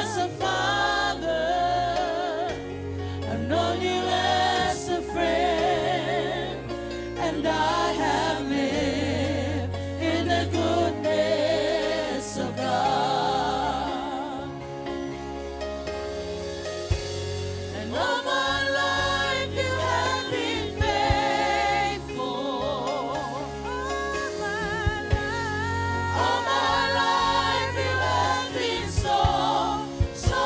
as a father. I've known you as a friend, and I have lived in the goodness of God. And all my life you have been faithful. All my life you have been so, so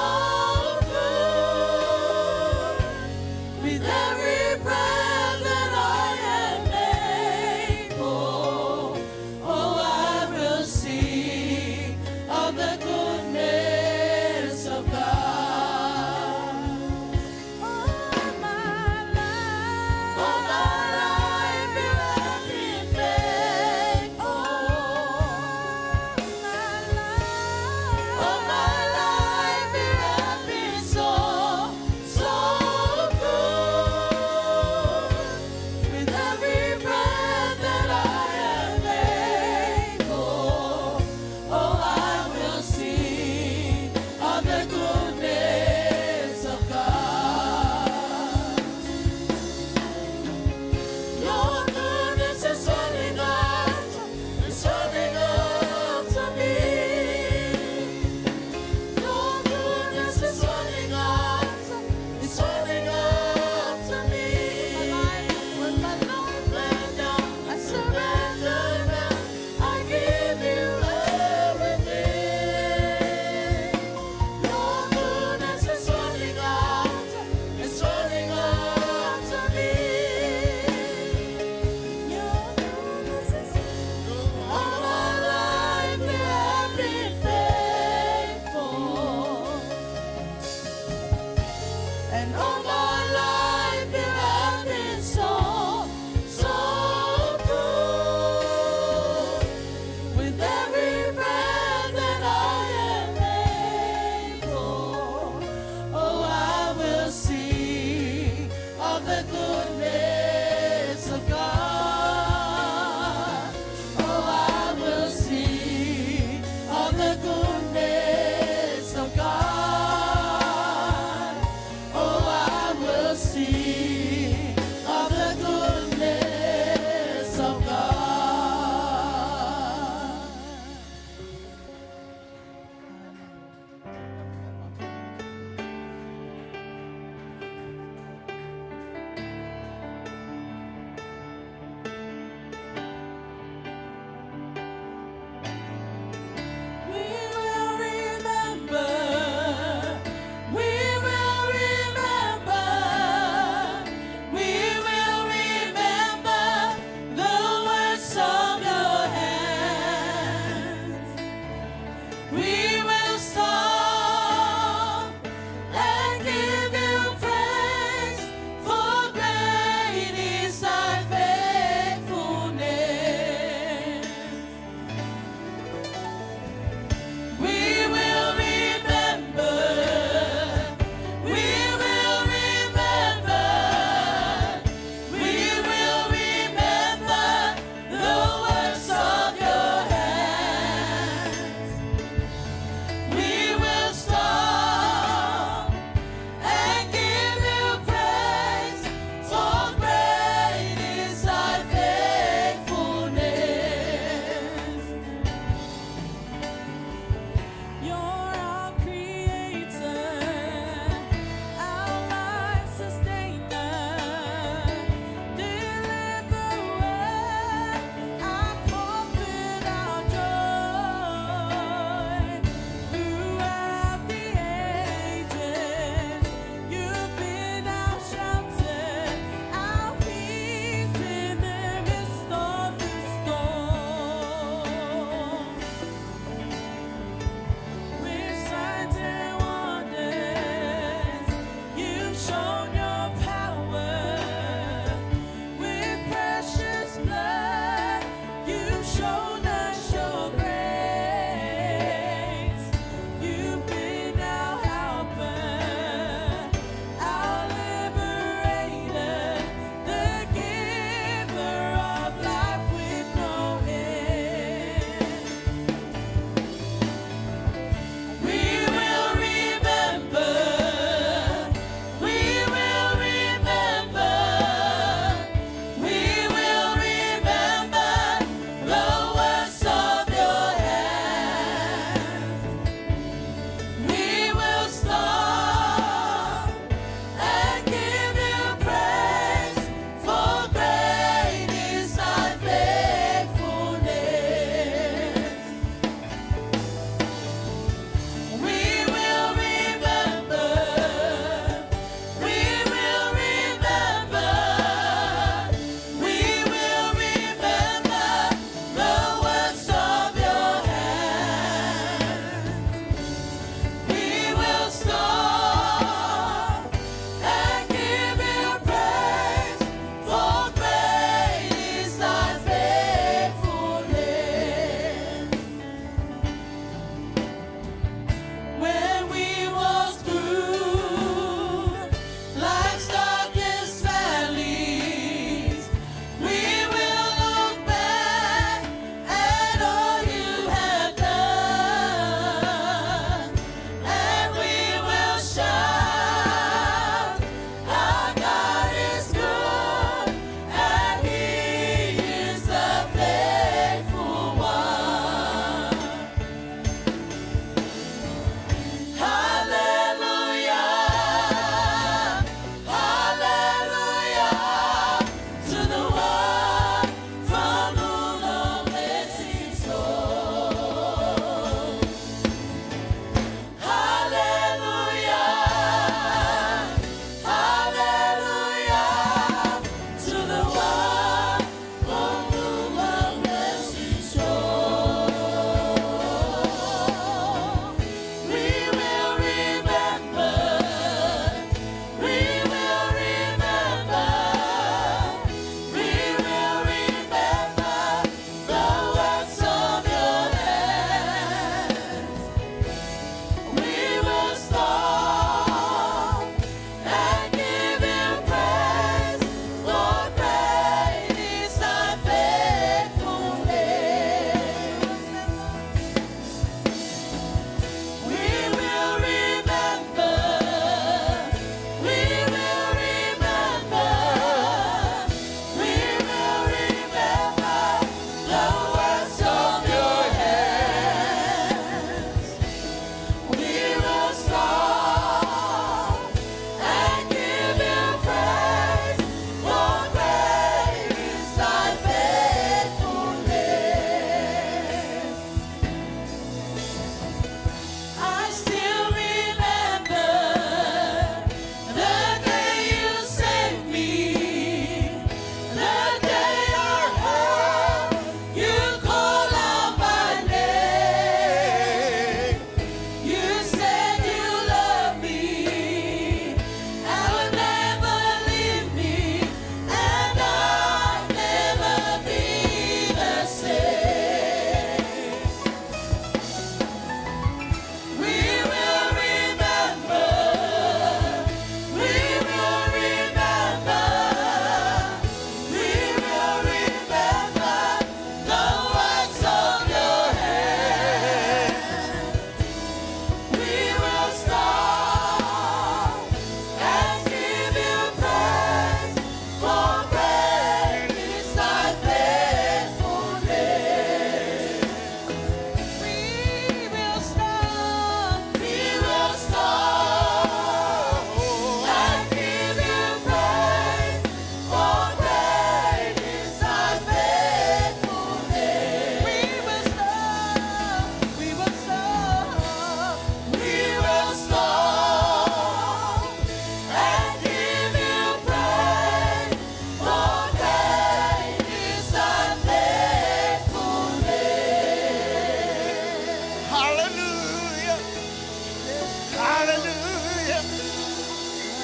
Hallelujah.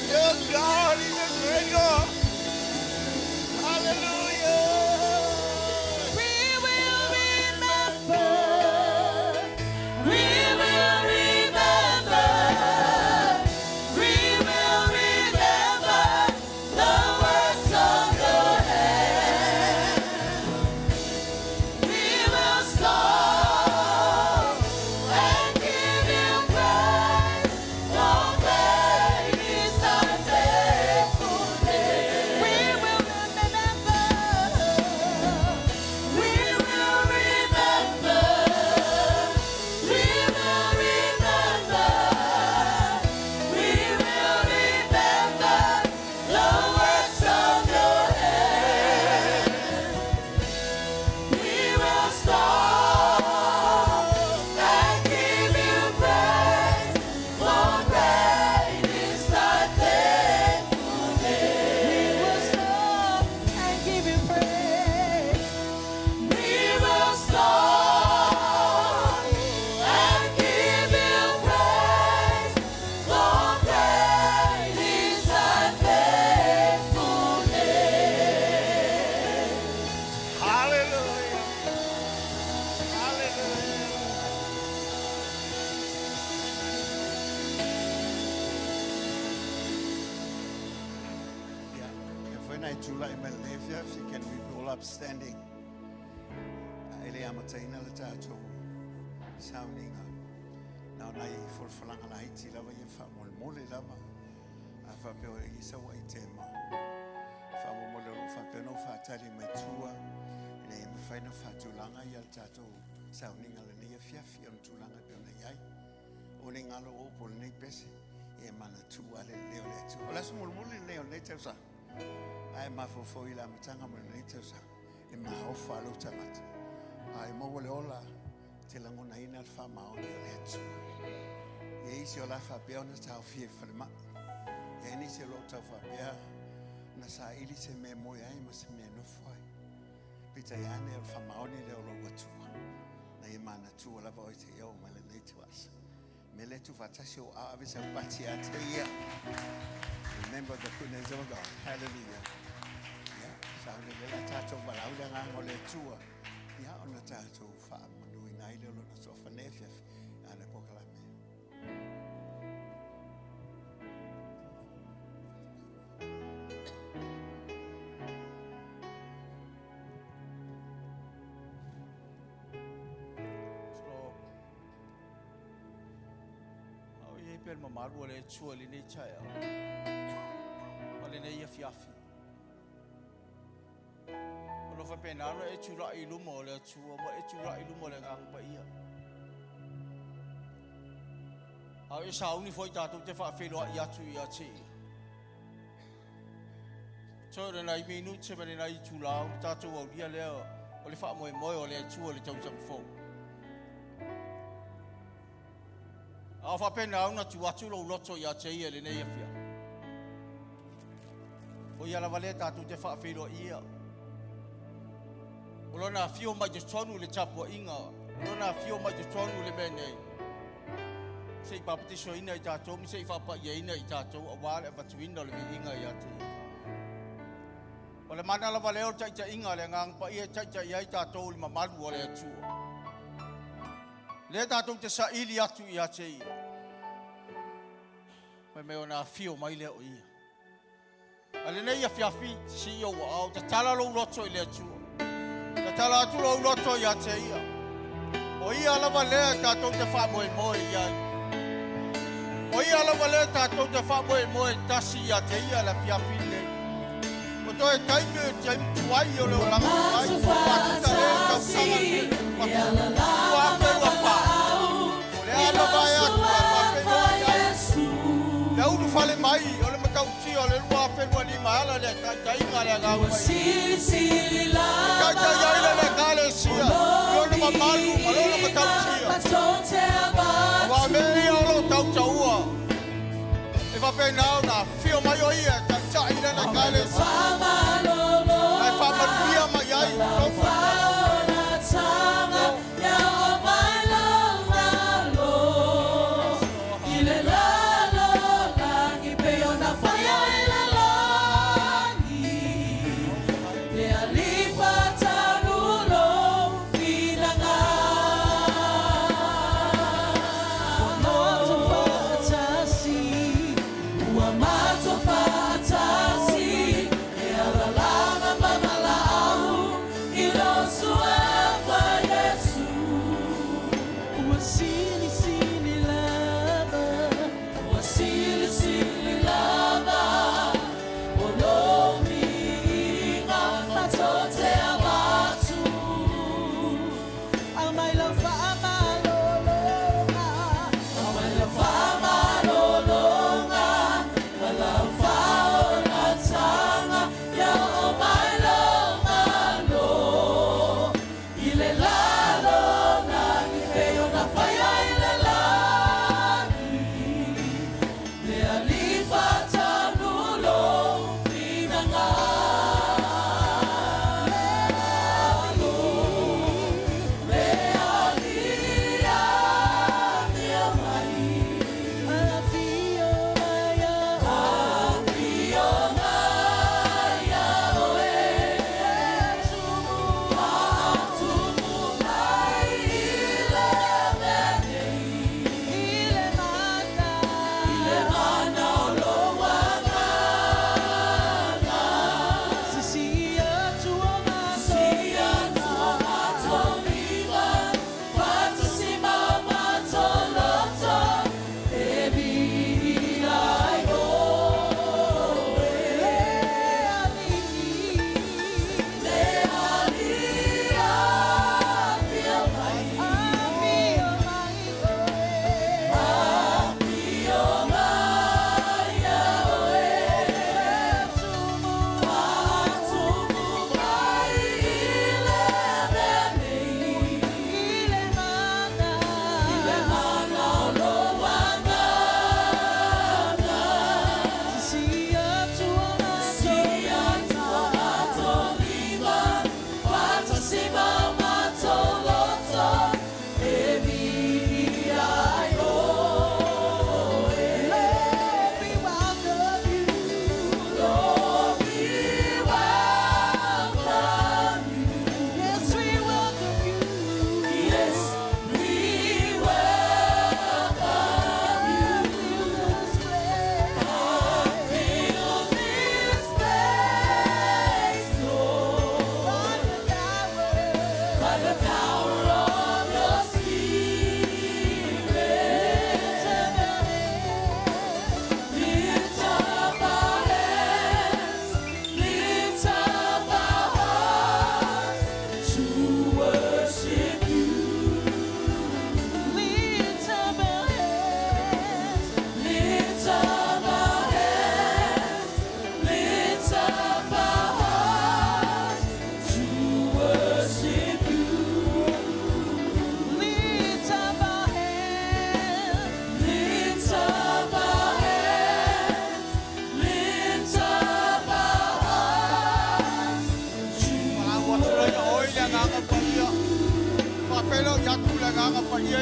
Your God is a great God. Hallelujah. We will remember. We will remember. We will remember the works of your hand. We will stop and give you praise. For great is thy faithfulness. We will remember. We will remember. We will remember. We will remember the works of your hand. We will stop and give you praise. For great is thy faithfulness. We will stop and give you praise. We will stop and give you praise. For great is thy faithfulness. Hallelujah. Hallelujah. Yeah. If when I July Malaysia, if can we be all upstanding? Ele amataina la tato sounding now na for falanga na iti lava ye fa mol mole lava afa pe o isa wa itema fa mo mole lo fa pe no fa tali mai tua ne me fa na fa tulanga ya tato sounding ala ne ye fia fia tulanga pe na yai o ne ngalo o pol ne pese e mana tua le leo le tu ola so mol mole leo le tsa ai ma fo ila matanga mo le tsa e ma ho fa lo tamata ai mo wole ola te lango na ina fa ma o le tu e isi ola fa pe ona ta fie fa ma e ni se lo ta fa pe na sa ili se me mo ya ma se me no foi pita ya ne fa ma o ni le lo watu na e mana tu ola va o te yo ma le le tu as me le tu fa ta show a ave se pati a te ya remember the goodness of God. Hallelujah. Yeah, sa le la ta to va la u nga ngo le tu ya ona tato fa manui nai le lo so fa nefia ana proclame au ye per mamaru le chua le ne chaya ale ne ye fiafi lo fa pena no e chura i lumo le chua mo e chura i lumo le ngang pa ia au e sauni foi tatu te fa felo ia tu ia chi so na i minu che bene na i chula tatu o dia le o le fa mo o le chua le chau chau fo au fa pena una chua chulo loto ia che ia le ne ia fia o ia la valeta tu te fa felo ia Olona fio mai te tonu le chapo inga. Olona fio mai te tonu le mene. Sei baptiso ina i tatou, mi sei whapa ia ina i tatou, a wale watu ina le inga i ate. O le mana lava leo taita inga le ngang pa ia taita ia i tatou le mamalu o le atua. Le tatou te sa ili atu i ate ia. Me ona fio mai leo ia. Ale nei a fiafi si o au, te tala lo roto i le atua. Tala tu lo loto ya te ia. O ia lava le tatou te fa moe ia. O ia lava le tatou te fa moe tasi ya te ia la fiafile. O toi taime te tuai o le langa ai. Wata le ka sanga. Wata le fa. O le ala vai atu a fa le ulu fale mai o le matau ti o le lua fenua lima ala le tainga le ngau mai. Sili la. Le kale sia yo le mamalu malo le matau sia wa me o lo tau taua e va pe na fio mai o ia ta cha ina le kale sia ai fa maria mai ai Ya o bailando, ile la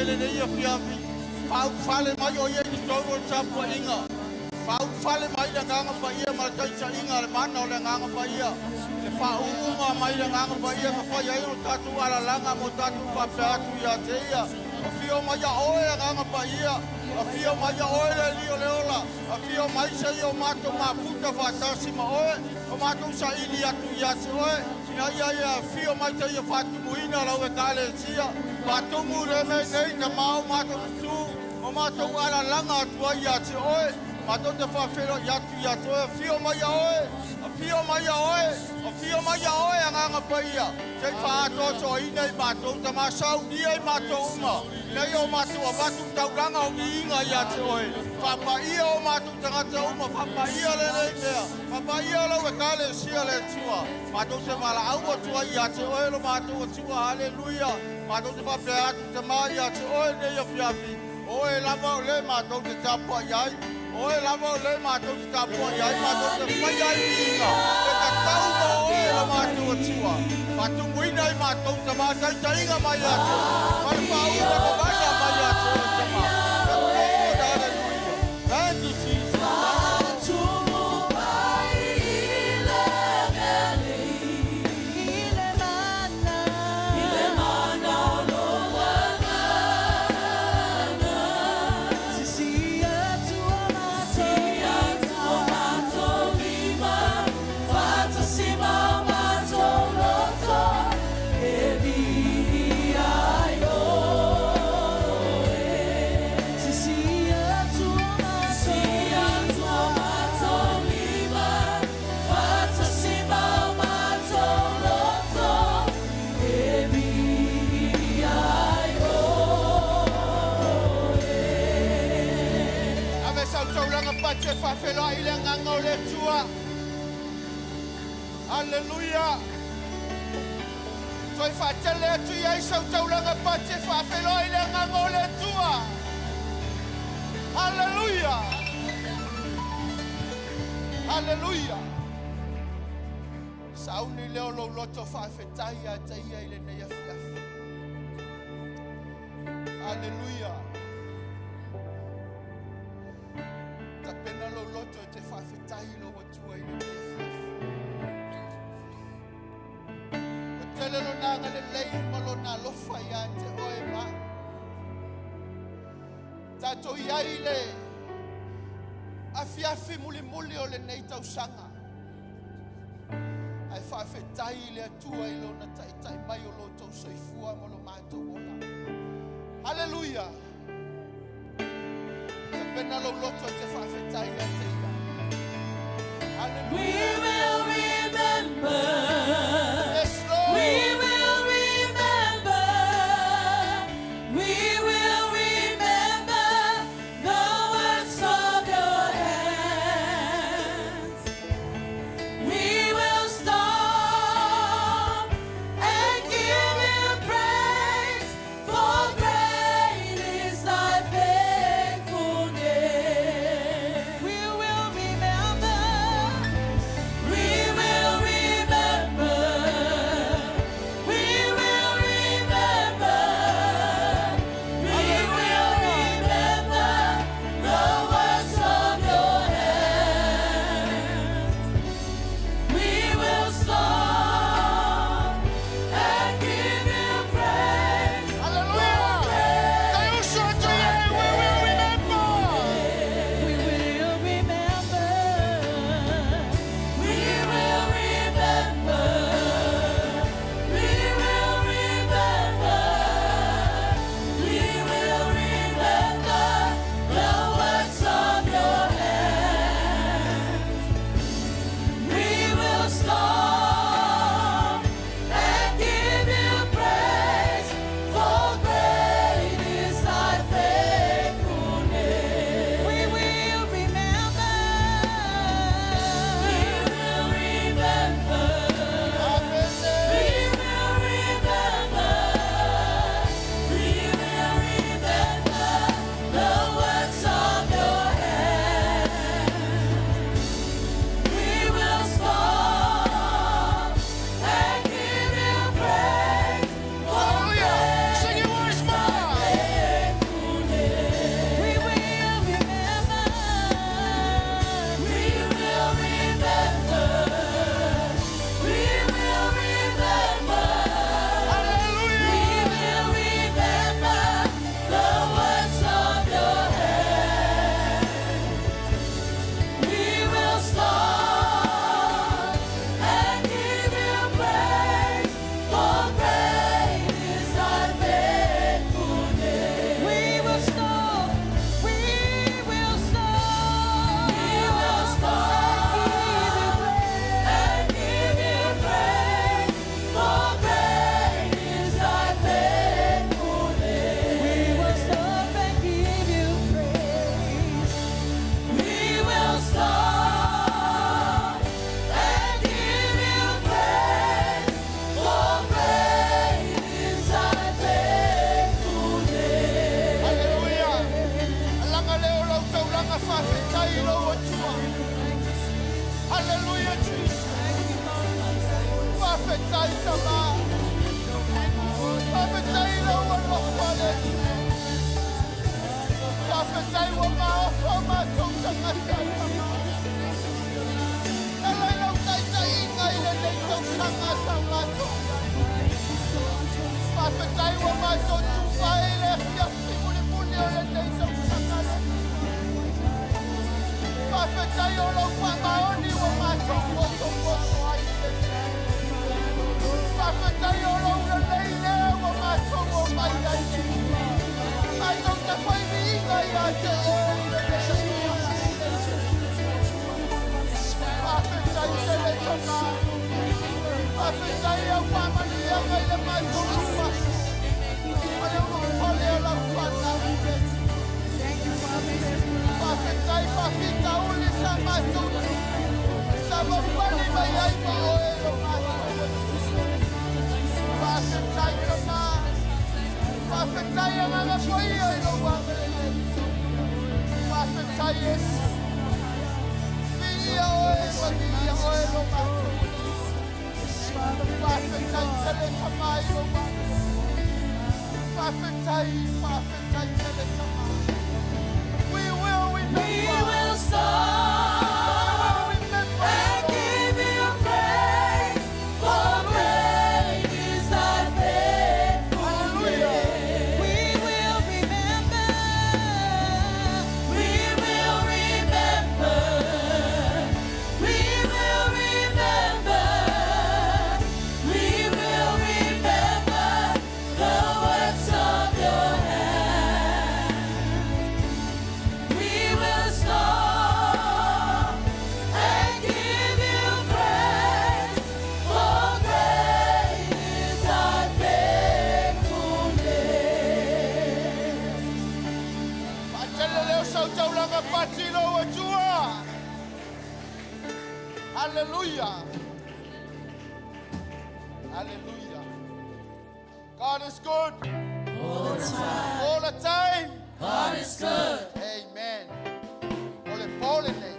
le le ia fiafi. Pau fale mai o ia ki tau o tapu inga. Pau fale mai le nganga pa ia ma tai sa inga le mana o le nganga pa ia. Le pau unga mai le nganga pa ia ma whai ai o tatu ala langa mo tatu whape atu ia te ia. A fio mai a oe le nganga pa ia. A fio mai a oe le lio le ola. A fio mai sa i o mato ma puta whatasi ma oe. O mato sa ili atu ia te oe. Ia ia ia fio mai te ia whatu muina lau e kale sia. Patungu reme nei te mau mato tu. O mato ala langa atua ia te oe. Mato te whawhero ia tu ia te oe. Fio mai a oe. A fio mai a oe. A fio mai a oe a nganga pa ia. Te whaatoto i nei mato. Te masau ni ei mato uma. Nei o mato a batu tau langa o mi inga ia te oe. Papa ia o mato tangata uma. Papa ia le nei mea. Papa ia lau e kale sia le tua. Mato te mala au o tua ia te oe lo mato o tua. Hallelujah. Mato te whape atu te mai ia te oe nei a fiafi. Oe lava o le mato te tapua iai. Oe lava o le mato te tapua iai. Mato te whai ai inga. Te tatau ma oe lo mato o tua. Mato muina i mato te matai ta inga mai atu. Mai whaura ko vana mai atu o te ma. Hallelujah. Thank you, Jesus. Hallelujah. Toi fatele tu ia sau taulanga pate fa felo ile ngangole tua. Hallelujah. Hallelujah. Sauni leo lo loto fa fetai a taia ile nei afiaf. Hallelujah. Ta pena lo loto te fa fetai lo tua ile nei afiaf. Tele lo nanga le lei malo na lo faya te oe ma. Tato iai le afiafi muli muli o le nei tau sanga. Ai whawhetai le atua i lo na tai mai o lo tau soifua mo lo mātou ona. Hallelujah. Te pena lo loto te whawhetai le ateia. Hallelujah. We will remember. Yes, Lord. We will remember. We will remember the works of your hands. We will stop and give you praise, for great is thy faithfulness. We will remember. Hallelujah. Hallelujah. God is good. All the time. All the time. God is good. Amen. Ole pole ne.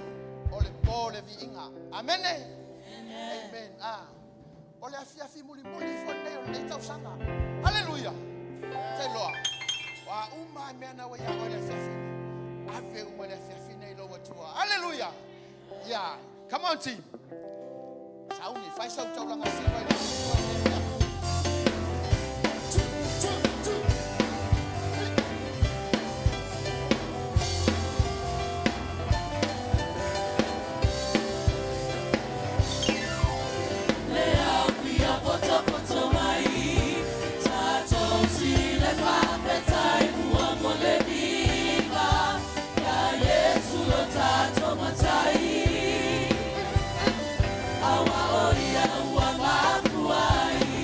Ole pole vi inga. Amen. Amen. Ole afi muli fonne ole tau sanga. Hallelujah. Say Lord. Wa uma mena wa ya ole afi. Ave uma ole afi nei lo watua. Hallelujah. Yeah. Come on team. Sauni fai sau tau langa si vai. Awa oria, awa mafua.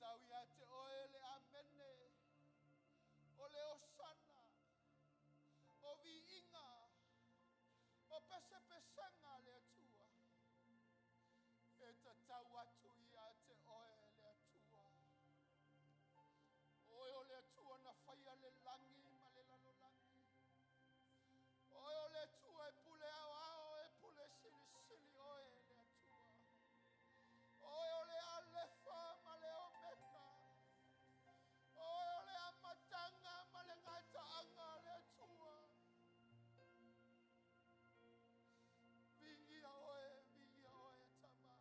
tau ia te oe le amene, o le osana, o viinga, o pese-pesenga le atua. E ta tau atu ia te oe le atua. Oe o le atua na whaia le langi ma le lalolangi. Oe o le atua e pule au ao e pule sili sili oe le atua. Oe o le alefa ma le omeka. Oe o le amatanga ma le ngataanga le atua. Vingia oe tama.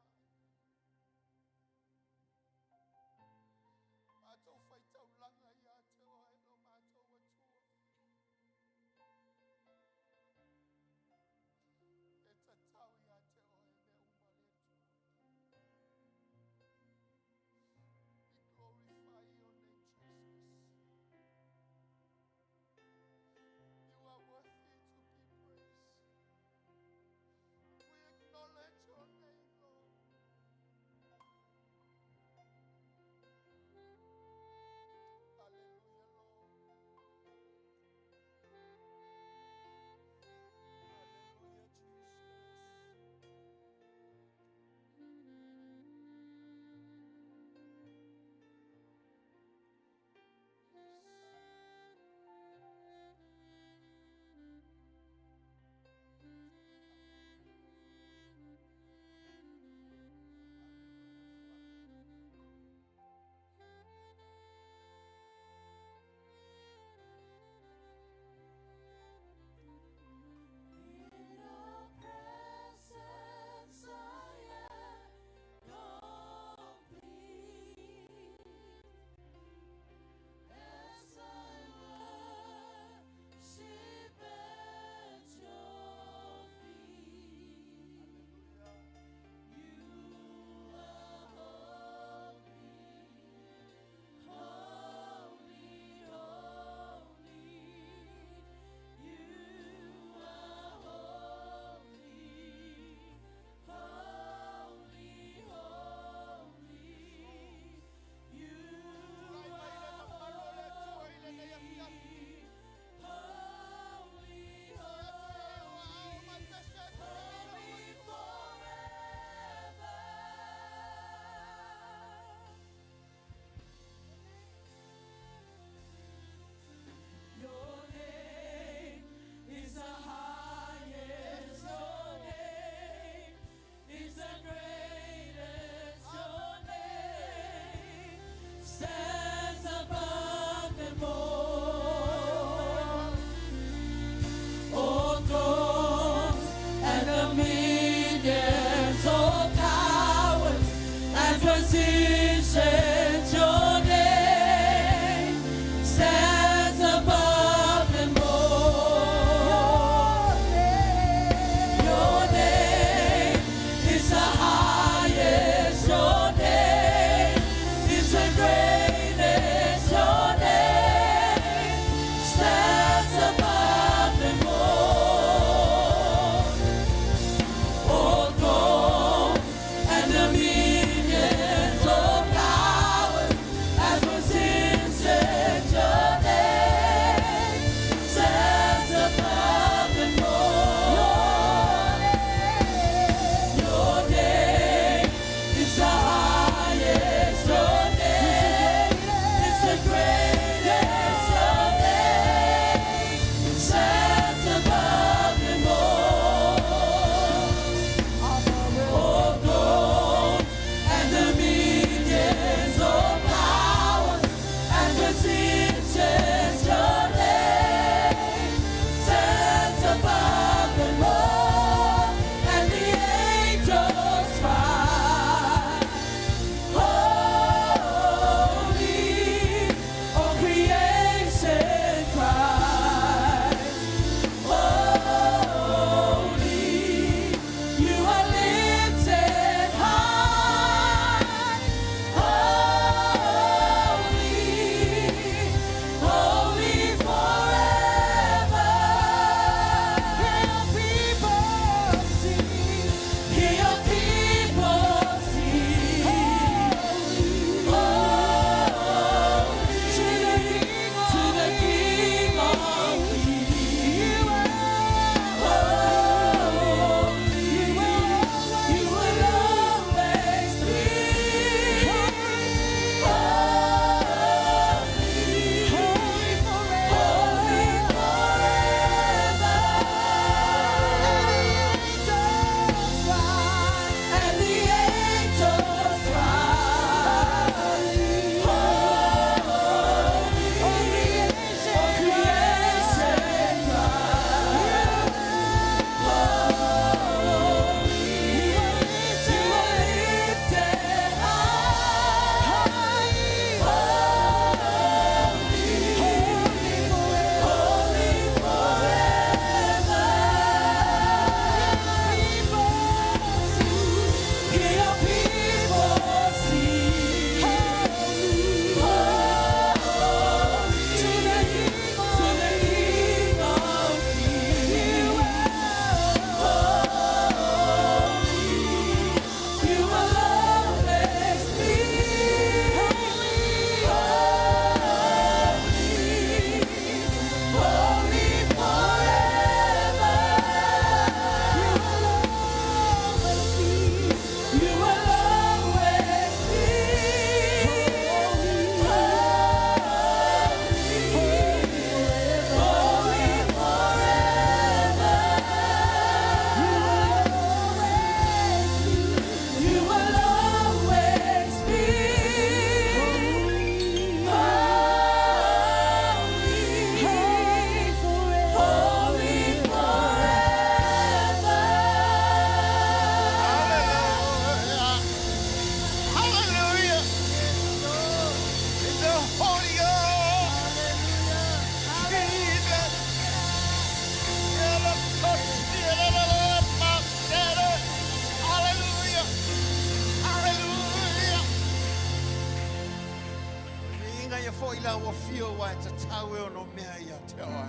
la wa fio wa te tau e ono mea ia te oa.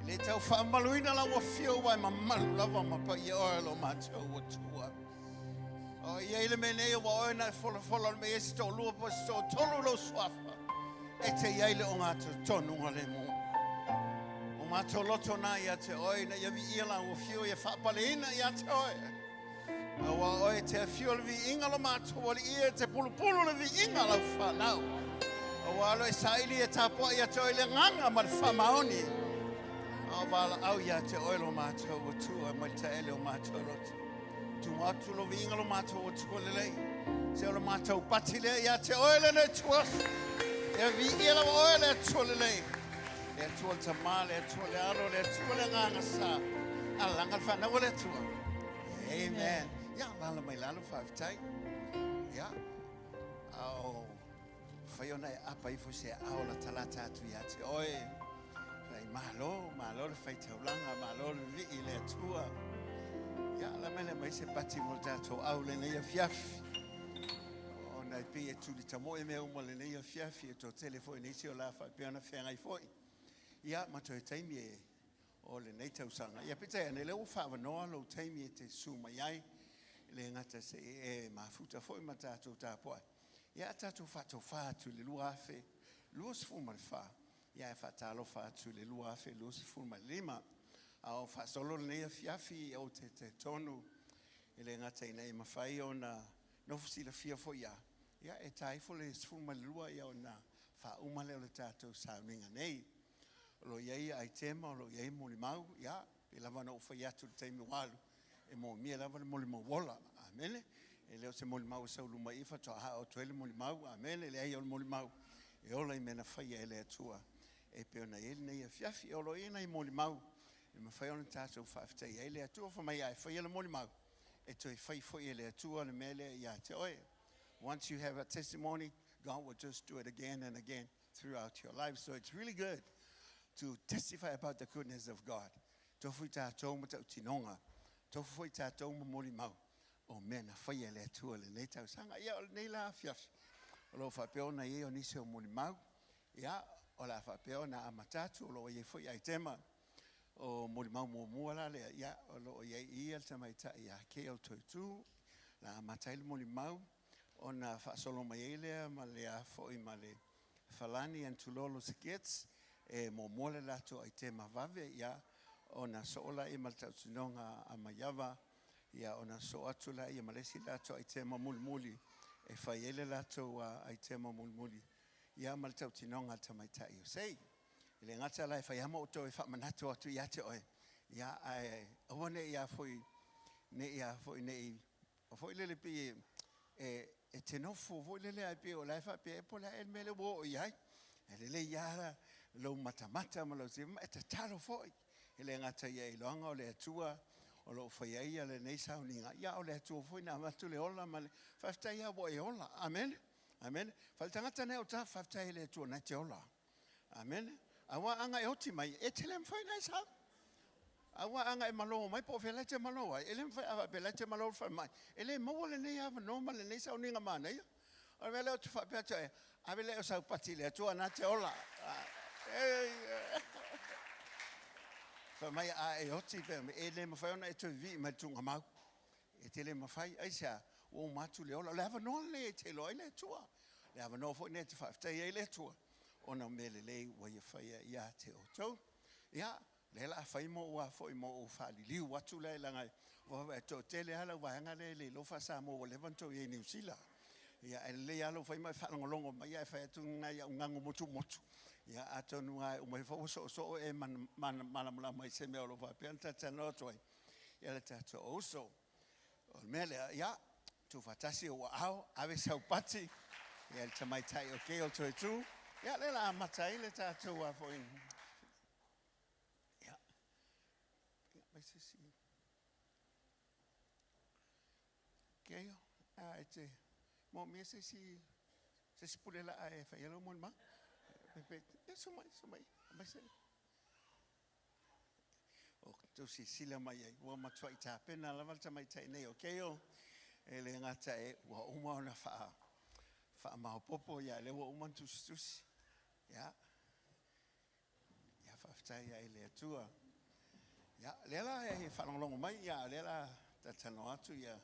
Le tau whaamaluina la wa fio wa ma malu lava ma pa ia oa lo mātou wa tua. O ia ile me nei wa oa na fola me esi tō lua pa so tolu lo swafa. E te ia ile o ngātou tonu ngale mo. O mātou loto na ia te oe na ia vi ia la wa fio ia whaapale ina ia te oe. Awa oe te fio le vi inga lo mātou wali ia te pulu le vi inga lau whanau. Awa alo e saili e tāpua ia te oe le nganga ma le whamaoni. Awa au ia te oe lo mātou wa tua ma te ele o mātou loto. Tu atu lo vi inga lo mātou wa tua le lei. Se o lo mātou pati le ia te oe le ne tuas. E vi ia la oe le tua le lei. Le tua le tamā, le tua le alo, le tua le nganga sa. Alanga le whanau le tua. Amen. Ja, lala mai lalo whaafitai. Ja. Au. Whaiona e apa i fose au la talata atu ia te oe. Whai malo le whai taulanga, malo le vi le atua. Ja, la mele mai se pati mo tato au le neia fiafi. O na i pi e tuli tamo e mea umo le neia fiafi e to telefoi nisi o la whai peona whenga i foi. Ja, mato e taimi e o le nei tausanga. Ia pita e ne leo whaavanoa lo taimi e te suma iai. Le ngata se e mafuta foi ma tātou tāpoa. Ia tātou whātou whātu le lua afe, lua sifu ma le whā. Ia e whātalo whātu le lua afe, lua sifu ma le lima. Au whāsolo le neia fiafi o te tonu. E le ngata i nei mawhai o na nofusi la fia fo ia. Ia e taifo le sifu ma le lua ia o na wha umale o le tātou sauninga nei. Lo iei ai tema, lo iei moli mau, ia, e lava na uwhai atu le teimi walu. E mo mia lava le moli mau wola, amene. E leo se moli mau sau luma ifa toa haa o tuele moli mau, amene, le ai o le moli mau. E ola i mena whaia e le atua. E peo na ele nei a fiafi, e olo e nei moli mau. E ma whai ona tātou whaafitai, e le atua wha mai ai, whai le moli mau. E toi whai whai e le atua, le mele ia te oe. Once you have a testimony, God will just do it again and again throughout your life. So it's really good to testify about the goodness of God. Tofu tātou ma tau tinonga. Tofu tātou ma moli mau. O mena, whai e le atua le nei tau sanga. Ia, o nei la fiafi. O lo whapeo na ie o nisi o moli mau. Ia, o la whapeo na amatatu. O lo ie whai ai tema. O moli mau mua la le. Ia, o lo ie ia le tamaita. Ia, ke o toitu. La amatai le moli mau. O na whaasolo mai elea. Ma le a whoi ma le falani and tulolo sikets. E mo mole lato ai tema vave. Ia, o na soola i maltau tinonga a maiava. Ia ona so atula ia malesi lato ai tema mulmuli e faiele lato ai tema mulmuli ia maltau tinonga tamaitai o sei ile ngata lai fai hamo to e fa manato atu ia te oe ia ai one ia foi nei o foi lele pi e te nofo foi lele ai pi o lai fa pi e pola el mele wo ia ele ia lo matamata malo se e te talo foi ile ngata ia i longa o le atua o lo whai aia le nei sauninga. Ia o le atua fwoi na matu le ola ma le whaftai a wo e ola. Amen. Amen. Whaltangata nei o ta whaftai le atua na te ola. Amen. Awa anga e oti mai. E te lem whai nei sau. Awa anga e malo mai po whai te malo. E lem whai awa pe te malo whai mai. E le maua le nei awa no ma le nei sauninga ma nei. O le o te whapea te e. Awe le o sau pati le atua na te ola. Mai a e oti pe e le mafai ona e toi vi ma tunga mau e te le mafai ai sa o matu le ola le ava no le te lo ile tua le ava no fo ne te faftai e le tua ona mele le wa ia fai ia te o tau ia le la fai mo wa fo mo o fali liu watu le langa wa to tele hala wa nga le lo fa sa mo le vanto e New Zealand ia le alo fai mai fa longo mai ia fa tu nga ia ngango motu motu ia atonu ai o mai fo so e man mai se me o va pianta tano toi ia le tato oso o mele ia tu fatasi o au ave sau pati ia le tamai tai o ke o toi tu ia le la matai le tato wa fo in ia mai se si ke yo ete mo me se si pule la ai fa yelo mon ma Sumai, mas oh, tu si sila mai ai, wa matua ta pena la valta mai tai nei, okay o. Ele ngata e wa uma ona whaamaopopo ia le ua umantustusi. Ia. Ia whaftai ia le atua. Ia, lela e whanonglongo mai, ia lela tatano atu ia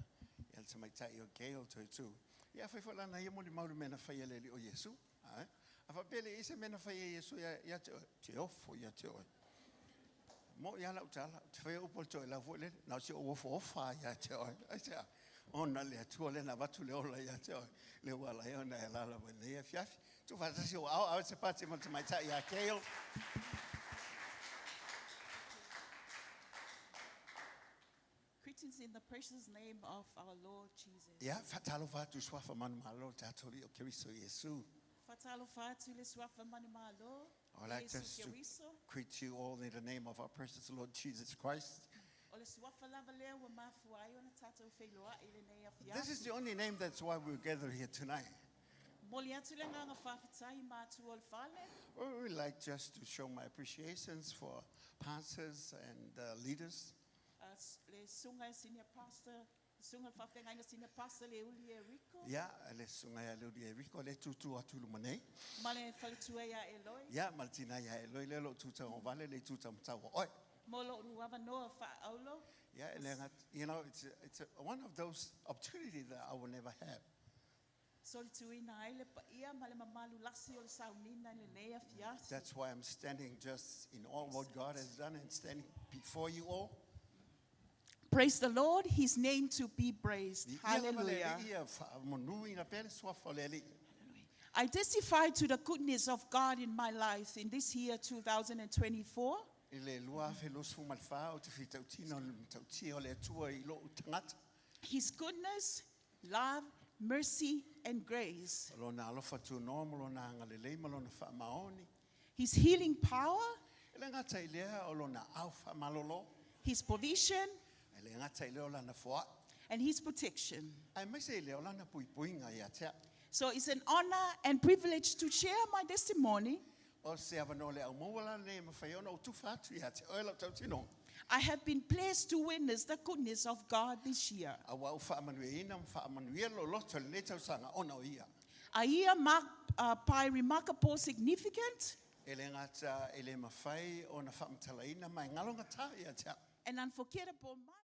le tamaitai o Gail tu. Ia whaiwhala na ia moni mauru mena whaia le li o Yesu. A whapele isa mena whaia Yesu ia te ofo ia te oi. Mo ia lau tala, te whaia upol toi la vuele, nau si o ofo ofa ia te oi. Aisea, ona le atua le na watu le ola ia te oi. Le wala ia na e lala wale ia fiafi. Tu whatasi o au te pati mo tamaitai ia Gail. Greetings in the precious name of our Lord Jesus. Ia, whatalo whatu swafa manu malo te atori o Keriso Yesu. Fatalo fatu le swafa mani malo. I would like Yesu us to Keriso. greet you all in the name of our precious Lord Jesus Christ. O le swafa lava leo wa mafuai ona tatou whailoa i le nei afiafi. This is the only name that's why we're gathered here tonight. Moli atu le nganga whawhitai mātu o le whale. We would like just to show my appreciations for pastors and leaders. Le sunga e senior pastor, sunga whawhenga inga senior pastor le uli e Rico. Yeah, le sunga ya le di Rico le tutu atulu manei. Male whalitua ia Eloi. Yeah, maltina ya Eloi le lo tuta o vale le tuta mtawa. Oi. Molo ruava noa wha aulo. Yeah, you know, it's one of those opportunities that I will never have. Solituina aile pa ia male mamalu lasi o le saunina le nei afiafi. That's why I'm standing just in all what God has done and standing before you all. Praise the Lord, his name to be praised. Hallelujah. I testify to the goodness of God in my life in this year 2024. His goodness, love, mercy, and grace. His healing power, his provision, and his protection. So it's an honor and privilege to share my testimony. I have been blessed to witness the goodness of God this year. A year marked by remarkable significance and unforgettable moments.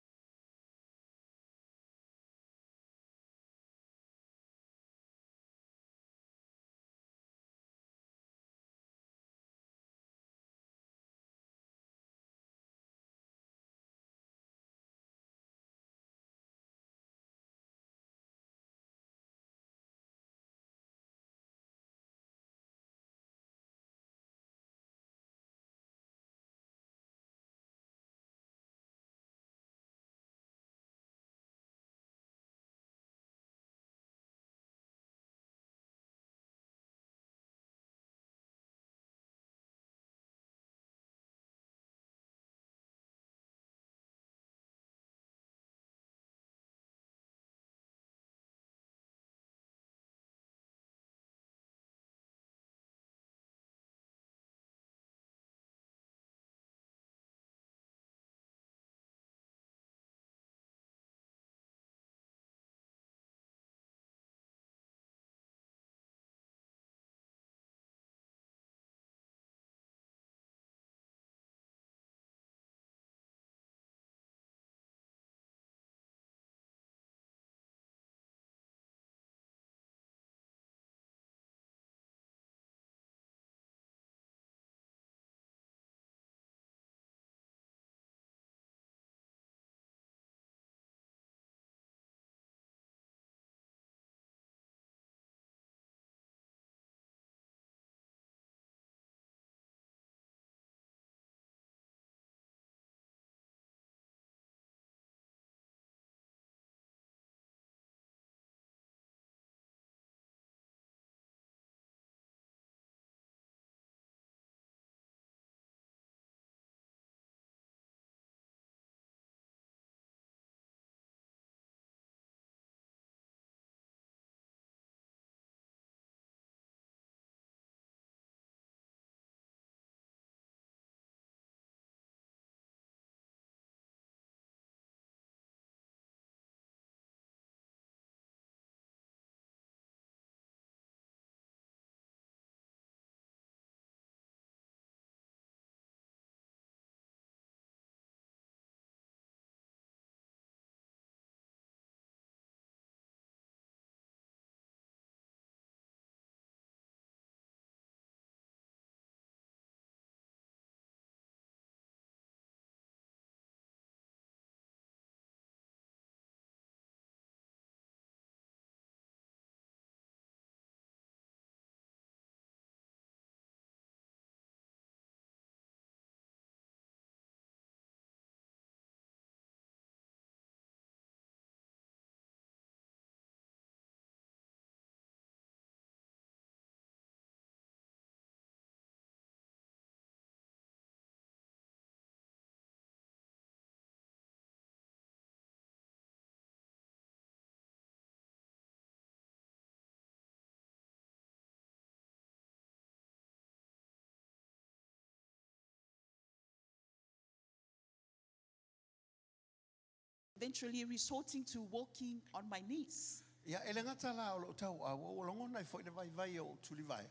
eventually resorting to walking on my knees. Ia ele ngata la o lo tau a o longo nai foi le vai vai o tuli vai.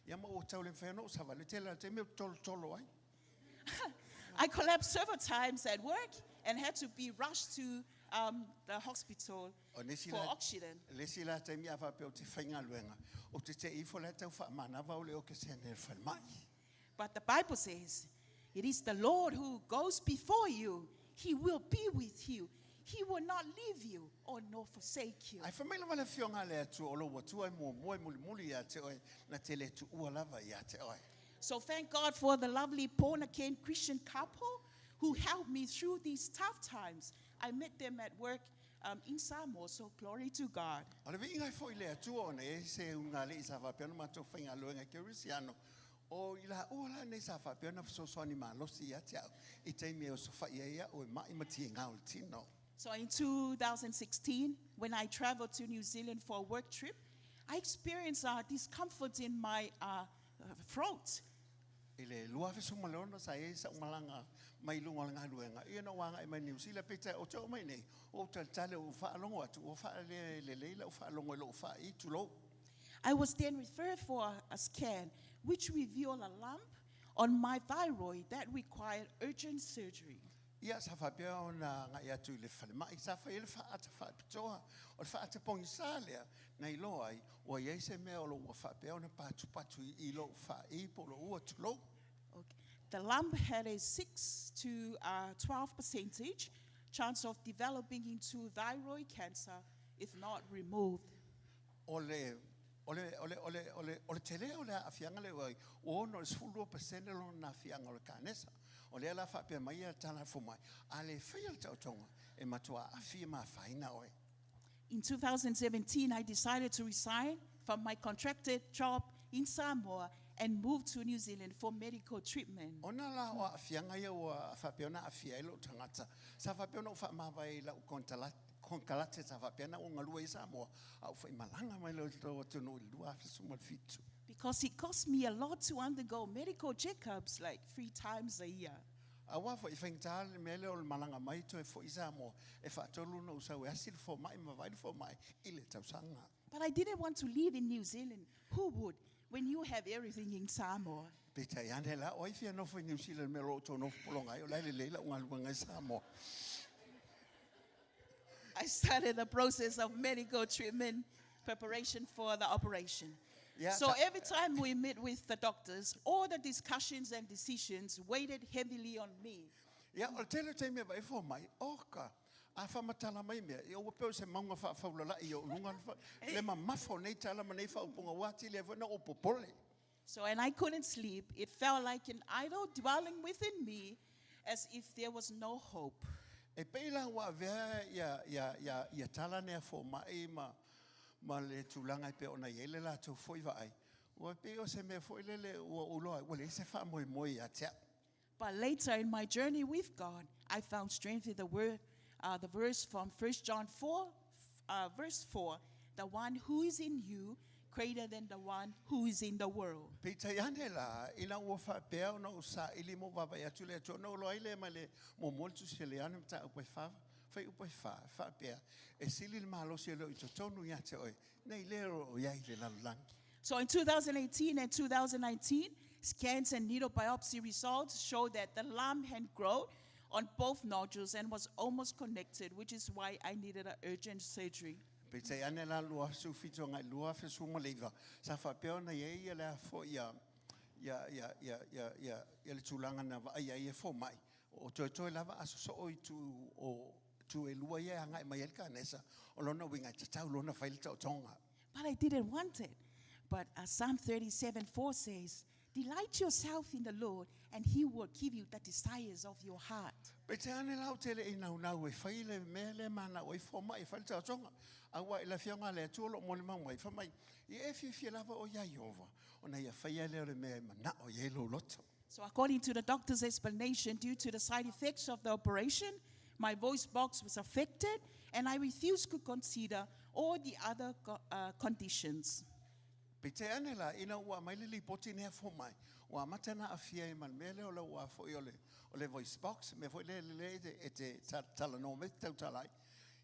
Ia mo o tau le wheno sa vale tela te me tolo ai. I collapsed several times at work and had to be rushed to the hospital O nesi for la oxygen. lesi la te mi ava pe o te whainga luenga. O te te ifo la tau wha mana va o le o ke se ne whalmai. But the Bible says, it is the Lord who goes before you. He will be with you. He will not leave you or nor forsake you. Ai whamela wale whionga le atu o lo watu ai mua mua muli muli ia te oi na te le tu ua lava ia te oi. So thank God for the lovely born-again Christian couple who helped me through these tough times. I met them at work in Samoa, so glory to God. O le vinga foi le atu o ne e se unga le isa va piano mato whainga luenga ke risiano. O ila ola ne sa fa piano so so ni ma losi ia te au. I te me o so fa ia o mai mati ngau tino. So in 2016, when I traveled to New Zealand for a work trip, I experienced discomfort in my throat. Ele lua fe suma leona sa e sa umalanga mai lunga nga luenga. Ia no wanga e mai New Zealand pita o te o mai nei. O te tale o wha alongo atu o wha le leila o wha alongo lo wha I tulo. I was then referred for a scan, which revealed a lump on my thyroid that required urgent surgery. Ia sa fa pia ona nga ia tu le fale mai sa fa ele fa ata fa pitoa o fa ata pong sa le nei lo ai o ia se me o lo fa pia ona patu patu I lo fa I po lo o tulo. Okay. The lump had a 6 to 12% chance of developing into thyroid cancer if not removed. Ole tele ole afianga le wai o no sfulu pesene lo na afianga le kanesa ole la fa pe mai tana fo mai ale fail tautonga e matua afima faina oi. In 2017, I decided to resign from my contracted job in Samoa and moved to New Zealand for medical treatment. Ona la o afianga ia o fa pe ona afia lo tangata sa fa pe ona fa ma vai la kontala konkalate sa fa pe na o ngalua I Samoa au fa malanga mai lo to no lua fa suma fitu. Because it cost me a lot to undergo medical checkups like 3 times a year. Awa fo ifengtal mele o malanga mai to fo I Samoa e fa tolu no sa we asil fo mai ma vai fo mai ile tausanga. But I didn't want to live in New Zealand. Who would when you have everything in Samoa? Pita yandela o ifia no fo New Zealand me ro to no polonga o lai leila unga Samoa. I started the process of medical treatment preparation for the operation. Yeah, So every time we met with the doctors, all the discussions and decisions weighed heavily on me. Ya o tele te me vai fo mai oka a fa matala mai me o pe se manga fa fa la I o lunga le ma mafo nei tala ma nei fa upunga wati le na o popole. So, and I couldn't sleep. It felt like an idol dwelling within me as if there was no hope. E peila wa vea ya tala ne fo mai ma le tulanga pe ona yele la to foi vai. O pe o se me foi le o lo o le se fa moi ya tia. But later in my journey with God, I found strength in the word, the verse from 1 John 4, verse 4, the one who is in you greater than the one who is in the world. Pita yanela ina wo fa pe ona sa ili mo va ya tule to no lo ile male mo molto se le anu ta po fa fa u po fa pe e sili ma lo se lo to tonu ya te oi nei le ro ya ile la lang. So in 2018 and 2019, scans and needle biopsy results showed that the lump had grown on both nodules and was almost connected, which is why I needed an urgent surgery. Pita yanela lua su fito ngai lua fe su mo leva sa fa pe ona ye la fo ya le tulanga na va ya fo mai o to lava aso so o tu e lua ye ngai mai el kanesa o lona winga tau lona fail tonga. But I didn't want it. But Psalm 37:4 says, delight yourself in the Lord, and he will give you the desires of your heart. Pita yanela tele ina una we faile mele mana o fo mai fail tonga. Awa ila fianga le tulo mo le mai fa mai e fi lava o ya yova ona ya faia le me na o ye lo loto. So according to the doctor's explanation, due to the side effects of the operation, my voice box was affected, and I refused to consider all the other conditions. Pite anela ina wa mai le poti ne fo mai wa matana afia man mele o wa fo yole o le voice box me foi le te tala no me tau talai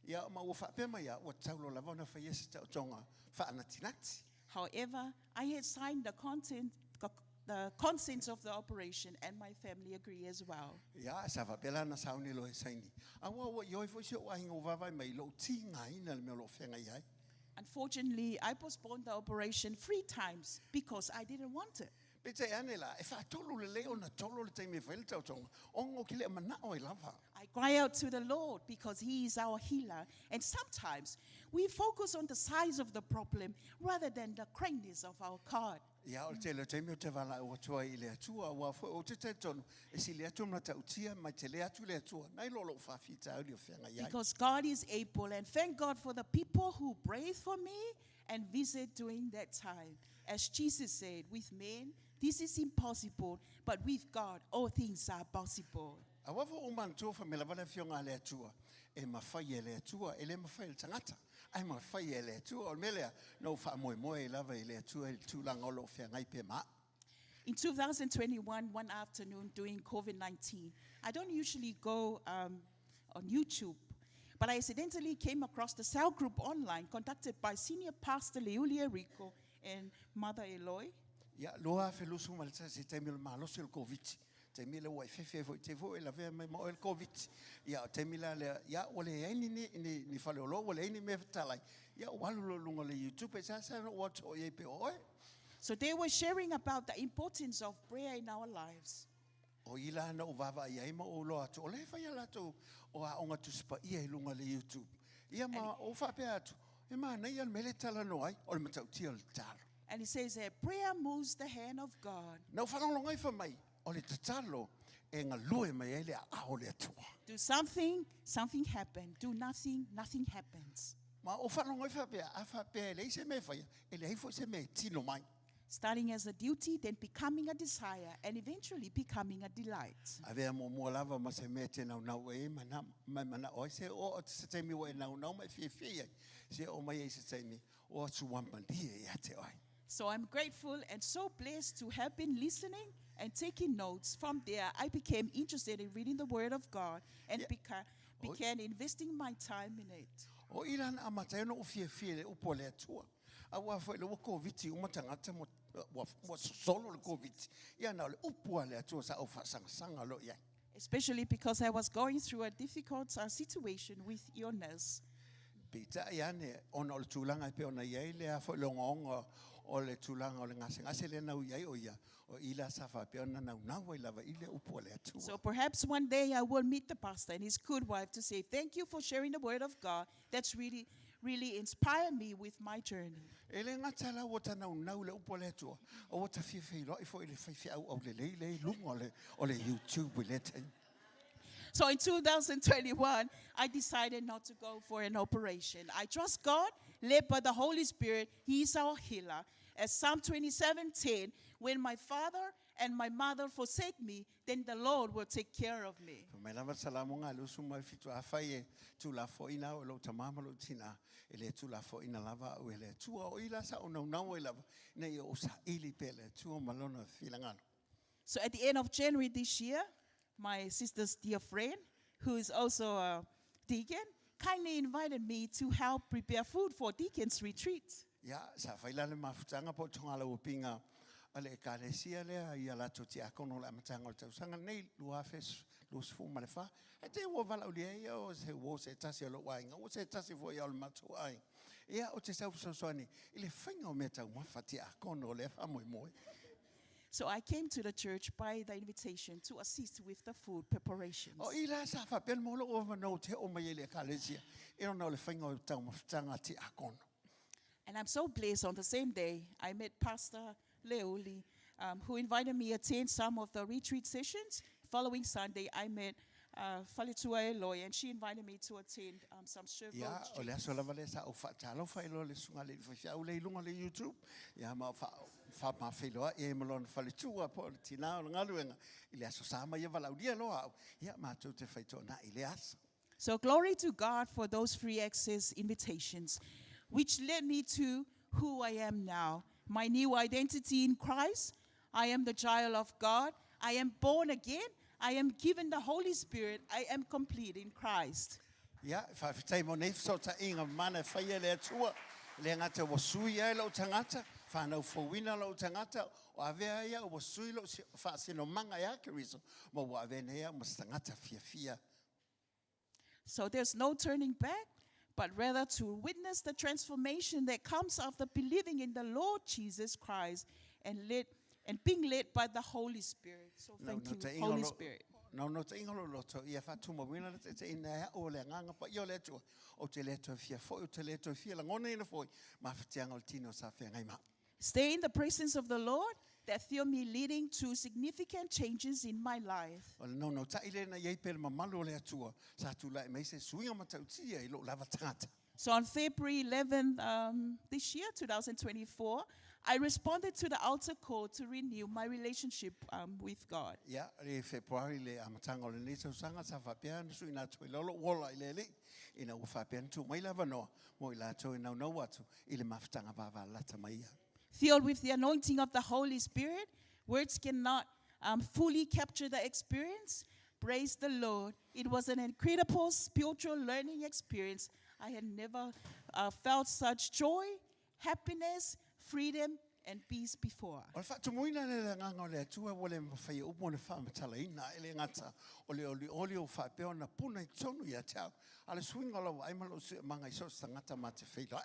ia ma o fa pe mai o taulo la vona fa yes tau tonga fa anatinati. However, I had signed the consent of the operation, and my family agree as well. Ia sa fa pela na sauni lo saini awa yo foi se o aingo va mai lo tinga ina le me lo fenga ia. Unfortunately, I postponed the operation 3 times because I didn't want it. Pete anela e fa tolu le leo na tolu le taimi fel tau tonga ongo kile mana o lava. I cry out to the Lord because He is our healer. And sometimes we focus on the size of the problem rather than the greatness of our God. Ia o te le taimi o te vala o tua I le atua wa fo o te tonu e si le atu na tau tia mai te le atu le atua nai lolo fa fita o le fenga ia. Because God is able, and thank God for the people who prayed for me and visit during that time. As Jesus said, with men, this is impossible, but with God, all things are possible. A wafo o mantua fa me la vana fionga le atua e mawhai e le atua e le mawhai le tangata ai mawhai e le atua o melea no fa moe moe e lava e le atua e tūlanga o lo fia ngai pe ma. In 2021, one afternoon during COVID-19, I don't usually go on YouTube, but I accidentally came across the cell group online conducted by Senior Pastor Leulia Rico and Mother Eloy. Ia loa fe lusu malta se te mil malo se COVID. Te mila wa fefe fo te fo e la ve mai mo el COVID. Ia te mila le ia ole ai ni fale lo ole ai ni me talai. Ia walu lo lunga le YouTube sa what o ye pe oi. So they were sharing about the importance of prayer in our lives. O ila na o vava ia mo o lo atu ole fa ia la tu o a onga tu spa ia lunga le YouTube. Ia ma o fa pe atu. E ma na ia mele tala no ai o le matau tia le talo. And it says that prayer moves the hand of God. No fa longa ai fa mai. O le tatalo e ngā lue mai e le a o le atua. Do something, something happens. Do nothing, nothing happens. Ma o whanonga i whapea, a whapea le se me whaia, e le heifo se me tino mai. Starting as a duty, then becoming a desire, and eventually becoming a delight. A vea mo mua lava ma se me te nau nau e mana oi se o se teimi o e nau nau mai fie fie se o mai e se teimi o atu wampandi e a te oi. So I'm grateful and so blessed to have been listening and taking notes. From there, I became interested in reading the Word of God and began investing my time in it. O ilan a matai no o fie fie le upo le atua. A wa fo le COVID o matangata mo solo le COVID. Ia na le upo le atua sa o fasanga lo ia. Especially because I was going through a difficult situation with illness. Pita iane ona o le tūlanga pe ona iai le a fo le ngonga o le tūlanga o le ngase le nau iai o ia o ila safa pe ona nau i lava ile upo le atua. So perhaps one day I will meet the pastor and his good wife to say, thank you for sharing the Word of God. That's really inspired me with my journey. Ele ngata la wata nau le upo le atua o wata fie lo i fo ile fie au le lunga o le YouTube le te. So in 2021, I decided not to go for an operation. I trust God, led by the Holy Spirit. He is our healer. As Psalm 27:10, when my father and my mother forsake me, then the Lord will take care of me. Me lava salamu nga lu suma fitu afai tu la fo ina o lo tamama lo tina ele tu la fo ina lava o ele tu o ila sa o nau nau lava nei o sa ili pele tu o malona filangano. So at the end of January this year, my sister's dear friend, who is also a deacon, kindly invited me to help prepare food for deacon's retreat. Ya sa faila le mafutanga po tonga la upinga ale kalesia le ia la toti akono la matanga o tausanga nei lua fes los fu malefa e te wo vala ulie o se tasi lo wainga o se tasi fo ia o matu ai ia o te sau sosoni ile fainga o meta uma fati akono le fa moi moi. So I came to the church by the invitation to assist with the food preparations. O ila sa fa pel mo lo over no te o mai le kalesia e no le fainga o tanga ti akono. And I'm so blessed. On the same day, I met Pastor Leoli, who invited me to attend some of the retreat sessions. Following Sunday, I met Faletua Eloy, and she invited me to attend some service. Ya o le aso lava le sa o fa talo fa ilo le sunga le fa o le lunga le YouTube ya ma fa ma filo e molon Faletua po tina o ngaluenga ile aso sa ma ye vala o dia lo ya ma tu te faito na ile aso. So glory to God for those free access invitations, which led me to who I am now. My new identity in Christ. I am the child of God. I am born again. I am given the Holy Spirit. I am complete in Christ. Ia, whawhitai mo nei so ta inga mana whaia le atua, le ngata wa sui ai lau tangata, whanau whauina lau tangata, o avea ia o wa sui lau whaasino manga ia keriso, mo wa avea nea mo tangata fia fia. So there's no turning back, but rather to witness the transformation that comes after believing in the Lord Jesus Christ and being led by the Holy Spirit. So thank you, Holy Spirit. No te inga lo loto, ia whatu mo wina te ina ea o le nganga pa io le atua, o te le atua fia foi, o te le atua fia la ngone ina foi, ma whitianga o tino sa whea ngai ma. Stay in the presence of the Lord, that feel me leading to significant changes in my life. O le no ta ile na iei pere mamalu o le atua, sa tu lai mai se suinga matautia i lo lava tangata. So on February 11th this year, 2024, I responded to the altar call to renew my relationship with God. Ia, le Februari le amatanga o le nita usanga sa whapeana su ina tue lolo wola i le li, ina ua whapeana tu mai lava noa, mo i la tue nau nau atu, i le mawhtanga wawa lata mai ia. Filled with the anointing of the Holy Spirit, words cannot fully capture the experience. Praise the Lord. It was an incredible spiritual learning experience. I had never felt such joy, happiness, freedom, and peace before. O le whaatumuina le nganga o le atua o le mawhai upo le whaamatala ina e le ngata o le oli o whapeo na puna i tonu i a teau. A le swinga lau aimalo su manga i so tangata ma te whaila.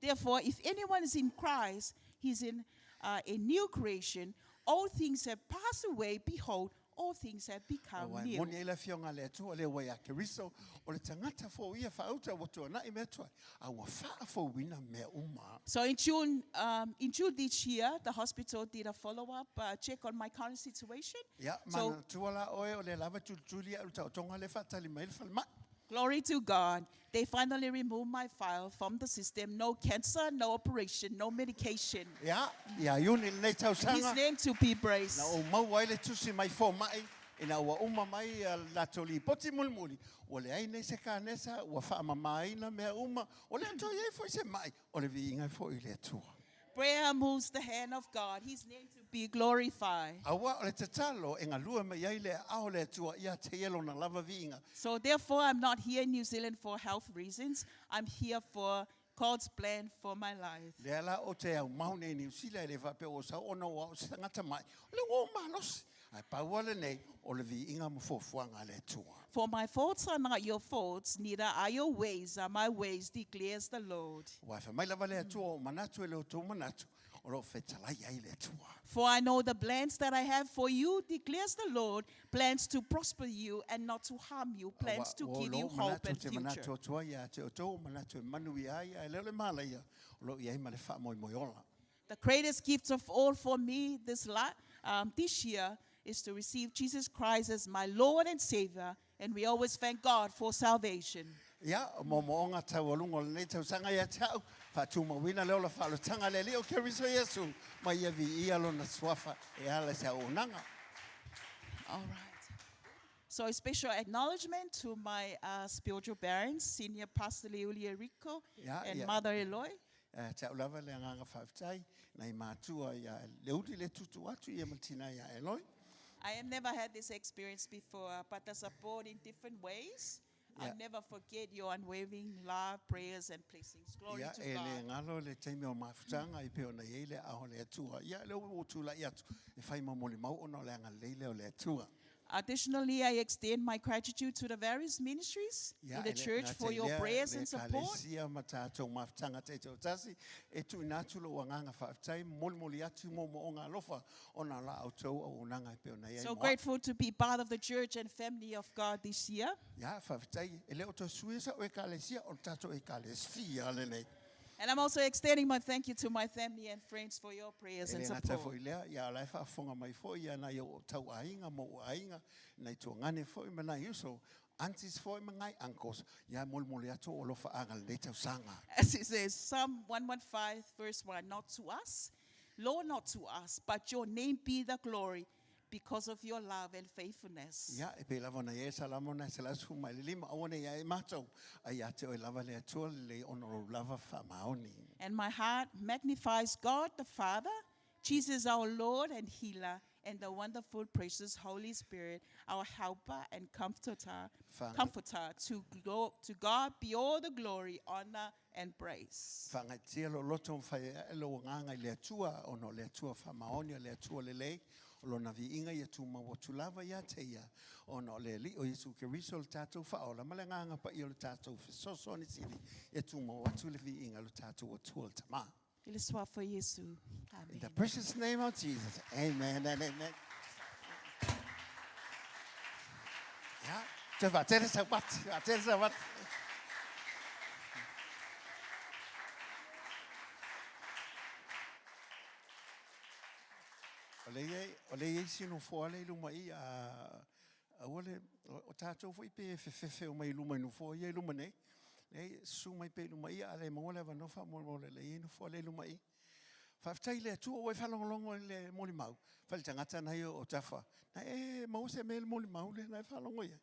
Therefore, if anyone is in Christ, he's in a new creation. All things have passed away. Behold, all things have become new. Moni ele fionga le atua le wai a keriso o le tangata fo ia whauta watu na i metua a wa wha fo wina me uma. So in June this year, the hospital did a follow-up check on my current situation. Ia, So- mana tuala oe o le lava tutulia uta o tonga le whatali mai le whalma. Glory to God. They finally removed my file from the system. No cancer, no operation, no medication. Ia, ia iuni le nei tau His sanga. name to be praised. Na o mau ai le tusi mai fo mai, ina ua uma mai la toli poti mulmuli. O le ai nei se ka nesa, ua wha mamai na mea uma, o le atua iei fo i se mai, o le vi ingai fo i le atua. Prayer moves the hand of God. His name to be glorified. Awa o le tatalo, e ngā lua mai ai le ao le atua, ia te yelo na lava vi inga. So therefore, I'm not here in New Zealand for health reasons. I'm here for God's plan for my life. Le ala o te au maune ni usila le vape o sa ona o se tangata mai. Le o malos. Ai paua le nei, o le vi inga mo fofuanga le atua. For my thoughts are not your thoughts, neither are your ways are my ways, declares the Lord. Wa fa mai lava le atua o manatu e le o tō manatu, o lo fetalai ai le atua. For I know the plans that I have for you, declares the Lord, plans to prosper you and not to harm you, plans to give you hope and future. Manatu tua ia te o tō manatu e manu i ai, ai leo le mala ia, o lo i ai ma le wha moi moi ola. The greatest gift of all for me this year is to receive Jesus Christ as my Lord and Savior, and we always thank God for salvation. Ia, mo onga tau alungo le nei tau sanga ia tau, whatu mawina leo la whalo tanga le leo keriso Yesu, mai ia vi ia lo na swafa e ala sa o nanga. All right. So a special acknowledgement to my spiritual parents, Senior Pastor Leulia Rico Yeah, and yeah. Mother Eloy. Tau lava le nganga whawtai, nei mātua ia leudi le tutu atu ia matina ia eloi. I have never had this experience before, but the support in different ways. Yeah. I'll never forget your unwavering love, prayers, and blessings. Glory Ia to e le God. ngalo le teime o mawhutanga i peo na iei le aho le atua. Ia le o tula i atu, e whai mamoli mau ono le anga leile o le atua. Additionally, I extend my gratitude to the various ministries Ia in the e le- church ngā for te your lea prayers le and support. kalesia ma tātou mawhutanga te te o tasi, e tu inatu lo wanganga whawhtai, moli atu mo o ngā lofa, o nā la au tau o unanga i peo na iei So moa. grateful to be part of the church and family of God this year. Ia whawhtai, e leo to suesa o e kalesia, o tātou e kalesia le nei. And I'm also extending my thank you to my family and friends for your prayers and Ele ngata support. foi lea, ia lai whaafonga mai foi, ia nai o tau ainga, mo o ainga, nei tō ngane foi, ma nai uso, aunties foi, ma ngai uncles, ia mole atu o lofa anga nei tau sanga. As it says, Psalm 115, verse 1, not to us, Lord, not to us, but your name be the glory because of your love and faithfulness. Ia, e pe lava na e salamo na se lasu mai le lima, awane ia e mātou, ai ate o e lava le atua le ono lava wha maoni. And my heart magnifies God the Father, Jesus our Lord and healer, and the wonderful, precious Holy Spirit, our helper and comforter, Fine. to God be all the glory, honor, and praise. Whangatia lo loto mwhai e lo nganga I le atua ono le atua whamaoni le atua le lei o lo na vi inga ia tu mawatulava ia te ia ono le li o Yesu Keriso le tātou whaola ma le nganga pa ia le tātou whesoso ni sili ia tu mawatu le vi inga le tātou o tua le tama. Ele soa for Yesu. In Amen. the precious name of Jesus. Amen and amen. Ja, te va tere sa wat, tere sa wat. Ole ye sino fo ale luma I a ole o tatou foi pe fe o mai luma no fo ye luma nei. Nei su mai pe luma I ale mo le va no fa mo le no fo le luma I. Fa tai le tu o fa longo le mo mau. Fa le tangata na yo o tafa. Na mo se me mo mau le na fa longo ye.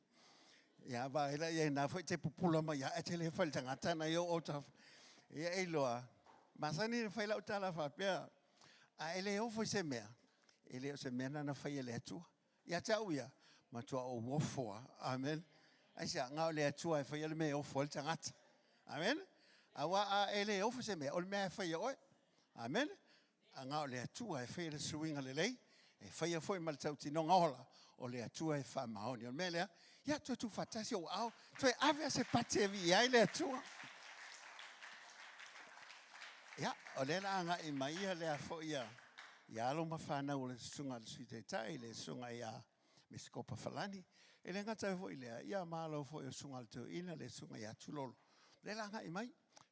Ya va ela ye na foi te pupula ma ya e le fa le tangata na yo o tafa. Ye loa. Masani fa la o tala fa pe. A ele o foi se mea. Ele o se mena na fai ele atua. Ia tau ia, matua o wofoa. Amen. Aisa, ngau le atua e fai ele mea o fo le tangata. Amen. Awa a ele o se mea, o le mea fai oe. Amen. A ngau le atua e fai ele suinga le lei. E fai a foi mal tau tino ngaola. O le atua e wha maoni. O le mea lea, ia tu fatasi o au. Tu e ave a se pate vi ai le atua. Ia, o le la anga I maia le a fo ia. Ia alo mawhana o le sunga le suite tai, le sunga ia Meskopa Falani. E le ngata e foi lea, ia malo foi o sunga le teo ina, le sunga ia tulolo. Le langa I mai,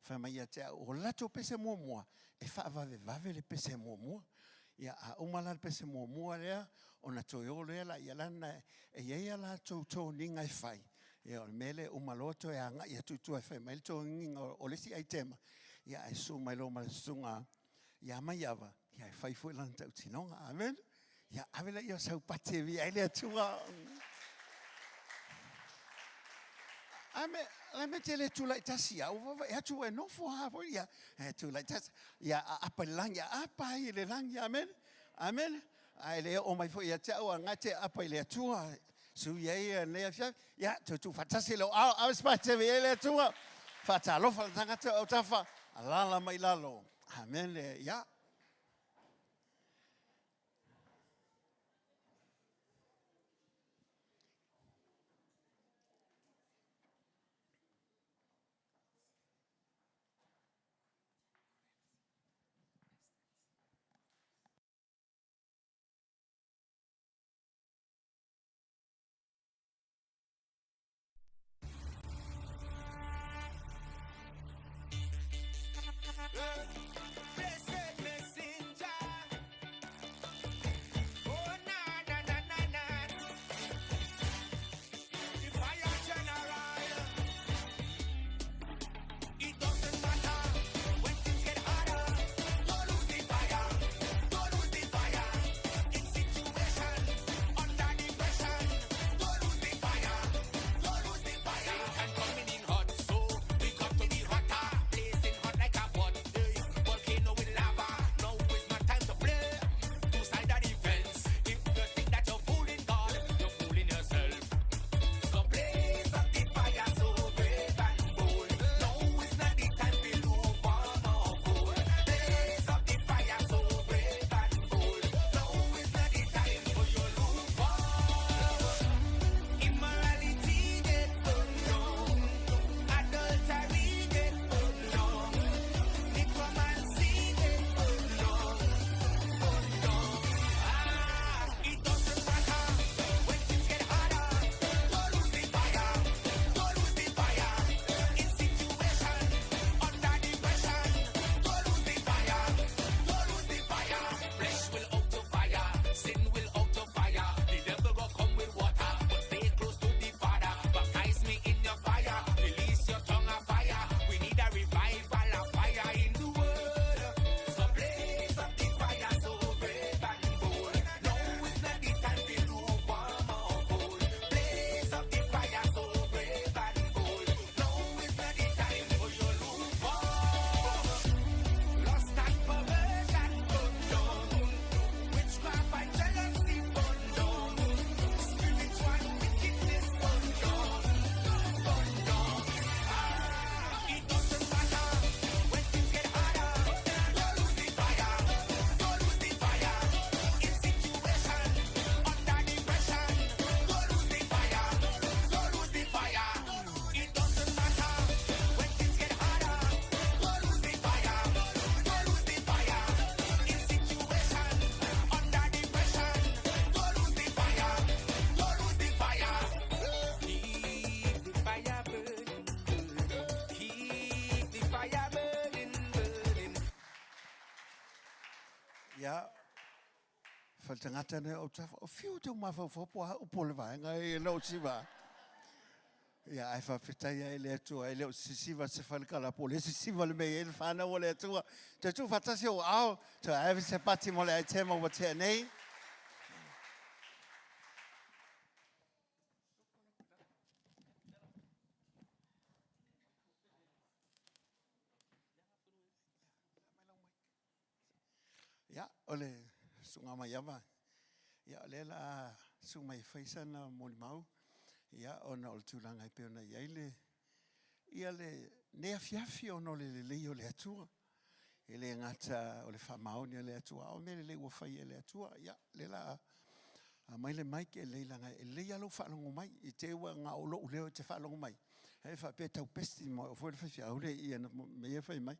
wha mai ia te o lato pese mua, e wha vave le pese mua. Ia a umala le pese mua lea, o na toi o lea la ia lana, e ia la tau ninga I whai. Ia o mele umaloto e anga, ia tutu e whai, mai le tau ninga o lesi ai tema. Ia e su mai lo ma le sunga, ia mai ava. Ia e whai fui lan tau tinonga, amen. Ia awela ia sau pate vi ai lea tua. Amen, la me te le tula I tasi au, ia tua e nofo hafo, ia tula I tasi, ia apa lang, ia apa I le lang, amen. Amen. Ai le o mai fo ia te au, ngate apa I le tua, su ia lea fia, ia tu fatasi lo, au spate vi ai lea tua, fata alofa tangata au tafa, alala mai lalo, amen, ia. Blessed Faltangata ne o tafa o fiu te mawhawhapo ha upole vaenga e lau siwa. Ia ai whawhitai ai le atua ai leo sisiwa se whalekala po le sisiwa le mei e le whana o le atua. Te tu whatasi o au, te aiwi se pati mo le ai tema wa tea nei. Ia, ole sunga mai awa. Ia, le la sunga mai whaisana moni mau. Ia, ona o le tūlanga i peona i aile. Ia le nea fiafi ono le lei o le atua. E le ngata o le whamaoni o le atua. O me le lei ua whai e le atua. Ia, le la mai le mai ke le langa. E le alo whalongo mai. I te ua ngā olo uleo te whalongo mai. Hei whape tau pesti mo. O fwere whawhi aure i ana me e whai mai.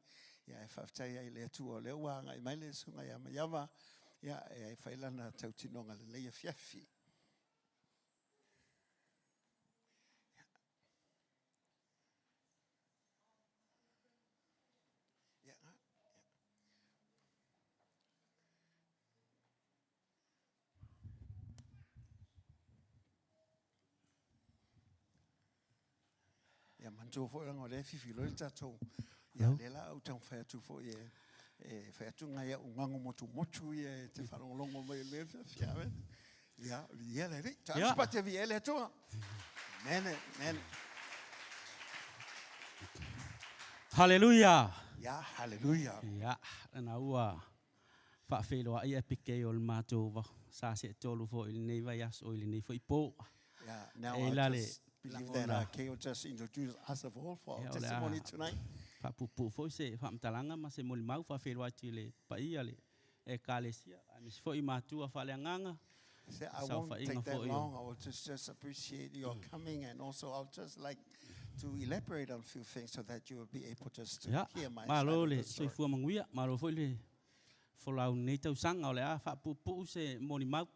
Ia, e whawtai ai le atua o le ua ngai mai le sunga ia mai awa. Ia, e whailana tau tinonga le leia fiafi. Ia, manjo fo lango le fifi lo tatou. Ia, le la au tau whai atu fo ie. E whai atu ngai au ngango motu ie te whalongolongo mai le fiafi awe. Ia, ia le ri. Tāna spate vi ele atua. Mene. Haleluya. Ia, haleluya. Ia, ana ua whaafeloa ia pike o le mātou wa sa se tolu fo ili nei vai as o ili nei fo ipo. Yeah, now E I lale, just believe that Keo just introduced us of all for our Ia, o le testimony a- tonight. Whaapupu fo se whaamtalanga ma se moli mau whaafeloa atu le paia le e kālesia. Amis fo i mātua whaleanganga. So I So won't for take Inga that for you. long. I will just appreciate your coming, and also I'll just like to elaborate on a few things so that you will be able just to Ia, hear my side malo of le the story. soifua manguia, malo fo le folau nei tau sanga o le a whaapupu se moli mau.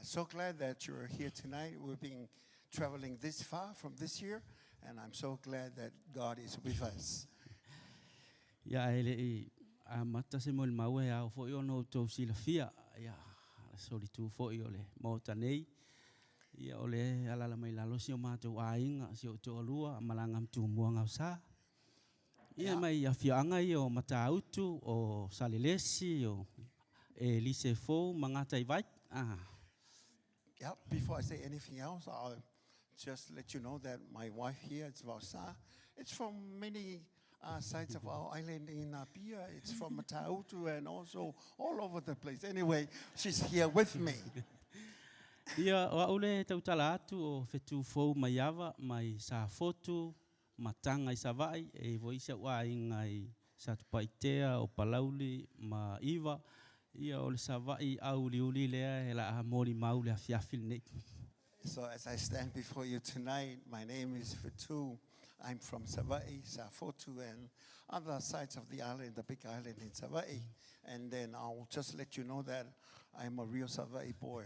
So glad that you're here tonight. We've been traveling this far from this year, and I'm so glad that God is with us. Ia ele i a mata se moli mau e au fo i ono tau sila fia. Ia, soli tu fo i ole mota nei. Ia ole alala mai lalo si o mātou ainga si o tō alua malanga mtu mua ngau sa. Ia mai a fianga i o mata autu o salilesi o e lise fo mangata i vai. Yeah, before I say anything else, I'll just let you know that my wife here, it's Vausa. It's from many sides of our island in Apia. It's from Matautu and also all over the place. Anyway, she's here with me. Ia o aule tau tala atu o fetu fo mai ava mai sa fotu matanga i sa vai e voisa wa inga i sa tupaitea o palauli ma iwa. Ia o le sa vai au liuli lea e la a mori mau le a fiafil nei. So as I stand before you tonight, my name is Fitu. I'm from Savai, Safotu, and other sides of the island, the big island in Savai. And then I'll just let you know that I'm a real Savai boy.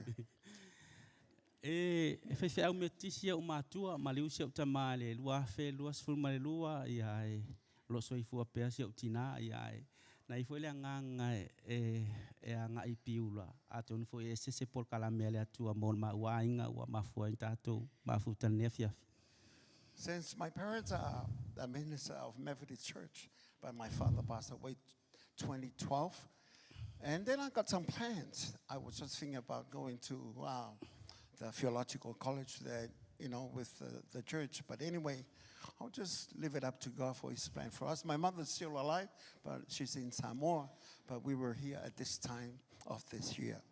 E whai au me tisi au mātua, ma liu si au tamā le lua whe, lua sifuru ma le lua, ia e lo soi fua pēa si au tina, ia e na i fwele nganga e a ngā i piula. A tonu fo e se pol kalamea le atua mon ma ua inga, ua mafua i tātou, mafuta nea fiafi. Since my parents are a minister of Methodist Church, but my father passed away 2012, and then I got some plans. I was just thinking about going to the theological college that, with the church. But anyway, I'll just leave it up to God for His plan for us. My mother's still alive, but she's in Samoa. But we were here at this time of this year.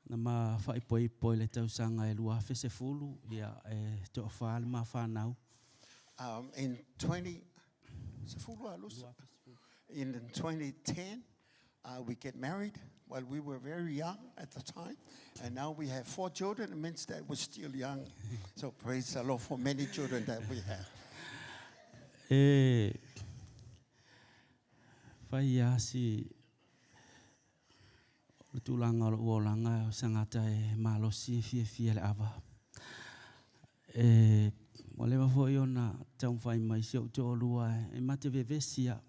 Na ma whaipoi le tausanga e lua whese fulu, ia e to whaale ma whanau. In 2010, we get married. Well, we were very young at the time, and now we have 4 children. It means that we're still young. So praise the Lord for many children that we have. E whai asi o tūlanga o uolanga o sangata e malosi fia le awa. E o lewa fo i ona tau whai mai si o te olua e mate vevesia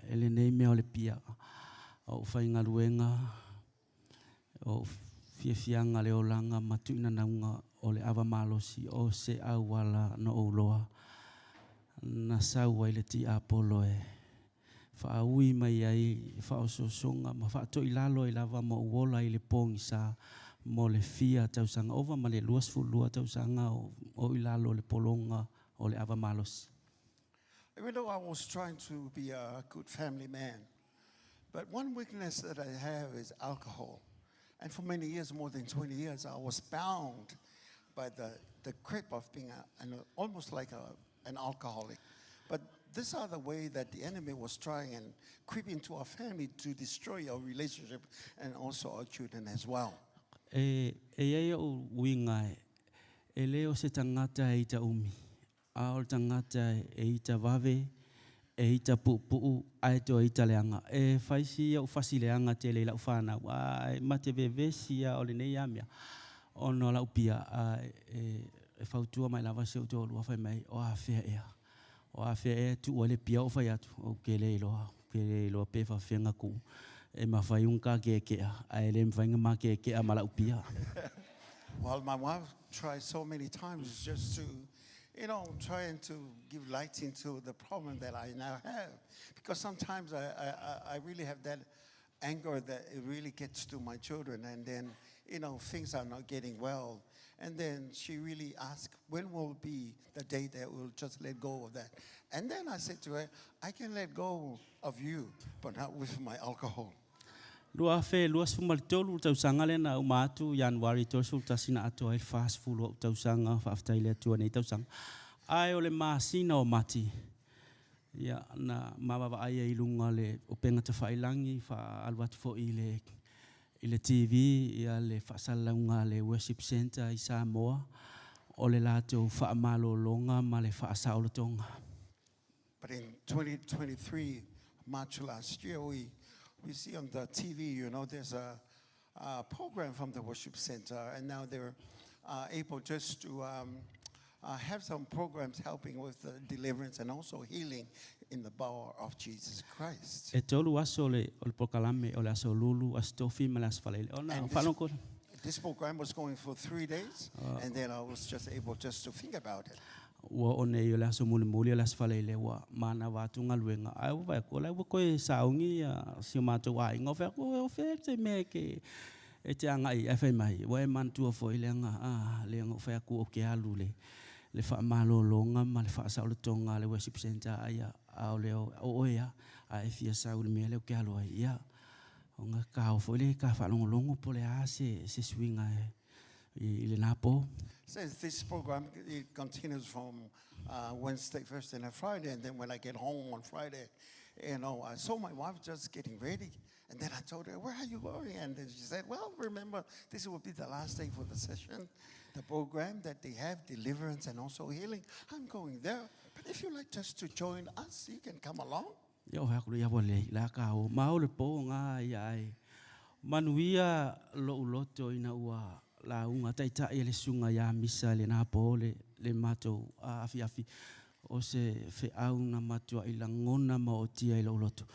e le nei mea o le pia o whai ngaluenga o fiafianga le olanga matuina naunga o le awa malosi o se awala no uloa na saua i le ti apolo e whaaui mai ai whaososonga ma whaato i lalo i lava mo uola i le pongi sa mo le fia tausanga ova ma le luas fulua tausanga o i lalo le polonga o le awa malosi. Even though I was trying to be a good family man, but one weakness that I have is alcohol. And for many years, more than 20 years, I was bound by the grip of being almost like an alcoholic. But these are the way that the enemy was trying and creep into our family to destroy our relationship and also our children as well. E ia o winga e leo se tangata e ita umi. A o tangata e ita vave, e ita pupu, a e to ita leanga. E faisi ia ufasi leanga te leila ufana. E mate vevesi ia o le nei amia. O no la upia e fautua mai lava se uto lua fai mai o a fea ea. O a fea ea tu o le pia o fai atu. O ke leiloa pe fa fenga ku. E mawhai unka ke kea. A e le mwhainga ma ke kea mala upia. Well, my wife tried so many times just to, trying to give light into the problem that I now have. Because sometimes I really have that anger that it really gets to my children. And then, things are not getting well. And then she really asked, when will be the day that we'll just let go of that? And then I said to her, I can let go of you, but not with my alcohol. Lua fe lua sumal tolu tausanga le na umatu Januari tosu tasina ato ai fast food tausanga faftai le tu nei tausanga ai ole masina o mati ya na mama ai ai lunga le openga te failangi fa alwat fo ile TV ya le fasalanga le worship center i Samoa ole lato fa malo longa ma le fa saolotonga. But in 2023 March last year we see on the TV, there's a program from the worship center, and now they're able just to have some programs helping with deliverance and also healing in the power of Jesus Christ. E tolu aso le pokalame ole aso lulu astofi malas falele. And this program was going for 3 days, and then I was just able just to think about it. Wa one yo la so muli la sfalele wa mana watu ngaluenga ai wa ko la ko saungi si mato wa ngofe ko fe te meke e te anga i fa mai wa man tu fo ilenga le ngofe ku o ke alule le fa malo longa ma le fa sa o tonga le worship center aya o le o ya ai fia sa o me le ke alo ya nga ka o fo le ka fa longo po le se swinga i le napo. Says this program, it continues from Wednesday, Thursday, and Friday. And then when I get home on Friday, I saw my wife just getting ready. And then I told her, where are you going? And then she said, well, remember, this will be the last day for the session, the program that they have, deliverance and also healing. I'm going there. But if you like just to join us, you can come along. Yo hakulu ya wale la ka o maule po nga ai manuia lo loto ina ua la unga taita ele sunga ya misa le na pole le mato afi o se fe au na matua i la ngona ma o tia i lo loto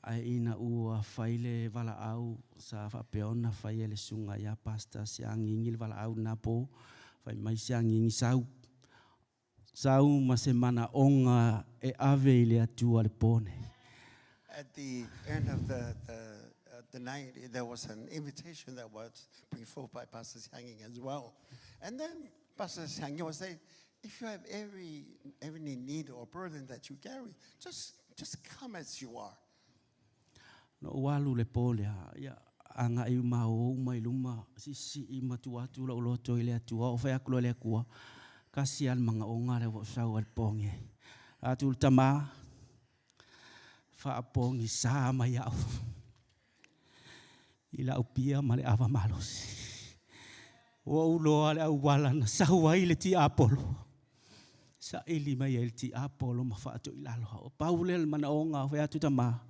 ai ina ua faile vala au sa fa peona fai ele sunga ya pasta se angingil vala au na po fai mai se angingi sau ma semana onga e ave ile atua le pone. At the end of the night, there was an invitation that was brought forth by Pastor Hanging as well. And then Pastor Hanging was saying, if you have every need or burden that you carry, just come as you are. No walu le pole ya anga i mau mai luma si i matuatu lo loto ile atua o fa akulo le akua kasian manga onga le wo sau al ponge atul tama fa pongi sa mai au ila upia male ava malos o ulo ale au wala na sawa ile ti apolo sa ili mai ile ti apolo ma fa to ila lo paulel mana onga fa atu tama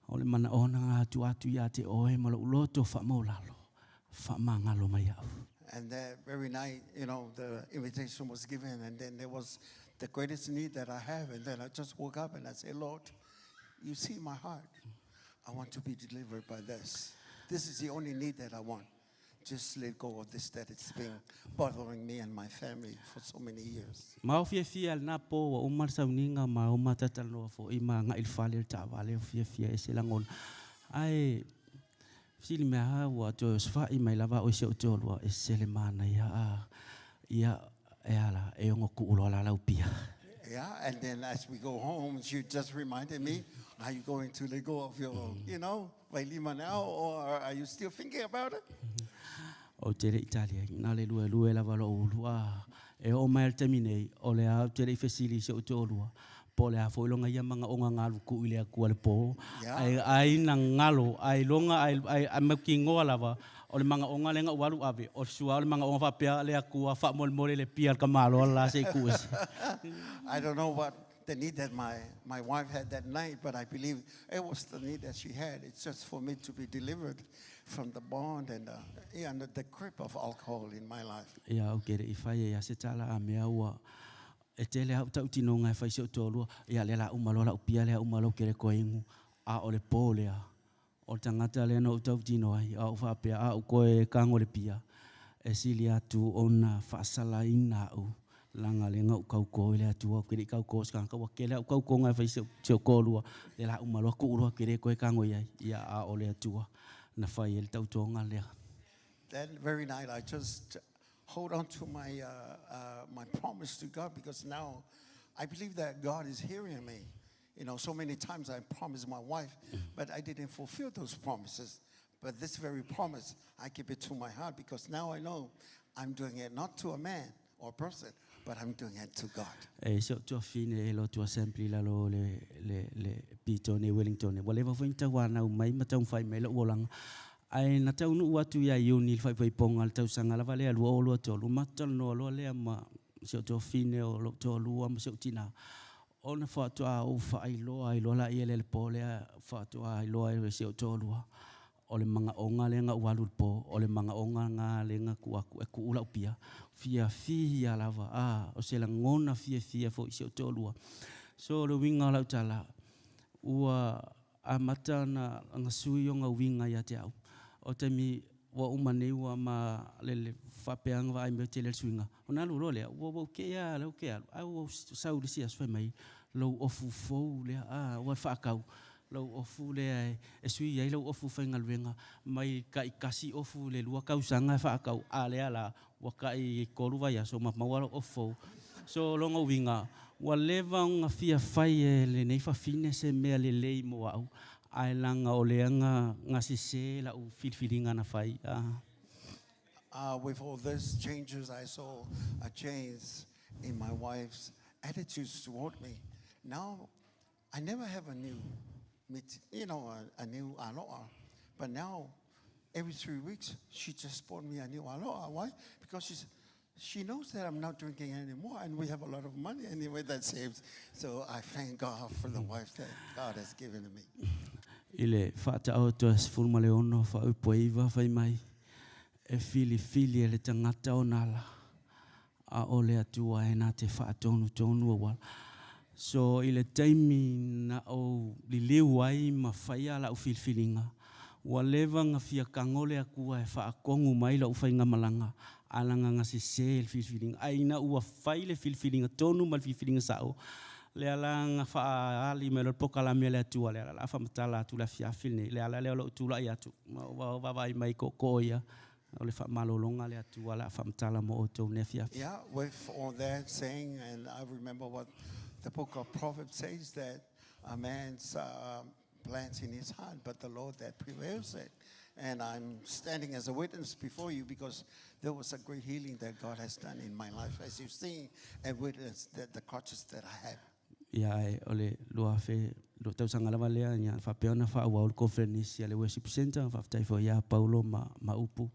ole mana ona atu ya te oe malo uloto fa molalo fa mangalo mai au. And that very night, the invitation was given, and then there was the greatest need that I have, and then I just woke up and I said, Lord, you see my heart. I want to be delivered by this. This is the only need that I want. Just let go of this that it's been bothering me and my family for so many years. Ma o fia na po wa umar sauninga ma o matatal no fo ima nga ilfale ta vale o fia e selangon. Ai sili me ha wa to sfa i mai lava o se o tolo e sele mana ia e ala e ngo ku ulo la upia. Yeah, and then as we go home, she just reminded me, are you going to let go of your, Vailima now, or are you still thinking about it? O tere Italia, na le lue la valo ulua. E o mai termine, o le au tere fesili se o te olua. Po le a foilonga ia manga o ngalu ku ile ku ale po. Ai na ngalo, ai longa ai maki ngoa lava. O le manga o ngalenga walu ave. O sua o le manga o fa pea le aku fa mol le pia ka malo la se ku. I don't know what the need that my wife had that night, but I believe it was the need that she had. It's just for me to be delivered from the bond and the grip of alcohol in my life. Ya o kere I fai ya se tala a mea ua e tele au tau tinonga e fai se o tolua ia le la umalo la upia le umalo kere koingu a o le polea o tangata le no tau tino ai a o fa pea a o koe kango le pia e sili atu ona fa sala ina u langa le ngau kau ko le atu o kere kau ko ska ka wakele kau ko ngai fai se o kolua le la umalo ku uro kere koe kango ia ia a o le atu na fai el tau tonga le. That very night, I just hold on to my my promise to God, because now I believe that God is hearing me. So many times I promised my wife, but I didn't fulfill those promises. But this very promise, I keep it to my heart, because now I know I'm doing it not to a man or person, but I'm doing it to God. So to fine lo to assembly la lo le Pitone Wellington. Whatever for Tawana mai matang fai mai lo wolang. Ai na tau nu watu ya yuni fai ponga tau sanga la vale lu o lo to lu matal no lo le ma so to fine o lo to lu am so tina. On fa to a o fa ai lo la ele le pole fa to ai lo ai se to lu. O le manga onga le nga walu po o le manga onga nga le nga ku aku e ku ula upia fia lava o se la ngona fia fo se to lu. So lo winga la tala ua amata na ngasui o nga winga ya te au. O te mi wa umane ua ma le whapeanga wa aime te le suinga. O nā luro lea, ua ke a, leo ke a. Au sauri si aswai mai, lau ofu fau lea, ua whaakau. Lau ofu lea e sui ai, lau ofu whainga luenga. Mai ka I kasi ofu le lua kausanga e whaakau. A lea la, ua ka I koruwa ia, so mawala ofu. So longa winga, ua lewa nga fia whai e le nei whawhine se mea le lei mo au. Ai langa o leanga ngasi se la u filfilinga na fai. With all these changes, I saw a change in my wife's attitudes toward me. Now, I never have a new, a new aloha. But now, every 3 weeks, she just bought me a new aloha. Why? Because she knows that I'm not drinking anymore, and we have a lot of money anyway that saves. So I thank God for the wife that God has given to me. Ile whaata au toa fulma le ono wha upoiva whai mai e fili e le tangata o nala a ole atua e nā te whaatonu awal. So ile taimi na o li leu ai ma whai ala u filfilinga ua lewa nga fia kangole akua e whaakongu mai la u whainga malanga alanga ngasi se le filfilinga aina ua whai le filfilinga tonu ma le filfilinga sao. Le ala nga fa ali me lo poka la me le tu ale ala fa matala tu la fia filne le ala le lo tu la ya tu va vai mai ko ia o le fa malolonga le tu ala fa matala mo to ne fia. Yeah, with all that saying, and I remember what the book of Proverbs says, that a man's plans in his heart, but the Lord that prevails it. And I'm standing as a witness before you because there was a great healing that God has done in my life, as you've seen and witnessed the crutches that I have. Ia e ole lua fe do tau sanga lava lea nya fa peona fa wa conference ia le worship center fa tai fo ia Paulo ma upu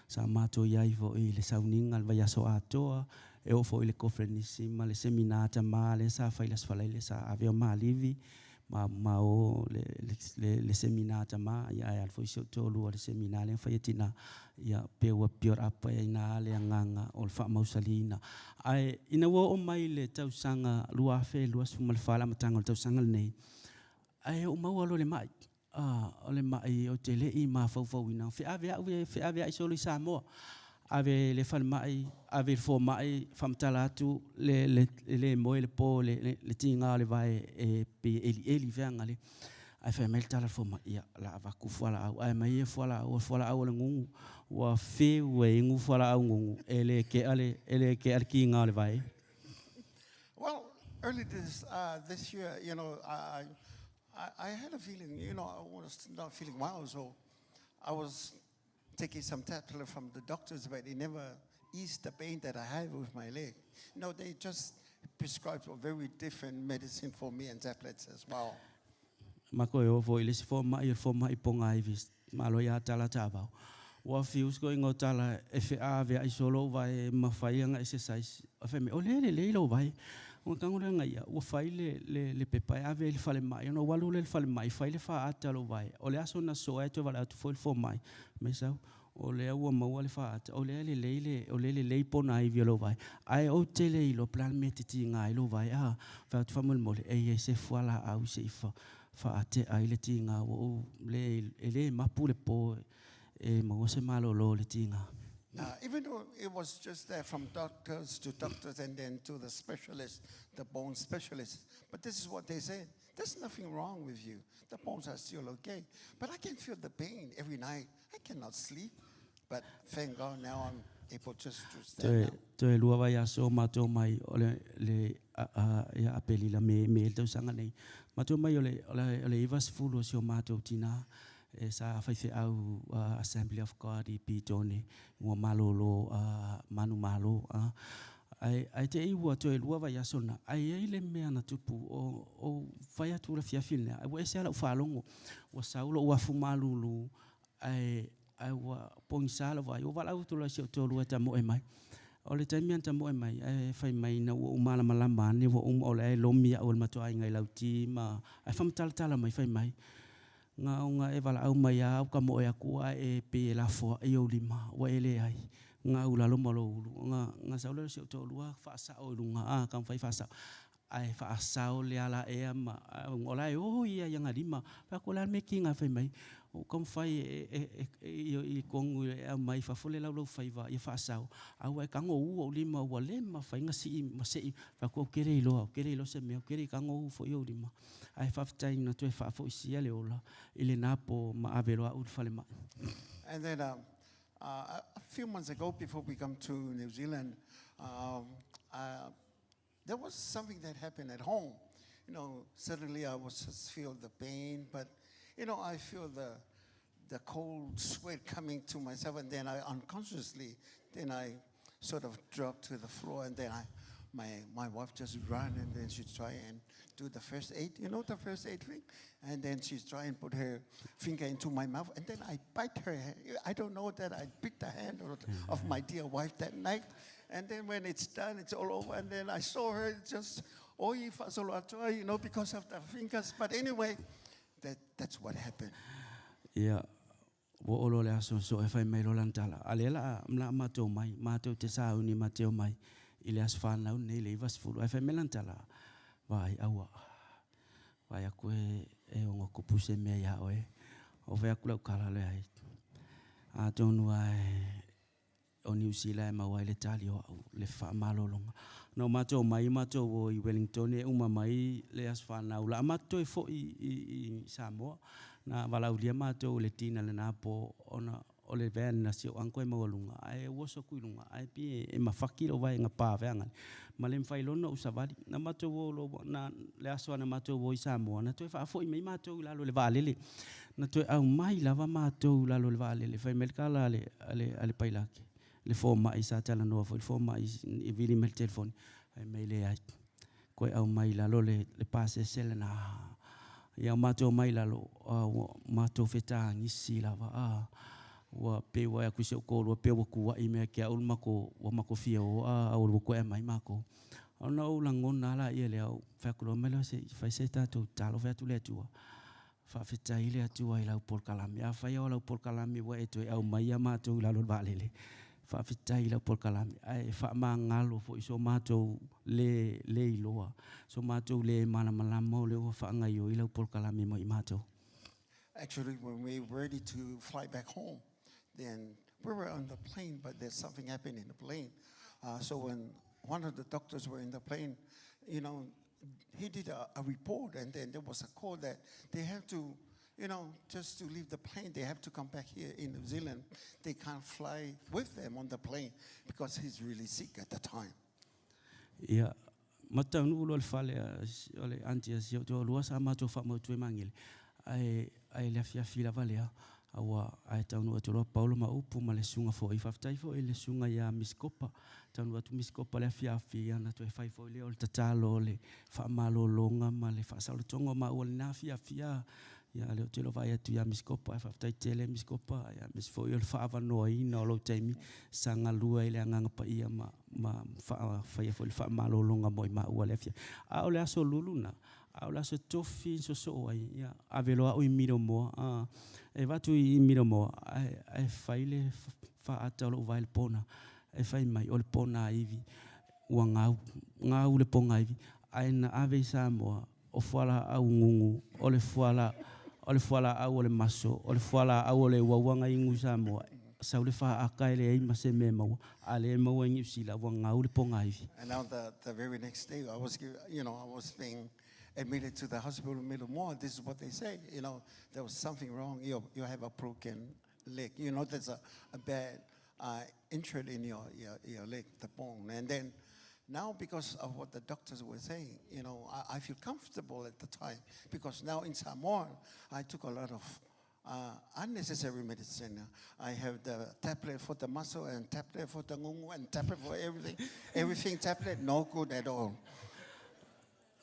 sa mato ia I fo I le sauninga al vai so atoa e o fo I le conference ma le seminar ta ma le sa fa ile sa le sa aveo ma livi ma o le seminar ta ma ia al fo so to lu le seminar le fa tina ia pewa pior apa ina le nganga o fa mausalina ai ina wo o mai le tau sanga lua fe lua sumal fala matanga tau sanga nei ai o mau lo le mai ole mai o te lei ma fau ina fe ave i solo Samoa ave le fal mai ave fo mai famtala atu le mo le po le tinga le vai e pe eli vanga le ai fa mel tala fo mai la va ku fala au ai mai fala au le ngungu wa fe we ngu fala au ngungu ele ke al kinga le vai. Well, early this year, you know, I had a feeling, you know, I was not feeling well, so I was taking some tablets from the doctors, but they never eased the pain that I have with my leg. You know, they just prescribed a very different medicine for me and tablets as well. Mako e ofo i lesi fo mai ponga i vis malo ya tala tabau. Wa fius ko ingo tala FA ai solo vai mafaianga exercise. Afa me ole lo vai. O kangura ngai o fai le pepa ave le fale mai no walu le fale mai fai le fa ata lo vai. Ole aso na so e to vala tu fo mai. Me sa o le ua maua le fa ata o le le pona i via lo vai. Ai o te le lo plan me te tinga i lo vai. Fa tu famul mole e se fuala au se fa ate ai le tinga o le mapu le po e mo se malo lo le tinga. Even though it was just there from doctors to doctors and then to the specialist, the bone specialist, but this is what they said. There's nothing wrong with you. The bones are still okay. But I can feel the pain every night. I cannot sleep. But thank God now I'm able just to stand up. Te lua vai aso mato mai ole le ya apeli la me tau sanga nei. Mato mai ole ivas fulu sio mato tina. Sa fai au Assembly of God i pitone ngua malolo manu malo ai te iwa to lua vai asona ai le mea na tupu o fai atu la fiafilna ai wa se la falongo wa saulo wa fumalulu ai wa pongsala vai o vala utu la se to lua ta mo e mai o le taimi anta mo e mai ai fai mai na o mala malama ne o le lomia o le mato ai ngai lauti ma ai fam tala mai fai mai nga e vala au mai au ka mo e akua e pe la fo e o lima wa ele ai nga ula lo malo nga saule se to lua fa sa o lunga kan fai fa sa ai fa sa o le ala e ma ola e o ia yang lima fa ko la making a fai mai o kom fai e kong e mai fa fole la lo fai va e fa sa au e kango o lima wa le ma fai nga si ma se fa ko kere lo se me kere kango fo yo lima ai fa tai na to fa fo sia le ola ile napo ma avelo a fale mai. And then a few months ago, before we come to New Zealand, there was something that happened at home. You know, suddenly I was just feel the pain, but you know, I feel the cold sweat coming to myself, and then I unconsciously, then I sort of dropped to the floor, and then my wife just ran, and then she try and do the first aid, you know, the first aid thing, and then she try and put her finger into my mouth, and then I bite her hand. I don't know that I bit the hand of my dear wife that night, and then when it's done, it's all over, and then I saw her just, you know, because of the fingers, but anyway, that's what happened. Yeah. Wo olo le aso so e fai mai lo lantala alela mla mato mai mato te sa uni mateo mai ile asfana un nei vas fulu e fai melantala vai awa vai aku e o ko puse me ya oe o vai aku la kala le ai a tonu ai o New Zealand ma wai le tali o le fa malolonga no mato mai mato o i Wellington e uma mai le asfana ula mato e fo i Samoa na valaulia mato le tina le napo ona o le ven na si o anko e maolunga ai woso kuilunga ai pi e mafaki lo vai nga pa veanga ma le mfai lono usavali na mato lo na le aso na mato i Samoa na to fa fo i mai mato la lo le valele na to au mai lava mato la lo le valele fai melkala ale pailaki le fo mai sa tala no fo mai i vili mel telefoni ai mai le ai ko au mai la lo le passe selena ia mato mai lalo mato feta ngisi lava wa pe wa ku se ko lo pe wa ku wa ime ke ul mako wa mako fia o o ko e mai mako ona o langona la ia le fa ku lo melo se fa se ta to talo fa tu le tu fa feta ile tu ai la por kalami a fa ia la por kalami wa e to au mai mato lalo valele fa feta ile por kalami ai fa mangalo fo iso mato le iloa so mato le mana malamo le fa ngai o ile por kalami mo mato. Actually, when we were ready to fly back home, then we were on the plane, but there's something happened in the plane. So when one of the doctors were in the plane, he did a report, and then there was a call that they have to, just to leave the plane, they have to come back here in New Zealand. They can't fly with them on the plane because he's really sick at the time. Ia mata nu lo fale ole antia si to lo sa ma to fa mo tu mangil ai la fia valea awa ai tau to Paulo ma upu ma le sunga fo i faftai fo le sunga ya miskopa tau tu miskopa le fia na to fai fo le ol tatalo le fa malo longa ma le fa sa tonga ma ol na fia ya le telo vai tu ya miskopa faftai tele miskopa ya mis fo ol fa va no ina lo taimi sanga lua ile anga pa ia ma fa fo le fa malo longa mo ma ol fia a ole aso luluna a ole aso tofi so ai ya avelo o miro mo e vatu I miro mo ai faile fa atalo vai pona e fai mai ol pona ivi ua ngau le ponga ivi ai na ave sa mo o fuala au ngungu ole fuala au ole maso ole fuala au ole wawanga ingu sa mo sa ole fa akaile ai mase me mo ale mo ngi sila ua ngau le ponga ivi. And now the very next day, I was being admitted to the hospital in Middlemore. This is what they say. There was something wrong. You have a broken leg. There's a bad injury in your leg, the bone. And then now, because of what the doctors were saying, I feel comfortable at the time. Because now in Samoa, I took a lot of unnecessary medicine. I have the tablet for the muscle and tablet for the ngungu and tablet for everything. Everything tablet, no good at all.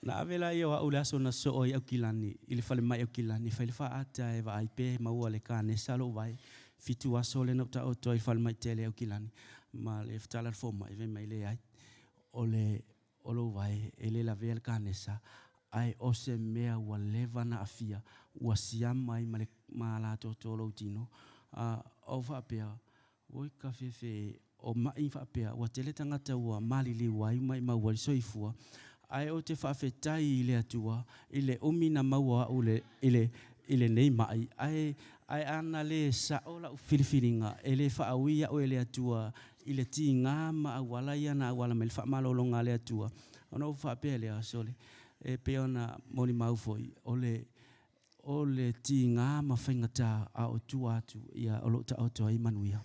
Na avela ia wa ula so na so o ia kilani ile fale mai kilani fale fa ata e va ipe ma ua le kane salo vai fitu aso le no ta o toi fale mai tele o kilani ma le ftala fo mai ve mai le ai olo vai ele la vel kane sa ai o se mea ua leva na afia ua siama ai ma la to lo tino o fa pea oi ka fe o mai fa pea ua tele tangata ua mali li wai mai ma ua soifua ai o te whawhetai ile atua, ile umina maua ile nei mai, ai ana le saola u whiriwhiringa, ele whaawia o ele atua, ile ti ngā maawala ia na awala me le whaamalolonga le atua. Ono whapea le asole, e peona moni maufoi, ole ti ngā mawhaingata a o tua atu, ia olo ta o toa imanuia.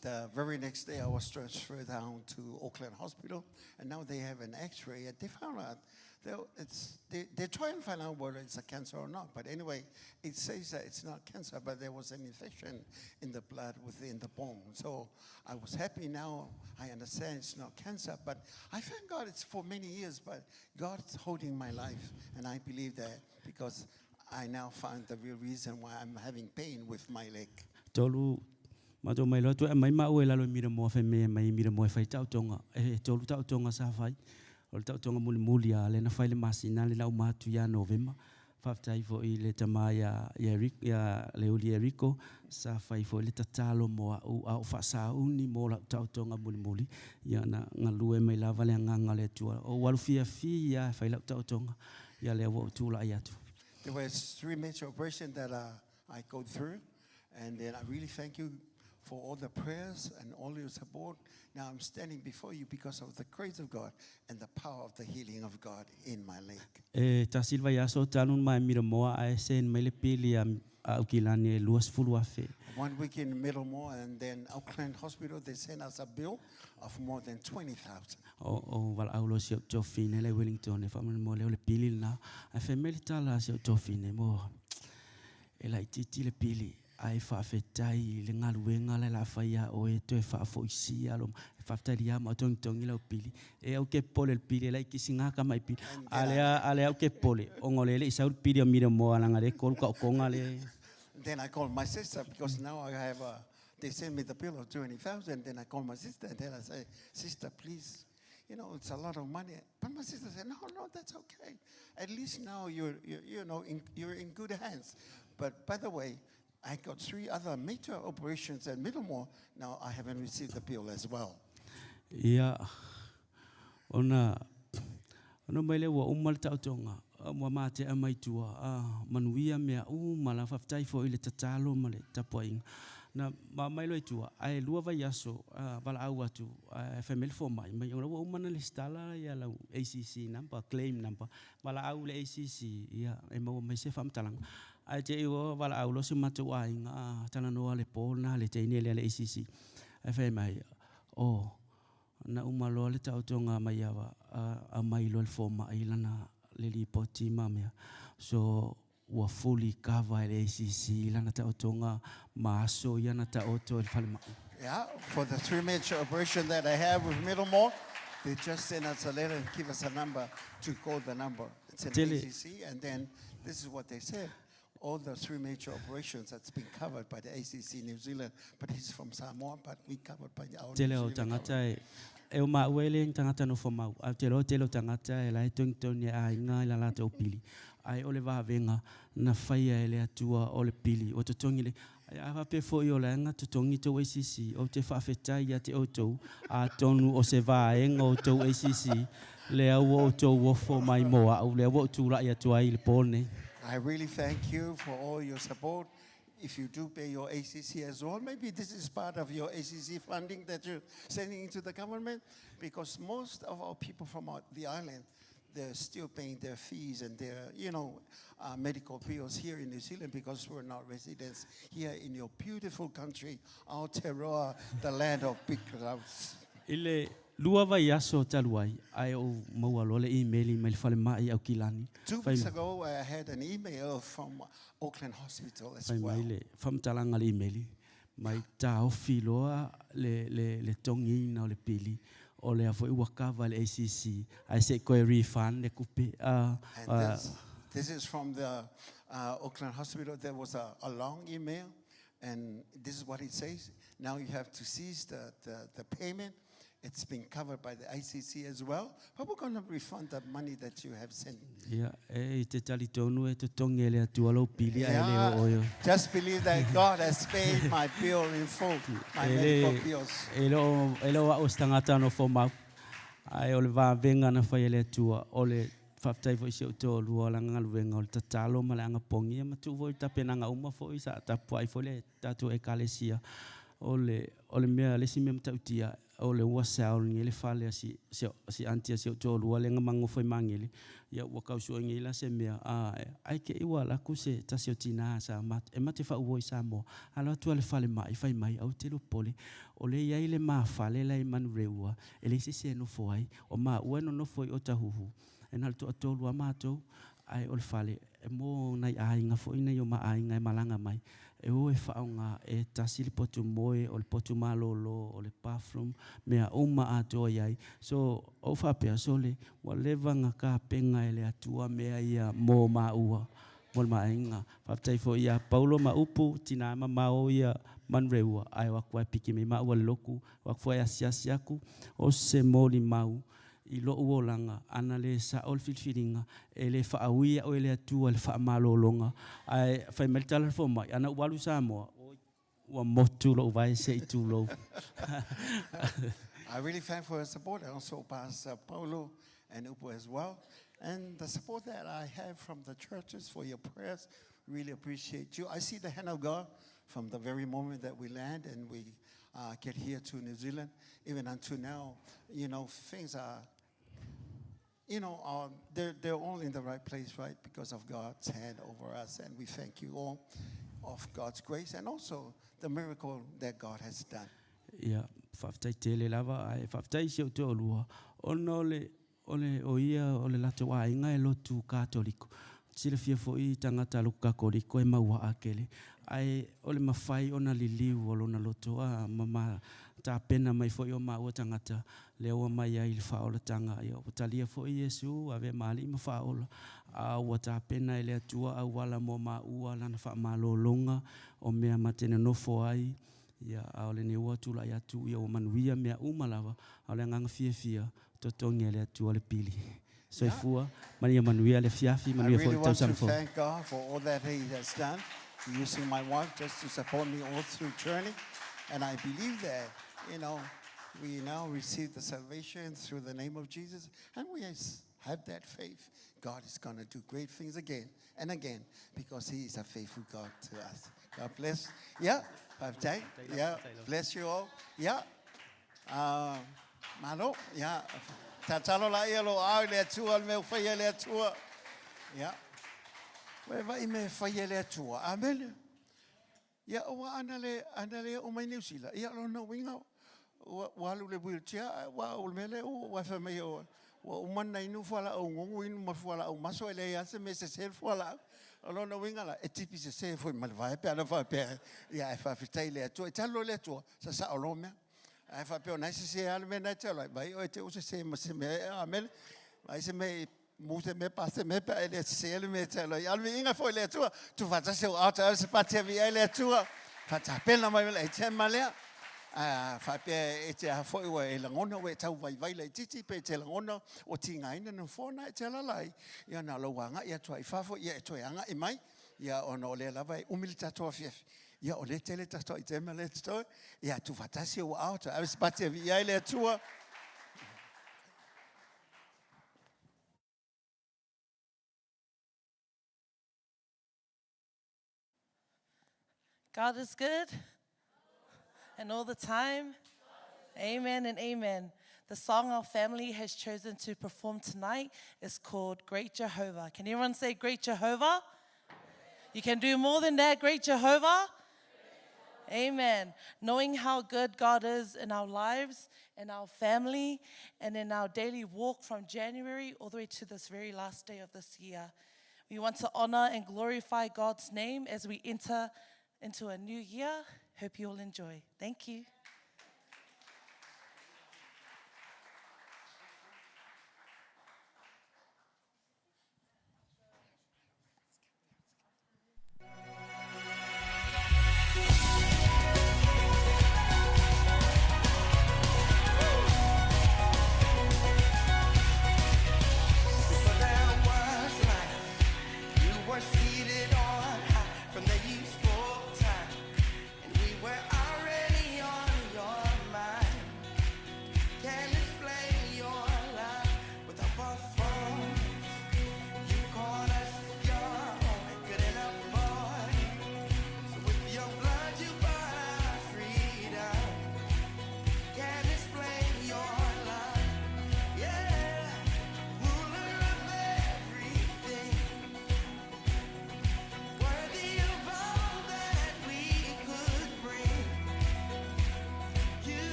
The very next day, I was transferred down to Auckland Hospital, and now they have an X-ray. And they found out they try and find out whether it's a cancer or not. But anyway, it says that it's not cancer, but there was an infection in the blood within the bone. So I was happy now. I understand it's not cancer, but I thank God it's for many years. But God's holding my life, and I believe that because I now found the real reason why I'm having pain with my leg. Tolu. Mato mai lotu mai mau e lalo mira mo fe me mai mira mo fai tau tonga e tolu tau tonga sa fai o tau tonga muli a le na fai le masina le lau matu ya novema faftai fo I le tamaya ya le uli Rico sa fai fo le tatalo mo au fa sa uni mo la tau tonga muli ya na ngalue mai lava le nganga le tua o walu fia ya fai la tau tonga ya le wo tu la ya tu. There was 3 major operations that I go through, and then I really thank you for all the prayers and all your support. Now I'm standing before you because of the grace of God and the power of the healing of God in my leg. Ta silva ya so tanun mai mira moa a sen mai le pili a ukilani luas fulu afe. 1 week in Middlemore, and then Auckland Hospital, they sent us a bill of more than 20,000. O val aulo si tofine le Wellington e famu mo le pili na a family tala si tofine mo e la titi le pili ai fa fetai le ngaluenga le la faia o e to fa foisi alo fa fetai ya ma tong la pili e au ke pole le pili la kisinga ka mai pili ale au ke pole o ngole le isa pili o mira mo ala ngale ko ko ngale. Then I called my sister because now I have they sent me the bill of 20,000. Then I called my sister and then I say, sister, please, it's a lot of money. But my sister said, no, that's okay. At least now you're in good hands. But by the way, I got 3 other major operations at Middlemore. Now I haven't received the bill as well. Yeah, ona mai le wa umal tau tonga mua mate a mai tua manuia mea mala whaftai fo i le tatalo ma le tapuainga. Na mai loi tua, ai lua vai aso, wala au atu, whamele fo mai ora wa umana le stala ia lau ACC number, claim number, wala au le ACC, ia e mau mai se whamtalanga. Ai te iwa wala au losi matu ainga, tana noa le pōna, le teine le ACC. Ai whai mai, na umaloa le tautonga mai awa, a mai lo le fo mai lana le li poti mamea. So, ua fully cover le ACC lana tautonga maaso iana tauto el falema. Yeah, for the 3 major operation that I have with Middlemore, they just send us a letter and give us a number to call the number. It's an ACC, and then this is what they said. All the 3 major operations that's been covered by the ACC New Zealand, but he's from Samoa, but we covered by our Tele New o Zealand tangata government. e o mauele tangata no fomau. A tele o tangata e lai tongtoni a inga la lata o pili. Ai ole vavenga na faia ele atua ole pili. O totongi le a pe fo yo la nga totongi to ACC o te whawhetai ia te autou a tonu o se vaenga o tau ACC le au o tau wofo mai moa au le au o tūra ia tua i le pōne. I really thank you for all your support. If you do pay your ACC as well, maybe this is part of your ACC funding that you're sending into the government, because most of our people from the island, they're still paying their fees and their, medical bills here in New Zealand because we're not residents here in your beautiful country, Aotearoa, the land of big clouds. Ile lua vai aso taluai ai o maua lo le email mai fale mai au kilani. 2 weeks ago, I had an email from Auckland Hospital as Fai well. mai le famtalanga le email mai ta ofiloa le tongi na le pili o le afo ua kava le ACC ai se koe refund le kupe And this is from the Auckland Hospital. There was a long email, and this is what it says. Now you have to cease the payment. It's been covered by the ICC as well, but we're going to refund the money that you have sent. ia e te tali tonu e te tongi le atua lo pili ai le o yo Just believe that God has paid my bill in full, my medical bills. Elo o stangata no fo mau ai o le va venga na fai le atua o le whaftai fo isi o te o lua langa luenga o le tatalo ma le anga pongi ma tu voi tapenanga uma fo isa tapu ai fo le tatu e kalesia o le mea le si mea mtautia o le ua sao ni le fale si antia si o te o lua le ngamango foi mangele ia ua kausua ngi la se mea ai ke iwa la ku se tasi o tina sa mat e mate fa uoi sa mo ala tu le fale mai fai mai au te lo pole o le ia ile ma fale la i manu reua e le se no foi o ma ua no foi o tahuhu e nal tu atolu amato ai o le fale e mo nai ainga foi nei o ma ainga e malanga mai e o e whaonga e tasi le potu moe o le potu malolo o le bathroom mea uma ato iai so o whapea so le wa levanga ka penga e le atua mea ia mō maua mo le mainga whaptai fo ia Paulo ma upu tina ma mao ia manreua ai wakua piki me maua le loku wakua asiasi aku o se moli mau I lo uolanga ana le sa ol filfilinga e le whaawia o le atua le whaamalolonga ai whai meritala fo mai ana ualu sa moa ua motu lo vai se I tulo. I really thank for your support. I also Pastor Paulo and Upo as well. And the support that I have from the churches for your prayers, really appreciate you. I see the hand of God from the very moment that we land and we get here to New Zealand. Even until now, things are, they're all in the right place, right? Because of God's hand over us. And we thank you all of God's grace and also the miracle that God has done. Ia, whaftai tele lava, ai whaftai si o te olua. Ono o ia o le lato a inga e lotu katoliko. Sila fia fo I tangata luka koliko e maua akele. Ai o le mawhai ona liliu o lona loto a mama ta pena mai fo I o maua tangata le ua mai ai le whaola tanga. Ia o talia fo I Yesu ave mali ma whaola. A ua ta pena ele atua a wala mo maua lana wha malolonga o mea matene nofo ai. Ia a ole ne ua tula ia tu ia o manuia mea umalawa a le nganga fia totongi ele atua le pili. Soifua, mania manuia le fiafi, I mania really fo want to tausanfo. thank God for all that He has done, using my wife just to support me all through journey. And I believe that, we now receive the salvation through the name of Jesus. And we Have that faith. God is going to do great things again and again because He is a faithful God to us. God bless. Yeah, Pastor. Yeah, bless you all. Yeah. Malo. Yeah. Tatalo la ielo au le tua me fai le tua. Yeah. We vai me fai le tua. Amen. Yeah, o anale o mai neusila. Yeah, no winga. Wa lu le wheelchair, wa o mele o wa fa me o. Wa manna inu fala o ngongu inu ma fala o maso ele ya se me se sel fala. Alo no winga la etipi se se foi mal vai pe ala fa pe. Ya fa fitai le tua. Talo le tua. Sa o lo me. Ai fa pe o nai se al me na tela. Vai o te o se me amel. Vai se me mute me passe me pe ele se ele me tela. Ya me inga foi le tua. Tu fa se o auto se pate vi ele tua. Fa ta pena mai le te malea. Fa pe e te foi o e langona o e tau vai le titi pe te langona o tinga ina no fona e te lalai ia na loanga ia toi fafo ia toi anga e mai ia ono le lava umilita to fief ia o le tele tato i te mele to ia tu fatasi o auto a spate via le tua. God is good. And all the time. Amen and amen. The song our family has chosen to perform tonight is called Great Jehovah. Can everyone say Great Jehovah? You can do more than that, Great Jehovah? Amen. Knowing how good God is in our lives, in our family, and in our daily walk from January all the way to this very last day of this year. We want to honor and glorify God's name as we enter into a new year. Hope you all enjoy. Thank you. Before there was life, you were seated on high. From there you spoke time, and we were already on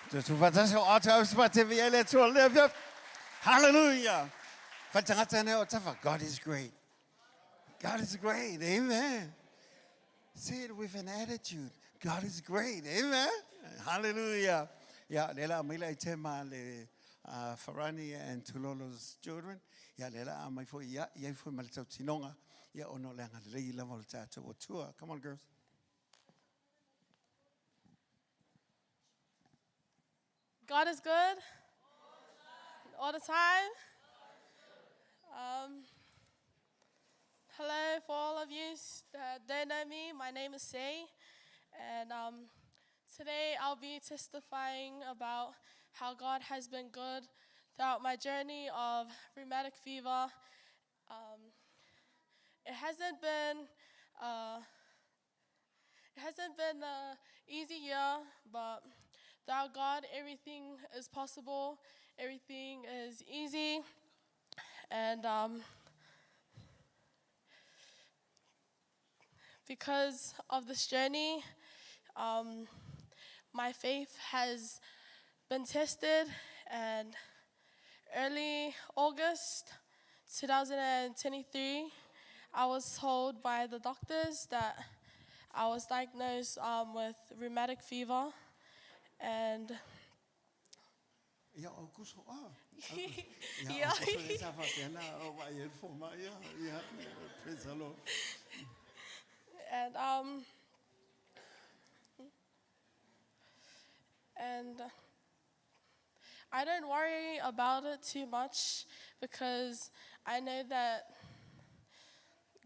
Tu vas so ata spate viele to live. Hallelujah. Fatangata ne otafa. God is great. God is great. Amen. Say it with an attitude. God is great. Amen. Hallelujah. Yeah, lela mila itema le Farani and Tulolo's children. Yeah, lela mai fo ya fo malta tinonga. Yeah, ono lenga le la volta to tour. Come on, girls. God is good all the time. Hello for all of you that don't know me. My name is Say, and today I'll be testifying about how God has been good throughout my journey of rheumatic fever. It hasn't been an easy year, but without God, everything is possible. Everything is easy. And because of this journey, my faith has been tested. And early August 2023, I was told by the doctors that I was diagnosed with rheumatic fever. And Yeah, kuso yeah. Praise the Lord. And I don't worry about it too much because I know that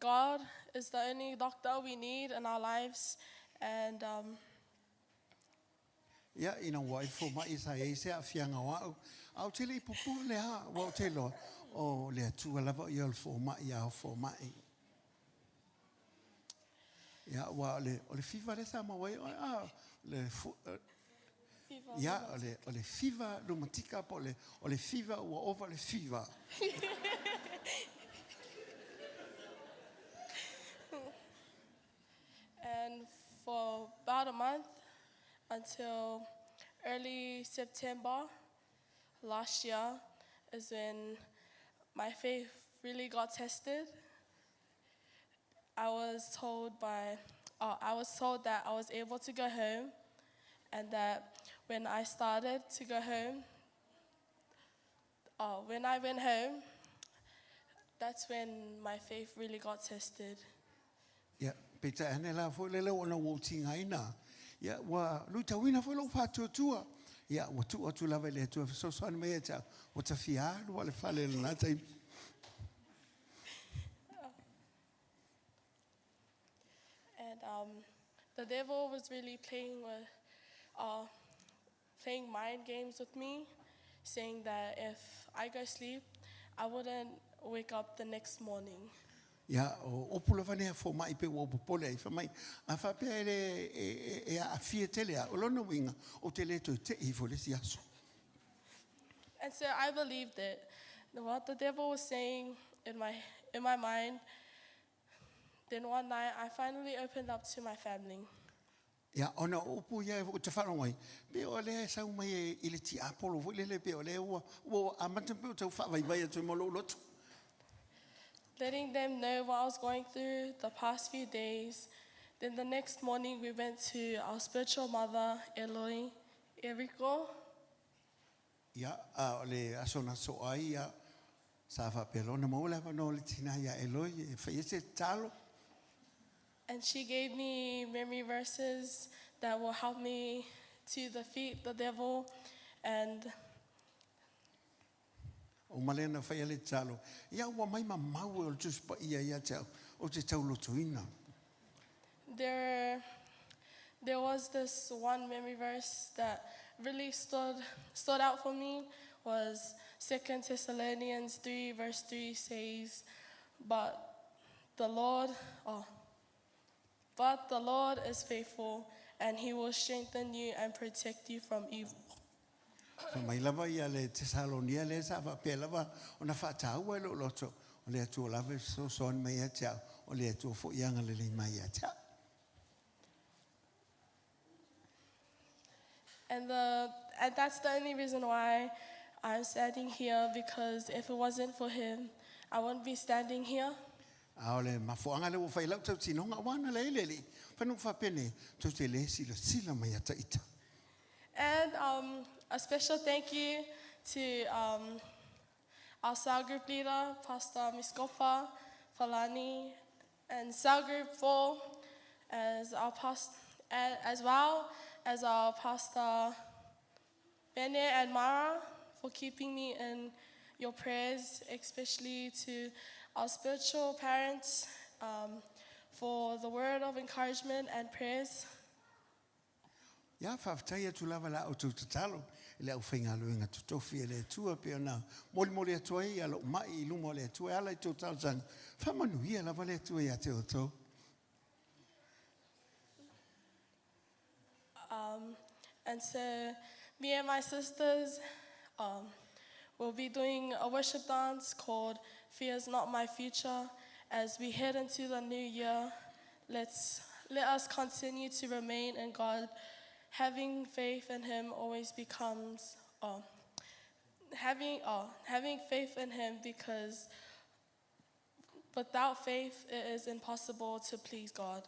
God is the only doctor we need in our lives. And Yeah, ina wai fo mai sa e se afianga wa au tele pupu le ha wa telo o le tu la va yo fo mai ya fo mai ya wa le o le fiva le sa ma wai le fever. ya o le fiva lumatica po le o le fiva wa over le fiva. And for about a month, until early September last year is when my faith really got tested. I was told that I was able to go home, and that when I started to go home, when I went home, that's when my faith really got tested. Ya, peta ane la fo le ona wo tinga ina. Ya, wa luta wina fo lo fa tua. Ya, wa tu la vele tu so so me eta. Wa ta fia wa le fale na tai. And the devil was really playing mind games with me, saying that if I go sleep, I wouldn't wake up the next morning. Ya, o pula vane fo mai pe wo popole ai fa mai. A fa pe e a fie tele a lo no winga o tele to te I fo le siaso. And so I believed it. What the devil was saying in my mind. Then one night, I finally opened up to my family. Ya, ona upu ya o te whanau ai. Pe o le sau mai I le ti apolo vo le pe o le o amata pe o te whawai vai atu mo lo lotu. Letting them know what I was going through the past few days. Then the next morning, we went to our spiritual mother, Eloi Eriko. Ya, o le asona so ai ya sa fa pelo na mo le va no le tina ya Eloi e fa ese talo. And she gave me memory verses that will help me to defeat the devil. And O malena fa le talo. Ya wa mai ma mau o just pa ia tau o te tau lotuina. there was this one memory verse that really stood out for me, was 2 Thessalonians 3 verse 3 says, But the Lord is faithful, and he will strengthen you and protect you from evil. Fa mai lava ia le Tesalonia le sa fa pe lava ona fa tau e lo loto. O le atu lava so son mai tau. O le atu fo ianga le mai tau. And And that's the only reason why I'm standing here, because if it wasn't for him, I wouldn't be standing here. Aole mafuanga le ufai lau tau tinonga wana le leli. Whanung whapene tau te le sila mai ata ita. And a special thank you to our cell group leader, Pastor Miskopa Falani, and cell group 4, as well as our Pastor Bene and Mara, for keeping me in your prayers, especially to our spiritual parents, for the word of encouragement and prayers. Ia whaftai atu lava la o tau tatalo, le au whainga luenga tutofi e le tua pia na moli atua i alo mai I lumo le atua ala I tau tau sang. Whamanu ia lava le atua I a te o tau. And so me and my sisters will be doing a worship dance called Fear's Not My Future. As we head into the new year, let us continue to remain in God. Having faith in him always becomes, having faith in him, because without faith it is impossible to please God.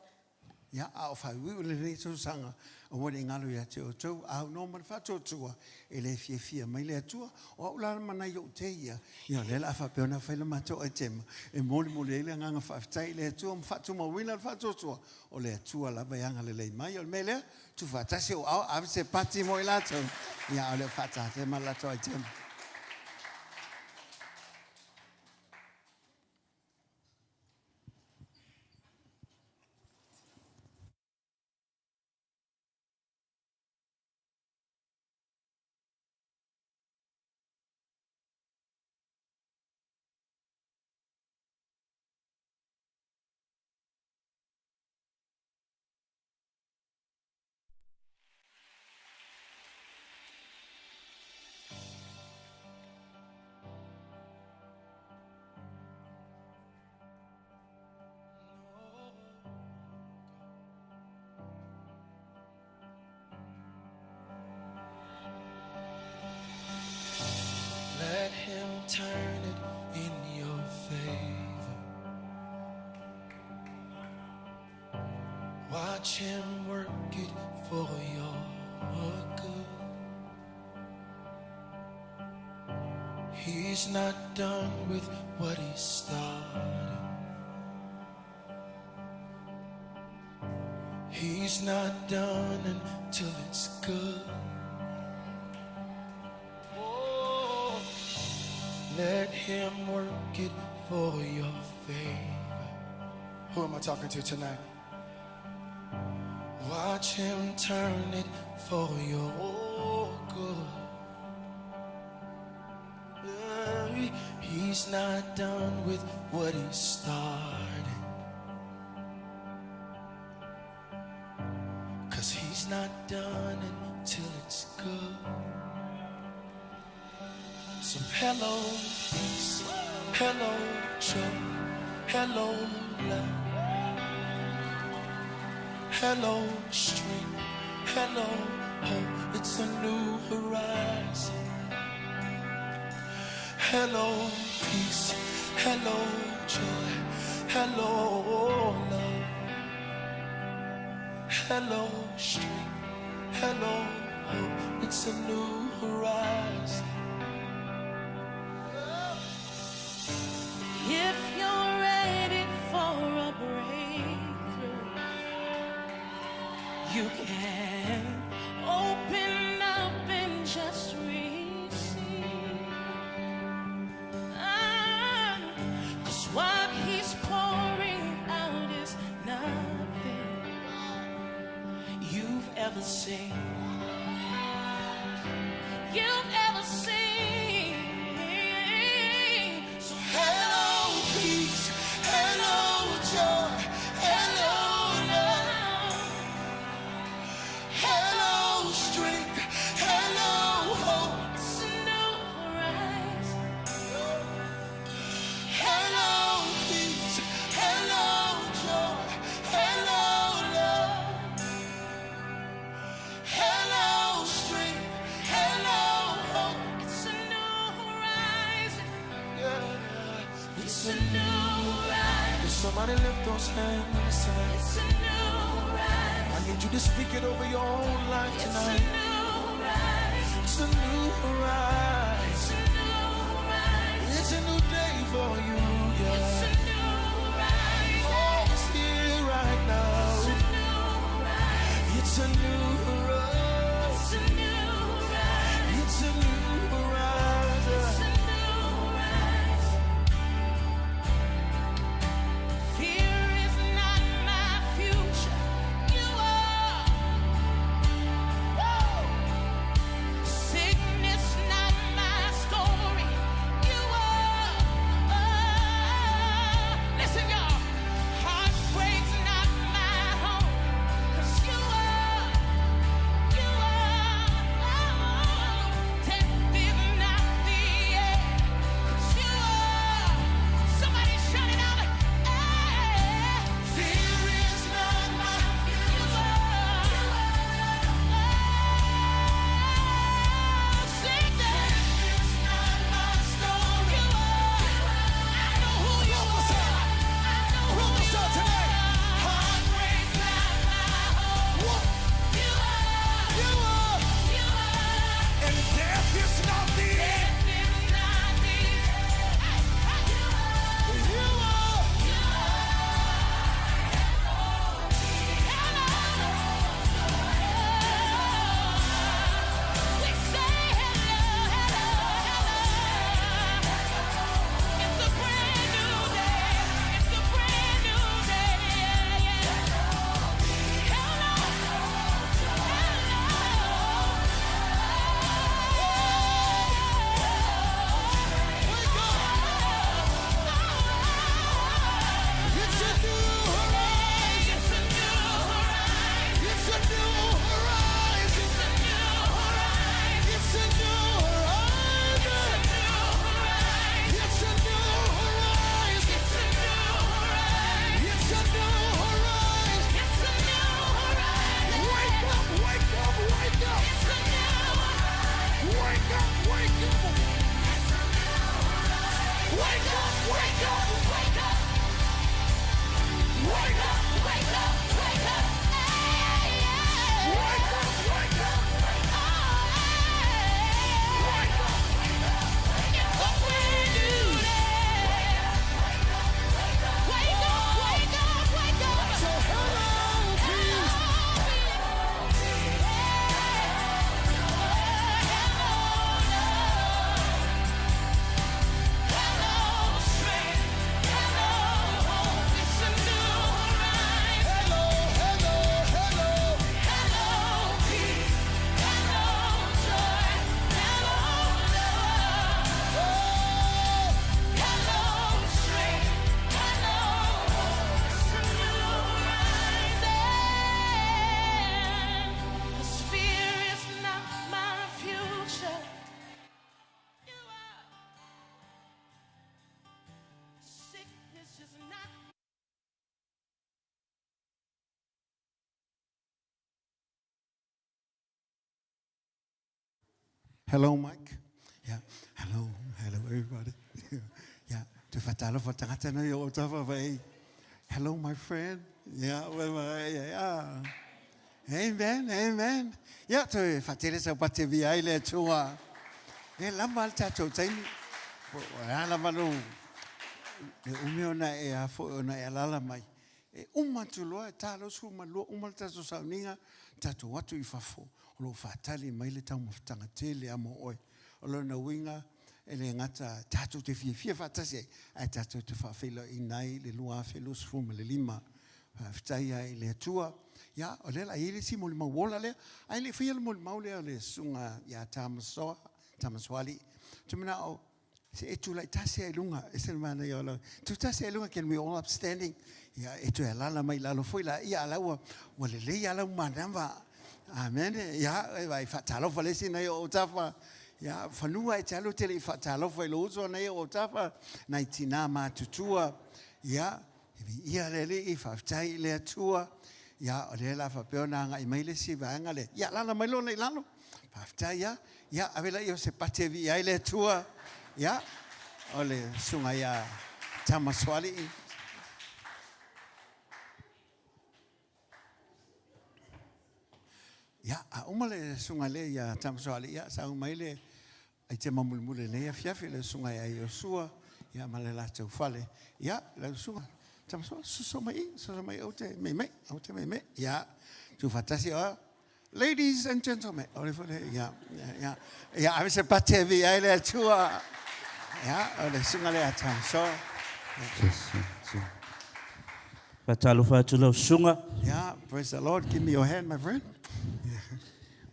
Ia au whai ui le rei tau sanga o wale ngalo ia te o tau au no man whato tua e le fia mai le atua o au lara mana I o te ia le la whapeo na whaila mato ai tema e moli ele nganga whaftai le atua mwhatu ma wina whato tua o le atua lava ianga le lei mai o le mele tu whatasi o au avise pati mo I lato ia o le whatate ma lato ai tema. Let him turn it in your favor. Watch him work it for your good. He's not done with what he started. He's not done until it's good. Let him work it for your favor. Who am I talking to tonight? Watch him turn it for your good. He's not done with what he started. 'Cause he's not done until it's good. So hello peace, hello joy, hello love, hello strength, hello hope. It's a new horizon. Hello peace, hello joy, hello love, hello strength, hello hope. It's a new horizon. If you're ready for a breakthrough, you can open up and just receive. 'Cause what he's pouring out is nothing you've ever seen. You've ever seen. So Hello peace, hello joy, hello love, hello strength, hello hope. it's a new horizon. Hello peace, hello joy, hello love, It's a new rise. Can somebody lift those hands tonight? It's a new rise. I need you to speak it over your own life tonight. It's a new rise. It's a new rise. It's a new rise. It's a new day for you, yeah. It's a new rise. Oh, it's here right now. It's a new rise. It's a new rise. It's a new rise. It's a new rise. It's a new rise. Fear is not my future. You are. Woo! Sickness not my story. You are. Listen, y'all. Heartbreak's not my home. 'Cause you are. You are. Death is not the end. 'Cause you are. Somebody shout it out. Fear is not my You are. Sickness It's not my story. you are. I know who you are. I know who you Prophesy are. tonight. Heartbreak's not my home. You are. You are. You are. And death is not the end. Death is not the end. You are. We say hello, hello, hello. It's a brand new day. It's a brand new day. Yeah, yeah. Hello, It's a new horizon. It's a new horizon. It's a new horizon. It's a new horizon. It's a new horizon. It's a new horizon. It's a new horizon. It's a new horizon. It's a new horizon. It's a new horizon. Wake up, wake up, wake up. It's a new horizon. Wake up, wake up. Wake up, wake up. Wake up. Wake up. Wake up. Wake up. Hey, yeah. Wake up, wake up. It's a brand new day. Wake up. Wake up. Wake up. So hello, peace. Hello, hello, hello. Sickness is not. Hello, Mike. Yeah. Hello, hello, everybody. Yeah. Tu fatalo for tangata na yo tafa vai. Hello, my friend. Yeah. Yeah. Amen. Amen. Yeah. Tu fatele sa pate vi ai le tua. Le lama ta cho tai. Wa la malu. Le umio na e a fo na e lala mai. E umatu loa talo su malu umalta so sauninga tatu watu ifafo. Lo fatali mai le tau mafutanga tele amo oi. Olo na winga ele ngata tatu te fia fatase ai tatu te fafelo inai le lua felo sfuma le lima. Ftai ai le tua. Ya ole la ile si mo le mawola le ai le fia mo le maule le sunga ya tamaswali. Tumina o se etu lai tase ai lunga esen mana yo lo. Tu tase ai lunga can we all upstanding. Ya etu ala la mai la lo foi la ia la wa le ya la manamba. Amen. Ja, vai fatalo falesi na yo tafa. Ja, fanua e talo tele fatalo foi lozo na yo tafa. Na itina ma tutua. Ja, ia lele I faftai le tua. Ja, ole la fa peona nga I maile si vanga le. Ja, la mai lo nei lalo. Faftai ja. Ja, avela io se patevi ai le tua. Ja. Ole sunga ya Tamaswali. Ya, a umale sunga le ya Tamaswali ya sa umaile ai te mamulmule le ya fiafi le sunga ya Yosua ya malela te ufale ya le sunga Tamaswali so mai o te me ya tu fatasi o ladies and gentlemen ya avese patevi ai le tua ya le sunga le Tamaswali. Patalo fatu lo sunga. Yeah, praise the Lord. Give me your hand, my friend.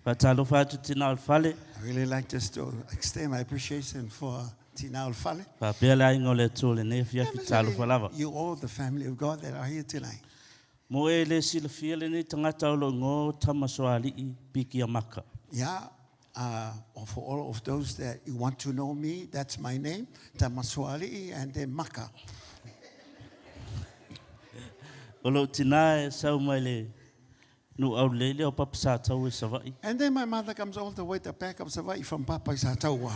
Patalo fatu tina alfale. I really like just to extend my appreciation for Tina Alfale. Papela ingole tole ne fia fitalo falava. You all, the family of God that are here tonight. Mo ele sila fiele ni tangata lo ngo tamaswali I piki amaka. Yeah, for all of those that you want to know me, that's my name, Tamaswali and then Maka. Olo tina sa umale nu au lele o papsa tau e savai. And then my mother comes all the way to back of Savai from Papa Satawa.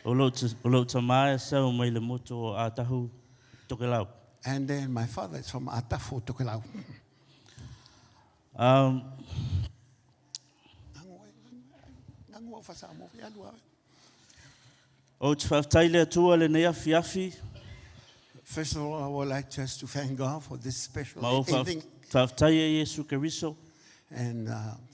Olo tamai sa umale moto o atahu tokelau. And then my father is from Atafu Tokelau. O tfaftaile tua le nea fiafi. First of all, I would like just to thank God for this special Mau evening faftaia Yesu Keriso. and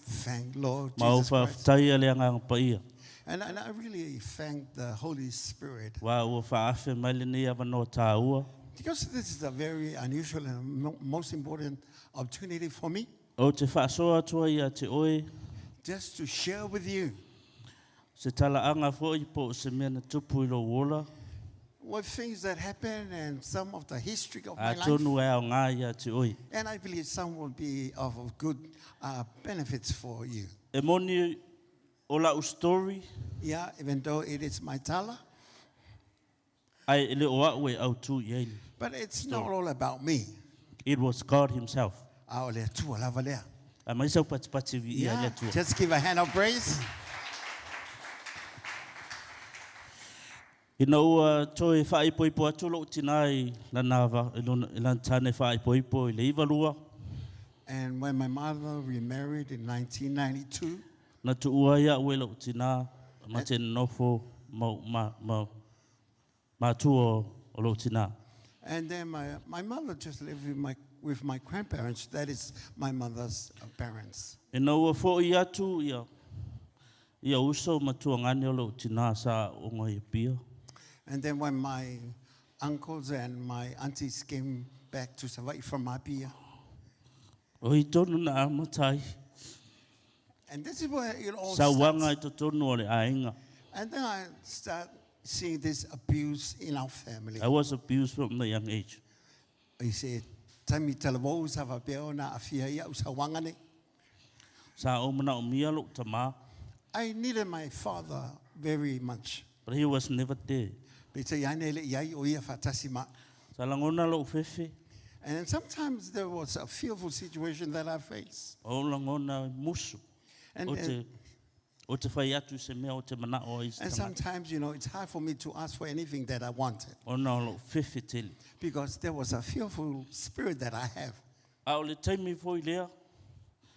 thank Lord Mau Jesus Christ. faftaia le anga paia. And I really thank the Holy Spirit Wa ua faafe mai le nea vano tāua. because this is a very unusual and most important opportunity for me O te whaasoa atua ia te oe. just to share with you Se tala anga fōi po se mea na tupu I lo wola. what things that happen and some of the history of A my life. tonu e ao ngā ia te oe. And I believe some will be of good benefits for you. E moni o la story. Yeah, even though it is my tala, Ai ele o aue au tu i eili. but it's not all about me. It was God himself. Ao lea tua lava lea. A mai sau patipati vi ia Yeah, le tua. just give a hand of praise. Ina ua toe whaipoipo atu lo tinai lana ilan tane whaipoipo I le iwalua. And when my mother remarried in 1992, Na tu ua ia ue lo tina ma te nofo ma tu o lo tina. and then my mother just lived with my grandparents, that is my mother's parents. Ina ua fo I atu ia uso ma tu ngani o lo tina sa o ngai pia. And then when my uncles and my aunties came back to Savai from Apia, O I tonu na amatai. and this is where it all Sa wanga starts. I to tonu o le ainga. And then I start seeing this abuse in our family. I was abused from a young age. I said, "Tami talavo sava peo na afia ia usawangane." Sa o mana o mia lo tama. I needed my father very much. But he was never there. Because yane le iai o ia fatasima. Sa langona lo fefe. And then sometimes there was a fearful situation that I faced. O langona musu. And, O te whai atu se mea o te mana o is and tama. sometimes, it's hard for me to ask for anything that I wanted. O na lo fefe tele. Because there was a fearful spirit that I have. A o le taimi foi lea.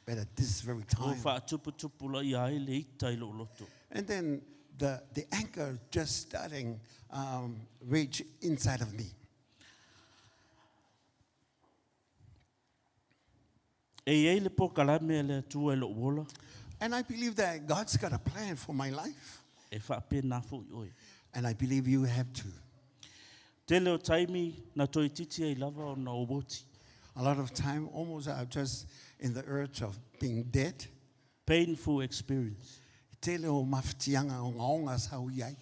But at this very O time. wha tupu la ia e le ita I lo loto. And then the anger just starting rage inside of me. E ei le po kalame le tua e lo wola. And I believe that God's got a plan for my life. E wha pena fo I oe. And I believe you have too. Tele o taimi na toi titi e lava o na oboti. A lot of time, almost I'm just in the urge of being dead. Painful experience. Tele o maftianga o ngaonga sa uyai.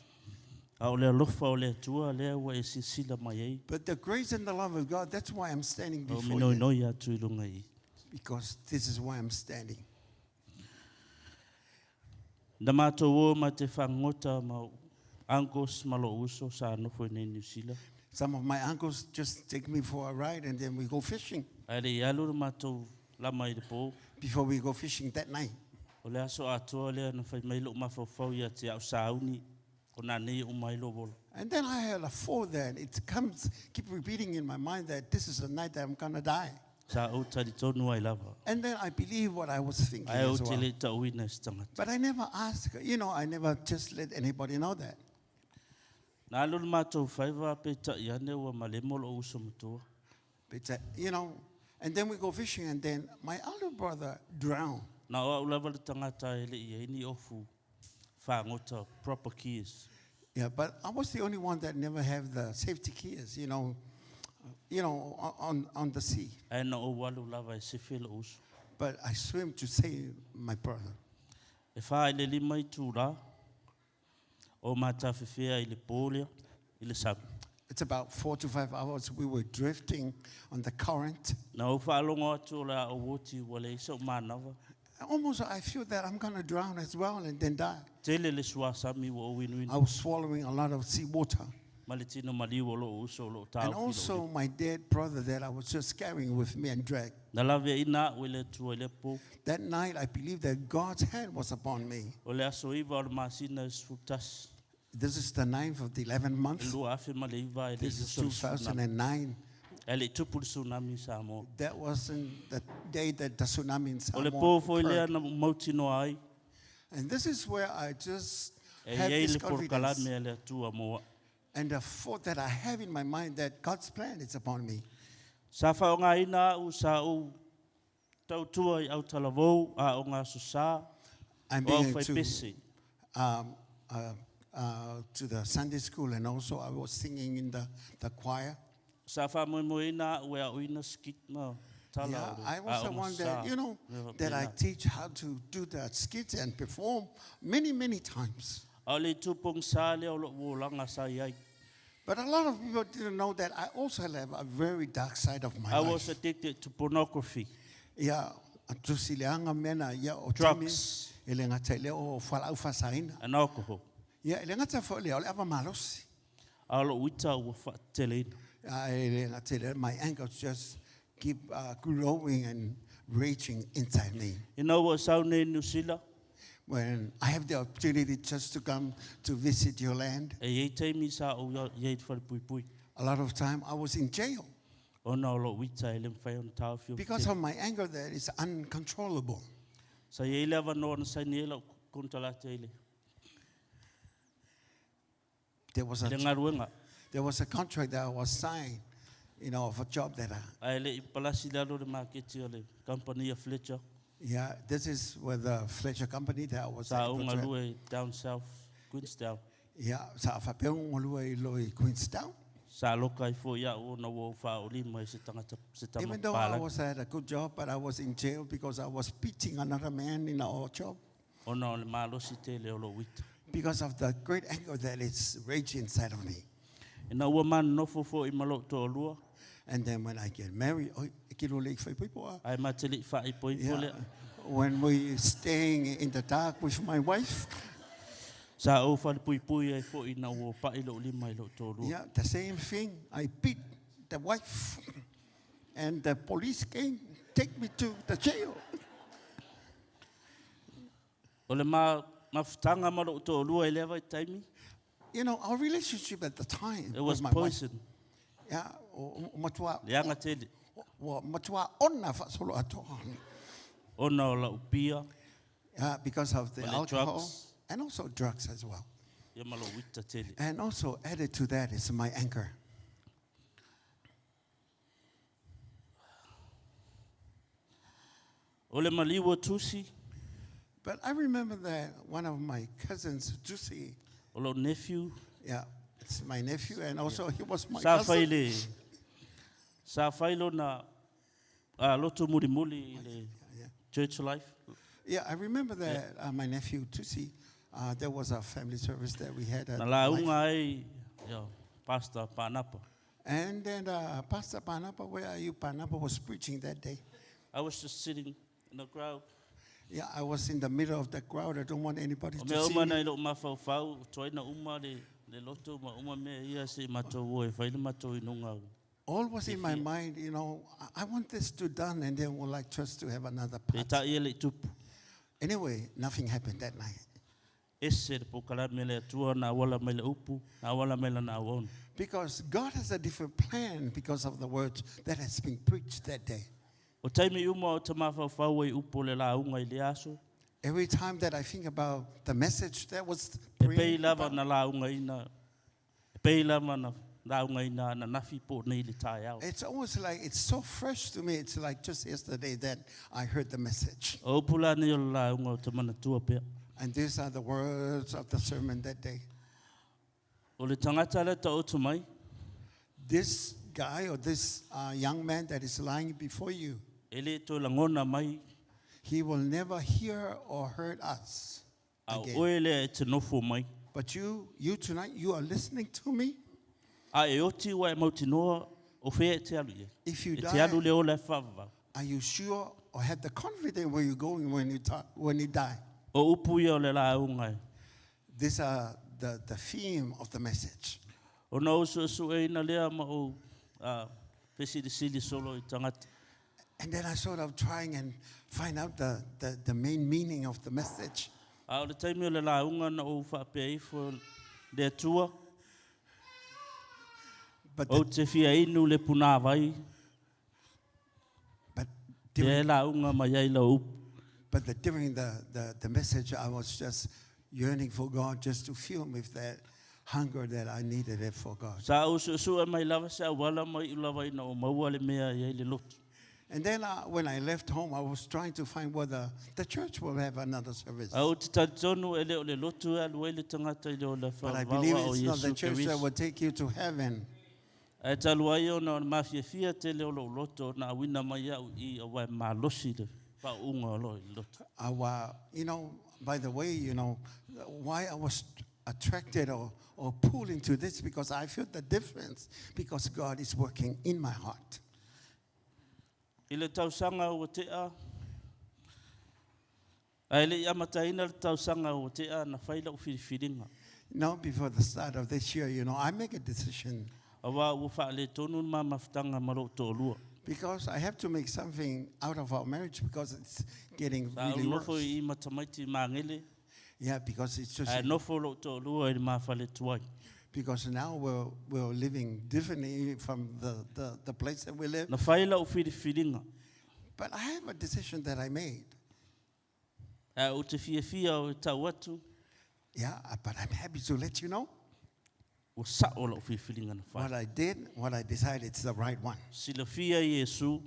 A o le alofa o le tua lea ua e sisila mai ei. But the grace and the love of God, that's why I'm standing O before minoi you. noi atu I lunga I. Because this is why I'm standing. Na mātou o ma te whangota ma angos ma lo uso sa anofo I nei New Zealand. Some of my uncles just take me for a ride and then we go fishing. Ai le ialu na mātou lama I le pō. Before we go fishing that night. O le aso atoa lea na whai mai lo mawhawhau ia te au sauni. O nā nei o mai lo wolo. And then I had a fourth there, and it comes, keep repeating in my mind that this is the night that I'm going to die. Sa au tari tonu ai lava. And then I believe what I was thinking Ai au as te well. le ta uina si tangata. But I never asked, I never just let anybody know that. Nā lulu mātou whaiva pe ta i ane ua malemo lo uso matua. But, and then we go fishing, and then my older brother drowned. Nā oa ulawa le tangata e le i e ni ofu whangota proper keys. Yeah, but I was the only one that never have the safety keys, on the sea. Ai na o walu lava e sefe lo uso. But I swim to save my brother. E wha i le lima i tūra, o māta whiwhia i le pōlea, i le sabu. It's about 4 to 5 hours. We were drifting on the current. Nā o whaalongo atu o le a o woti wa le isa o mānawa. Almost I feel that I'm going to drown as well and then die. Tele le sua sami wa o winu I was swallowing a lot of seawater. Ma le tino maliu o lo uso o lo tau And ki lo also my dead brother that I was just carrying with me and dragged. Na lave ina o le tua i le po. That night I believe that God's hand was upon me. O le aso iwa o le masina sfutas. This is the 9th of the 11th E month. lua afe ma le iwa e le This is iso le tsunami. 2009. E le tupu le tsunami sa mo. That wasn't the day that the tsunami in O le Samoa po fo i lea occurred. na mautino ai. And this is where I just E have iei this le porkalame confidence. e le atua moa. And the thought that I have in my mind that God's plan is upon me. Sa whao ngā ina u sa u tau tua i au talavou a o ngā susa I'm o au being whai pese. to the Sunday school, and also I was singing in the choir. Sa wha moe moe ina ue a uina skit ma tala Yeah, o le- I a was the o one ngā that, sa. that I teach how to do the skits and perform many, many times. A le tupong sa le o lo langa sa iai. But a lot of people didn't know that I also have a very dark side of my I was life. addicted to pornography, Yeah, tusileanga mena ia o drugs, timi, ele ngata le o whalau whasaina. and alcohol. Yeah, ele ngata fo le o le ava malosi. A lo uita ua whaatele ina. Ele ngata le, my anger just keep growing and raging inside me. You know what sau ne nusila? When I have the opportunity just to come to visit your land, E iei teimi sa o iei whare pui pui. a lot of time I was in jail Ona o lo uita e le mwhai on tau whio. because of my anger that is uncontrollable. Sa iei lewa no na sai ni e lau kontalate ele. There was Le a ngaruenga. contract that I was signed, of a job that Ai le i palasi lalo le maketi o le company a Fletcher. this is with the Fletcher company that I was Sa o able to- ngalue down south, Queenstown. sa whapeung ngolua I loi Queenstown. Sa loka i fo ia o na wo wha o lima i se tangata se tama Even though I pala. was at a good job, but I was in jail because I was beating another man in our job Ona o le malosi te le o lo uita. because of the great anger that is raging inside of me. E na ua man nofo fo i malo to o lua. And then when I get married, Ai mateli wha i poi pole. when we staying in the dark with my wife, Sa o wha pui pui ai fo i na ua pa i lo lima i lo to o lua. the same thing. I beat the wife, and the police came, take me to the jail. O le mawhitanga malo to o lua i lewa i taimi. Our relationship at the time It was with my wife. poison. Yeah, o matua, Leanga tele. matua ona fasolo atoa. Ona o la upia. Yeah, because of the Well, alcohol drugs. and also drugs as well. Ia malo uita tele. And also added to that is my anger. O le maliwa tusi. But I remember that one of my cousins, Juicy, O lo nephew. yeah, it's my nephew, and also he was my Sa cousin. whaile. Sa whailo na loto muri muri i le Yeah. church life. Yeah, I remember that my nephew, Tusi, there was a family service that we had at Na la life. unga ai, pastor Panapa. And then Pastor Panapa, where are you? Panapa was preaching that day. I was just sitting in the crowd. Yeah, I was in the middle of the crowd. I don't want anybody O to mea see uma me. nei lo mawhau whau, toi na uma le loto ma uma mea ia se matou oe, whaile matou i nunga au. All was in my mind, I want this to done, and then would like just to have another Te part. ta ia le tupu. Anyway, nothing happened that night. ese le pokala me le atua na wala me le upu, na wala me le na awon. Because God has a different plan because of the words that has been preached that day. O taimi uma o tamawhawhau e upu le la unga I le aso, Every time that I think about the message that was e pei preached, lava na la unga ina, e pei lava na la unga ina na nafi po nei le tae au. it's almost like it's so fresh to me. It's like just yesterday that I heard the message. O pula ni o la unga o tamana tua pea. And these are the words of the sermon that day. O le tangata le ta otu mai, This guy or this young man that is lying before you, e le to langona mai, he will never hear or hurt us a again. oe le e te nofo mai. But you tonight, you are listening to me. A e oti wa e mauti noa o whea e te alu ye. If you E te alu die, le o le whawawau. are you sure or have the confidence where you're going when you die? O upu ia o le la unga e. These are the theme of the message. O na usu e ina lea ma o pesiri solo I tangata. And then I sort of trying and find out the main meaning of the message. A o le taimi o le la unga na o whapea ifo le atua. But O te fia inu le puna vai. but Te during, la unga ma iai la upu. during the message, I was just yearning for God, just to fill me with that hunger that I needed it for God. Sa usu e mai lava sa wala mai ulawa ina o maua le mea iai le lotu. And then when I left home, I was trying to find whether the church will have another service. A o te tatonu e le o le lotu e alu e le tangata I le o le But I believe whawawa o it's not the Yesu church that Keriso. will take you to heaven. E talu ai o na mafia fia te le o lo loto na wina mai au I o wai malosi le pa unga o lo I loto. By the way, why I was attracted or pulled into this, because I feel the difference, because God is working in my heart. I le tausanga o te a. Ai le amataina le tausanga o te a na whaila o whiriwhiringa. Before the start of this year, I make a decision A wā ua wha le tonu ma mawhitanga maro tō lua. because I have to make something out of our marriage because it's getting Sa au really nofo worse. I matamaiti mangele. Yeah, because it's just Ai nofo lo tō lua I le mawhale tuai. because now we're living differently from the place that we live. Na whaila o whiriwhiringa. But I have a decision that I made. Ai o te fia o tau atu. Yeah, but I'm happy to let you know O sa o la o whiriwhiringa na what whai. I did, what I decided, it's the right one. Sila fia Yesu.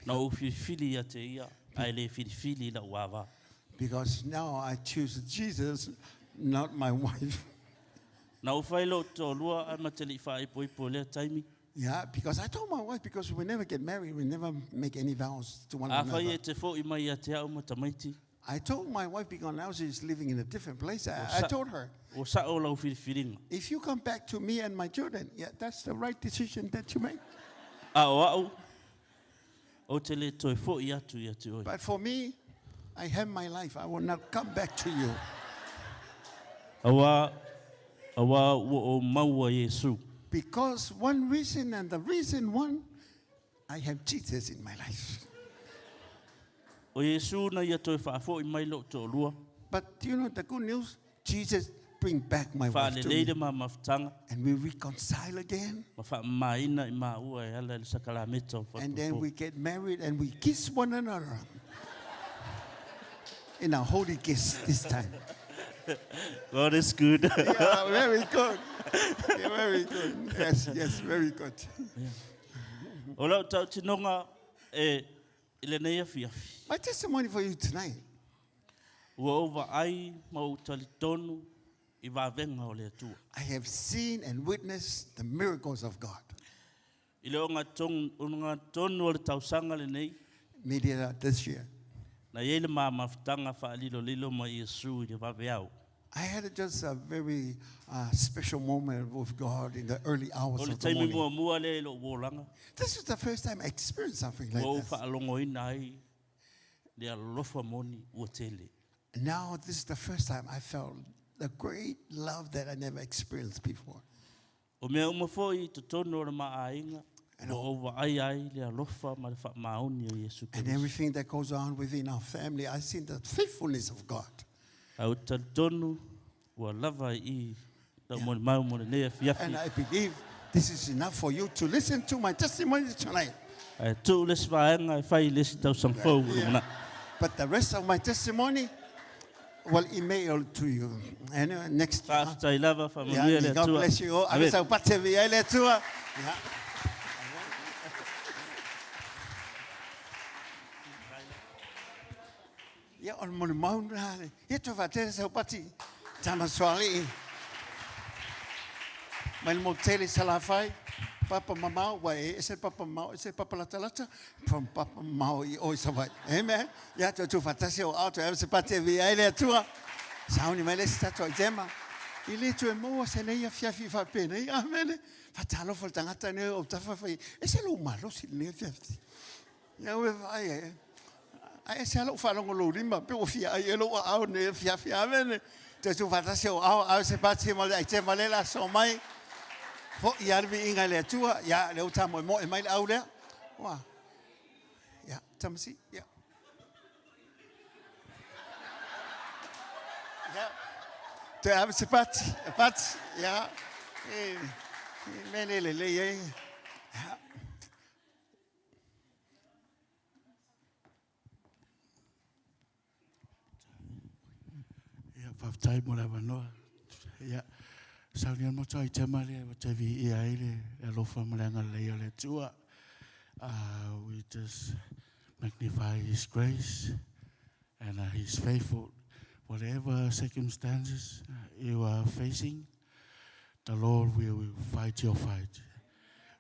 Na o whiriwhiri a te ia. Ai le whiriwhiri la wawa. Because now I choose Jesus, not my wife. Na o whaila o tō lua ai matali whae poipo lea taimi. Yeah, because I told my wife, because we never get married, we never make any vows to one A whai e another. te fo I mai a te au matamaiti. I told my wife, because now she's living in a different place, I told her, O sa o la o whiriwhiringa. if you come back to me and my children, yeah, that's the right decision that you make. A o au. O te le toi fo I atu I te oi. But for me, I have my life. I will not come back to you. Awa o maua Yesu. Because one reason, and the reason one, I have Jesus in my life. O Yesu na ia toi whaafo I mai lo tō lua. But the good news, Jesus bring back my Wha wife le to leire me. ma mawhitanga. And we reconcile again. Ma wha maina I maua e ala le sakalameta o And then whatupo. we get married and we kiss one another. In a holy kiss this time. God is good. Yeah, very good. Yeah, very good. Yes, very good. O lau tau tinonga e le nei a fiafi. My testimony for you tonight. Ua ova ai ma o tali tonu I wawenga o le atua. I have seen and witnessed the miracles of God. I le o ngā tonu o le tausanga le nei. Media this year. Na iei le ma mawhitanga whaalilo lilo ma Yesu I le waweau. I had just a very special moment with God in the early hours O le of the taimi morning. mua le lo wolanga. This is the first time I experienced something like Ua o this. whaalongo ina ai le alofa moni ua tele. Now, this is the first time I felt the great love that I never experienced before. O mea umafoi to tonu o le maainga. Ua ova ai le alofa ma le whaamaoni o Yesu And Keriso. everything that goes on within our family, I've seen the faithfulness of God. Au tonu wa lava I tau mo mau mo ne fiafi. And I believe this is enough for you to listen to my testimony tonight. Ai tu les vaenga fai les tau sangfou na. But the rest of my testimony will email to you. And next Pa tai lava fa mo yeah, le God tua. bless you all. I will pate via le tua. Yeah. Yeah, on mon maun rale. Ye to va ter sa pati. Tama swali. Mal moteli salafai. Papa mama wa ese papa mau ese papa la talata from papa mau I oi savai. Amen. Ya to fatasi o auto e se pate via le tua. Sauni mele sta to tema. Ile to mo se ne ya fiafi fa pena. Amen. Fatalo fol tangata ne o tafa fa. Ese lo malo si ne fiafi. Ya we vai. Ai se lo fa lo lo limba pe o fia ai lo au ne fiafi. Amen. To fatasi o au se pate mo ai tema le la so mai. Fo ia le inga le tua ya le uta mo e mai au le wa ya tamsi ya ya te ave se pat ya mene le ye ya faafetai mo le avanoa ia saunia mo tai te mare o te vi ia ile e lofa malenga leia le tua. We just magnify His grace and He's faithful. Whatever circumstances you are facing, the Lord will fight your fight.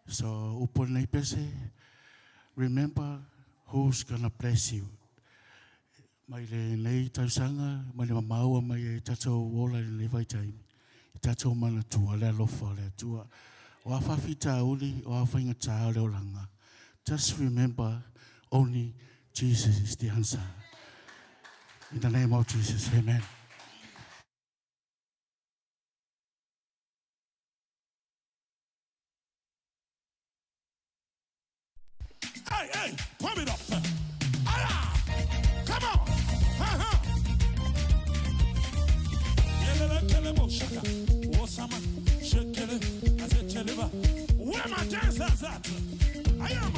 So upon nei pese, remember who's gonna bless you. Mai le nei tausanga, mai le mamaua mai e tatou wola le vai taimi. Tatou mana tua le alofa le tua. O awhawhi tauli, o awhainga tā leo langa. Just remember, only Jesus is the answer. In the name of Jesus, amen. Hey, pump it up. Come on. Where my dancers at? I am.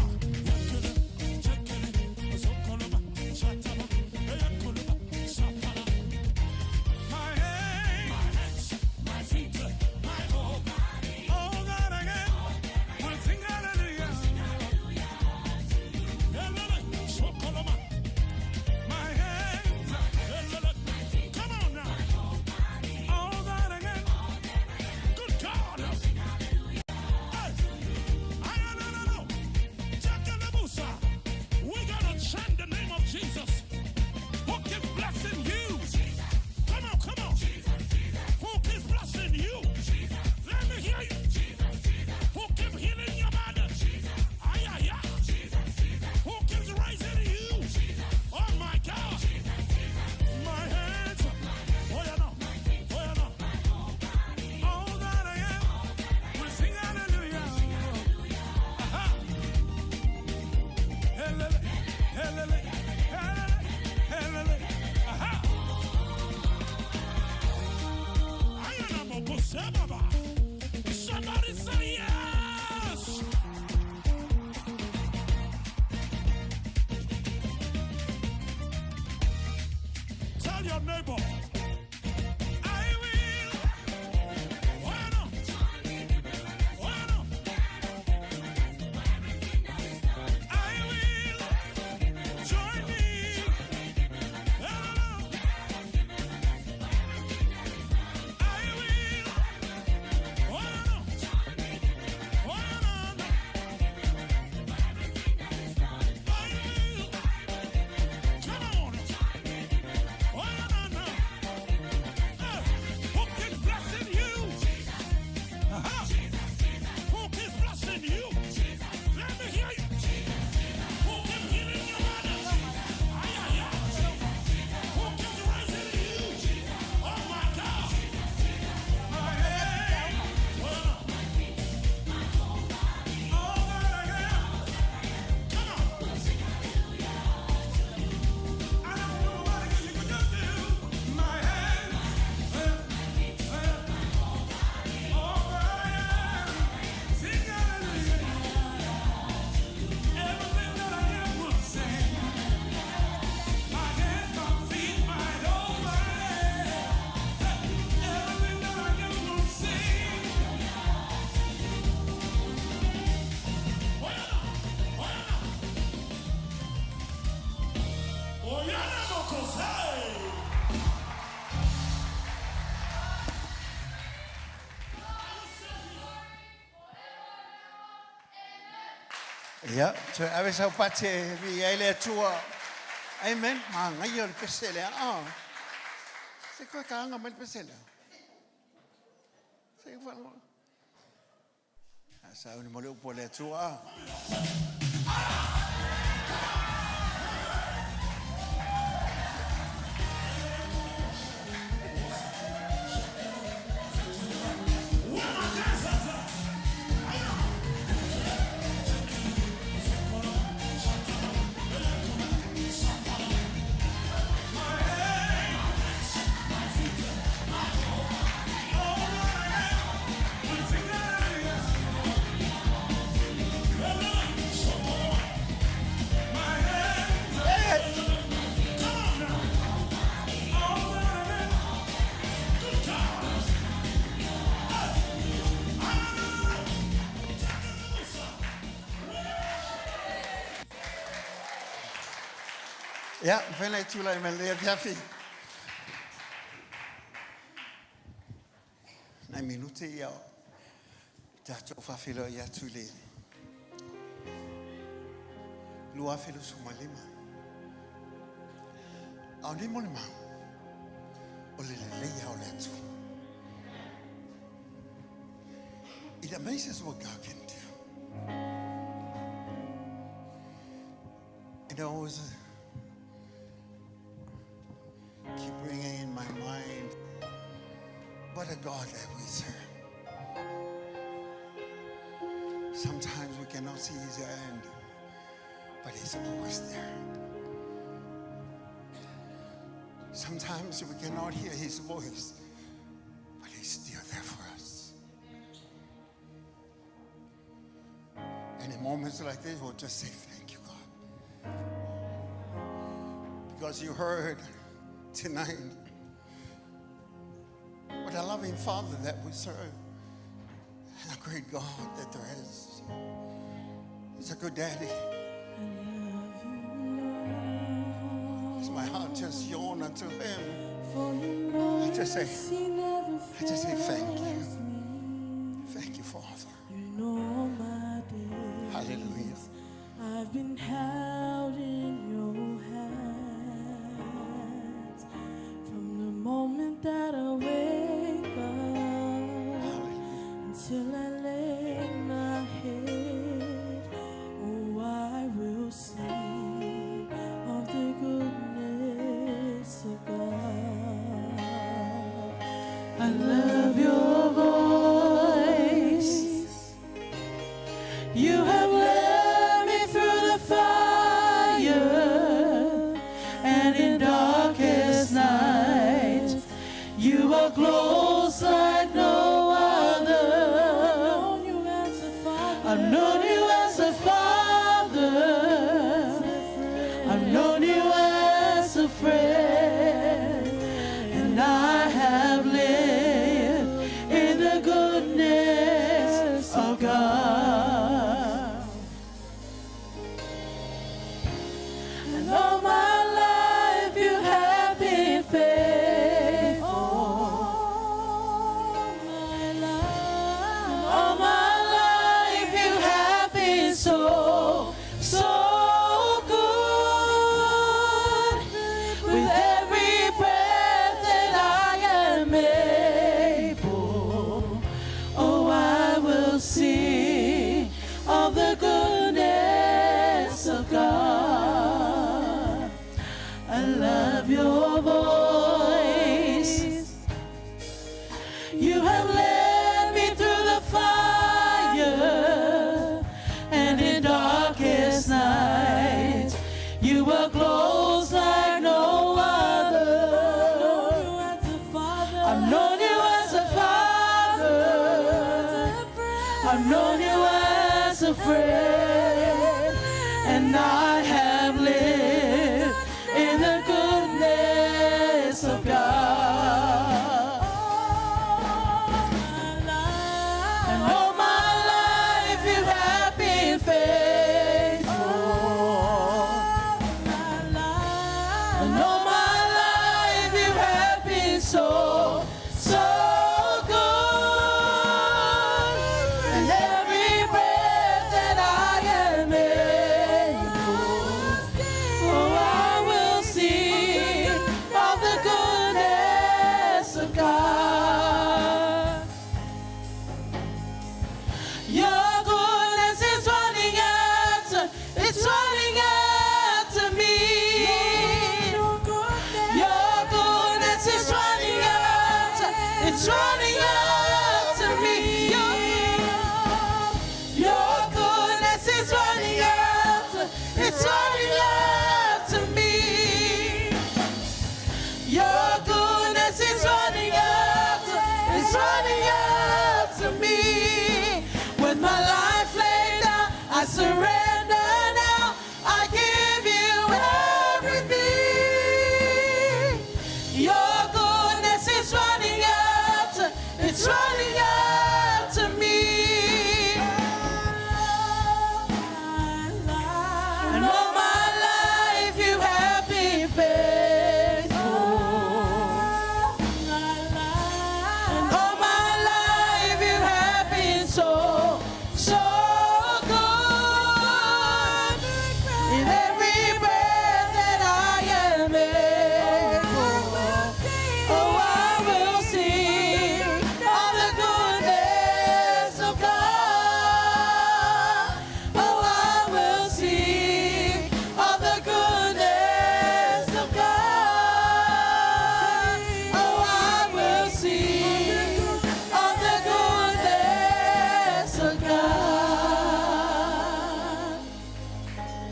My hands, my feet, my whole body. All that I get, will sing hallelujah. My hands, come on now. All that I get, good God. We gotta chant the name of Jesus. Who keeps blessing you? Come on. Who keeps blessing you? Let me hear you. Who keeps healing your body? Ay. Who keeps raising you? Oh my God. My hands. Oh yeah, no. All that I am, we sing hallelujah. Aha. Aha. Somebody say yes. Tell your neighbor, I will. Why not? I will join me. I will. Come on. Ya, so ave sa pate vi ele tua. Amen. Ma ngai o pesele a. Se ko ka nga mal pesele. Se ko fa. Sa uni mo le upo le tua. Ja, vena tula I mele fiafi. Na minute ia. Tato fafilo ia tule. Lua filo sumalima. Au ni molima. Ole le ia ole atu. It amazes what God can do. And I always keep bringing in my mind what a God that we serve. Sometimes we cannot see his hand, but he's always there. Sometimes we cannot hear his voice, but he's still there for us. And in moments like this, we'll just say, thank you, God. Because you heard tonight what a loving Father that we serve, and a great God that there is. He's a good daddy. As my heart just yawn unto him, I just say thank you. Thank you, Father. Hallelujah. I've been held in your hands from the moment that I wake up until I lay my head. Oh, I will sing of the goodness of God. I love your voice. You have led me through the fire, and in darkest night, you are close like no other. I've known you as a father. I've known you as a friend, and I have lived in the goodness of God. And all my life you have been faithful. All my life you have been so, so good. With every breath that I am able, oh, I will sing of the goodness of God. I love your voice. You have led me through the fire, and in darkest night, you were close like no other. I've known you as a father. I've known you as a friend, and I have lived in the goodness of God. And all my life you have been faithful. And all my life you have been so, so good. And every breath that I am able,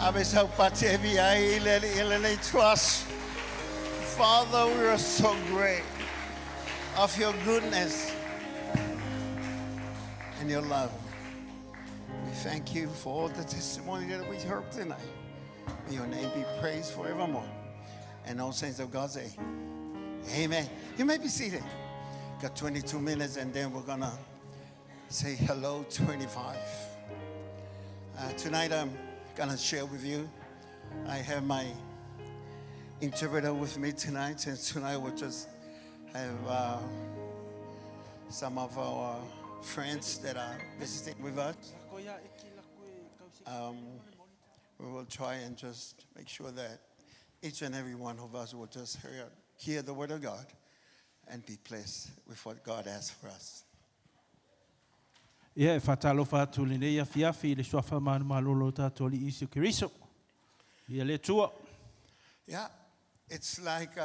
Ave sau patevi ai le trust. Father, we are so great of your goodness and your love. We thank you for all the testimony that we heard tonight. May your name be praised forevermore. And all saints of God say, amen. You may be seated. Got 22 minutes and then we're going to say hello 25. Tonight I'm going to share with you. I have my interpreter with me tonight, and tonight we'll just have some of our friends that are visiting with us. We will try and just make sure that each and every one of us will just hear the word of God and be blessed with what God has for us. Ia e whatalofa atu le nei afiafi le swafa manu malolo tātou li Isu Kiriso. Ia le tua. Yeah, it's like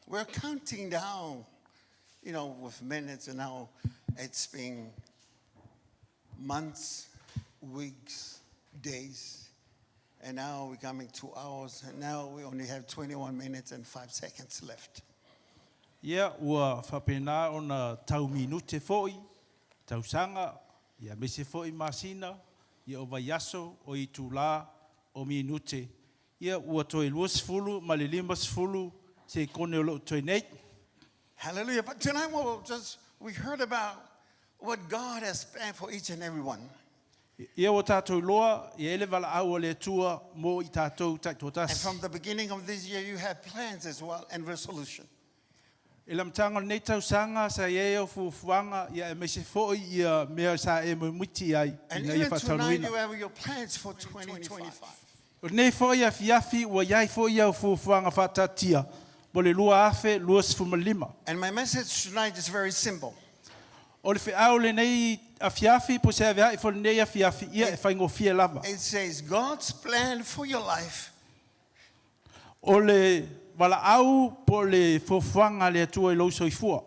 we're counting down, with minutes, and now it's been months, weeks, days, and now we're coming 2 hours, and now we only have 21 minutes and 5 seconds left. Ia ua whapena ona tau minute foi, tau sanga, ia mese foi masina, ia o vaiaso, o i tūlā, o minute. Ia ua toi luas fulu, ma le limas fulu, se kone o lo toi nei. Hallelujah. But tonight we heard about what God has planned for each and every one. Ia o tātou loa, ia ele wala au o le tua, mo i tātou taitotas. And from the beginning of this year, you have plans as well and resolution. Ila mtanga nei tau sanga sa ye o fuanga ia me se foi ia me sa e mo muti ai And ia even fa tonight, taluina. you have your plans for 2025. O nei foi ia fiafi o ia foi ia fuanga fa tatia. Mo le lua afe lua sfuma lima. And my message tonight is very simple. O le fe au le nei a fiafi po se avea i fo le nei a fiafi ia e fa ngofia lava. It says God's plan for your life O le wala au po le fuanga le tua i lo soifua.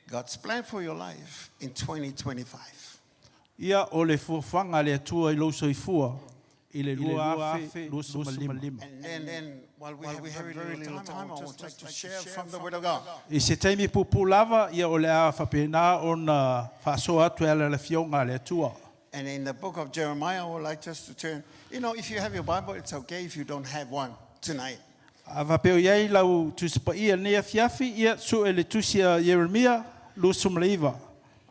God's plan for your life in 2025. Ia o le fuanga le tua i lo soifua. I le lua afe lua sfuma lima. And then while we have very little time, I would like to share from the Word of God. I se taimi pupu lava ia o le a whapena o na whaso atu ala le fionga le tua. And in the book of Jeremiah, I would like us to turn. If you have your Bible, it's okay if you don't have one tonight. A whapeo iai lau tusipa ia nea fiafi ia su e le tusia Jeremia lu sumleiva.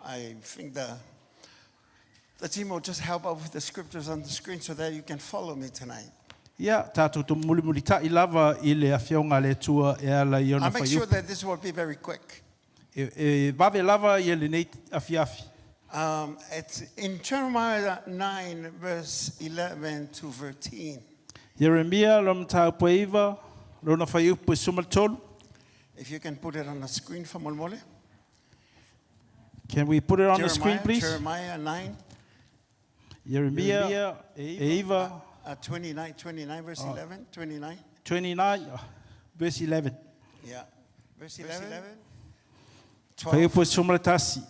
I think the team will just help out with the scriptures on the screen so that you can follow me tonight. Ia tātou tu muli ta i lava i le a fionga le tua e ala i ona I'll make sure whaiupu. that this will be very quick. E vave lava i le nei a fiafi. It's in Jeremiah 9, verse 11 to 13. Jeremia lom tau pueiva lona whaiupu sumaltolu. If you can put it on the screen for Molmole. Can we put it on the screen, please? Jeremiah 9, Jeremia, Eva, 29, verse 11, 29. 29, verse 11. Yeah. Verse 11. 12. Whaiupu sumalatasi.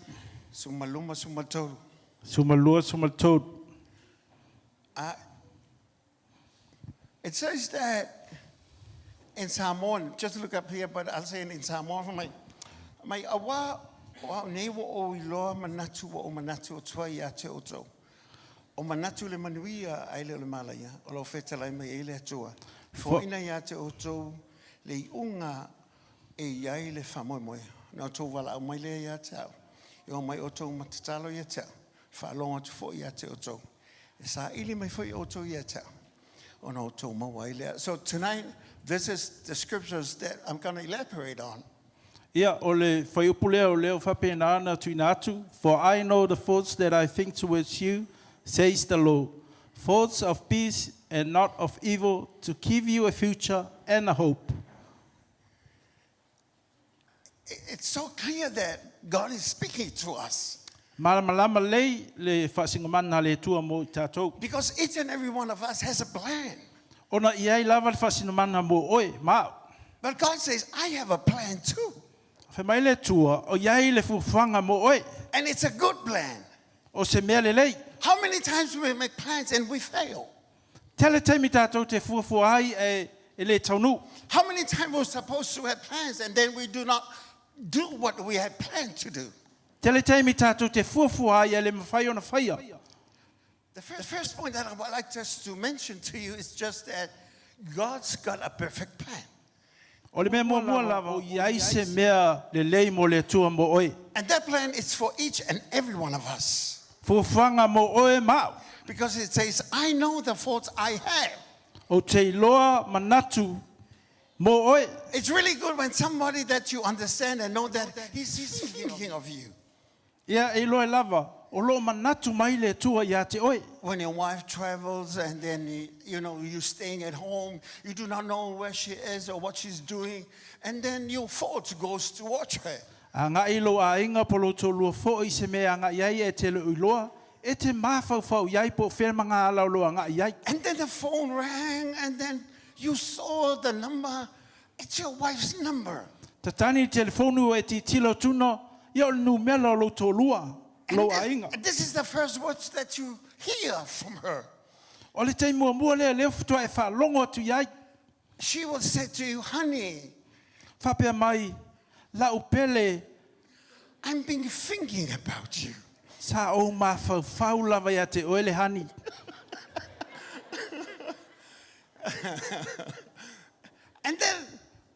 Sumaluma, sumaltoru. Sumalua, sumaltolu. It says that in Psalm 1, just look up here, but I'll say it in Psalm 1 for my awa newo o iloa manatu o manatu o tua ia te oto. O manatu le manuia aile le malaya, o lo fetala mai ele atua. Fo ina ia te oto le iunga e iai le whamoemoe. Na o tō wala au mai le ia te au. I o mai oto matatalo ia te au. Whaalonga tu fo ia te oto. E sa ili mai fo i oto ia te au. So tonight, this is the scriptures that I'm going to elaborate on. Ia o le whaiupu leo leo whapena ana tuina atu. For I know the thoughts that I think towards you, says the Lord. Thoughts of peace and not of evil, to give you a future and a hope. It's so clear that God is speaking to us. Malamalama lei le whasingamana le tua mo i tātou. Because each and every one of us has a plan. Ona iai lava le whasingamana mo oe, mao. But God says, I have a plan too. Whai le tua, o iai le fuwhanga mo oe. And it's a good plan. O se mea le lei. How many times we make plans and we fail? Tele te mi tātou te fuafua ai e le taunu. How many times we're supposed to have plans and then we do not do what we had planned to do? Tele te mi tātou te fuafua ai e le mawhai o na whaia. The first point that I would like us to mention to you is just that God's got a perfect plan. O le mea mua lava o iai se mea le lei mo le tua mo oe. And that plan is for each and every one of us. Fuafanga mo oe mao. Because it says, I know the thoughts I have. O te loa manatu mo oe. It's really good when somebody that you understand and know that he's thinking of you. Ia e loe lava. O lo manatu mai le tua ia te oe. When your wife travels and then, you're staying at home, you do not know where she is or what she's doing, and then your thoughts goes to watch her. A ngā ilo a inga polo tō lua fo i se mea ngā iai e te le uiloa, e te mawhau iai po whera mga ala loa ngā iai. And then the phone rang and then you saw the number. It's your wife's number. Ta tani telefonu e ti tilo tuno, ia o nu mela lo tō lua, lo a inga. And this is the first words that you hear from her. O le tei mua lea leo futua e whalongo atu iai. She will say to you, honey, Whapea mai, la upele, I've been thinking about you. sa o mawhau lava ia te oele hani. And then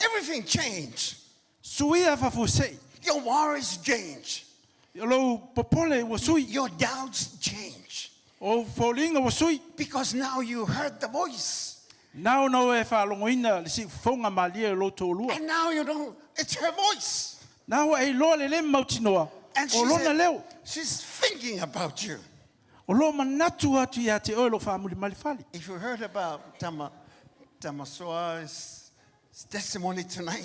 everything changed. Suia whafusei, Your worries change. o lo popole wa sui, Your doubts change. o fōlinga wa sui. Because now you heard the voice. Nao no e whalongoina, le si whonga malia lo tō lua. And now you know it's her voice. Nao e loa le mautinoa, And o lona leo. she's thinking about you. O lo manatu atu ia te oe lo whamuri malifali. If you heard about Tamasoa's testimony tonight,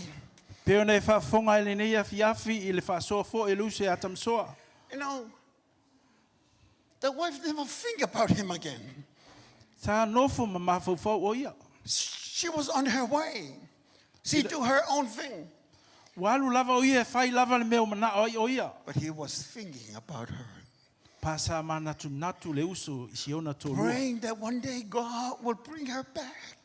Peo nei whafonga ele nei a fiafi i le whasoa fo e luse a tamsoa. the wife never think about him again. Sa nofo ma mawhau o ia. She was on her way. She do her own thing. Walu lava o ia, whai lava le meo mana o ia. But he was thinking about her. Pasa manatu natu le uso i siona tō lua. Praying that one day God will bring her back.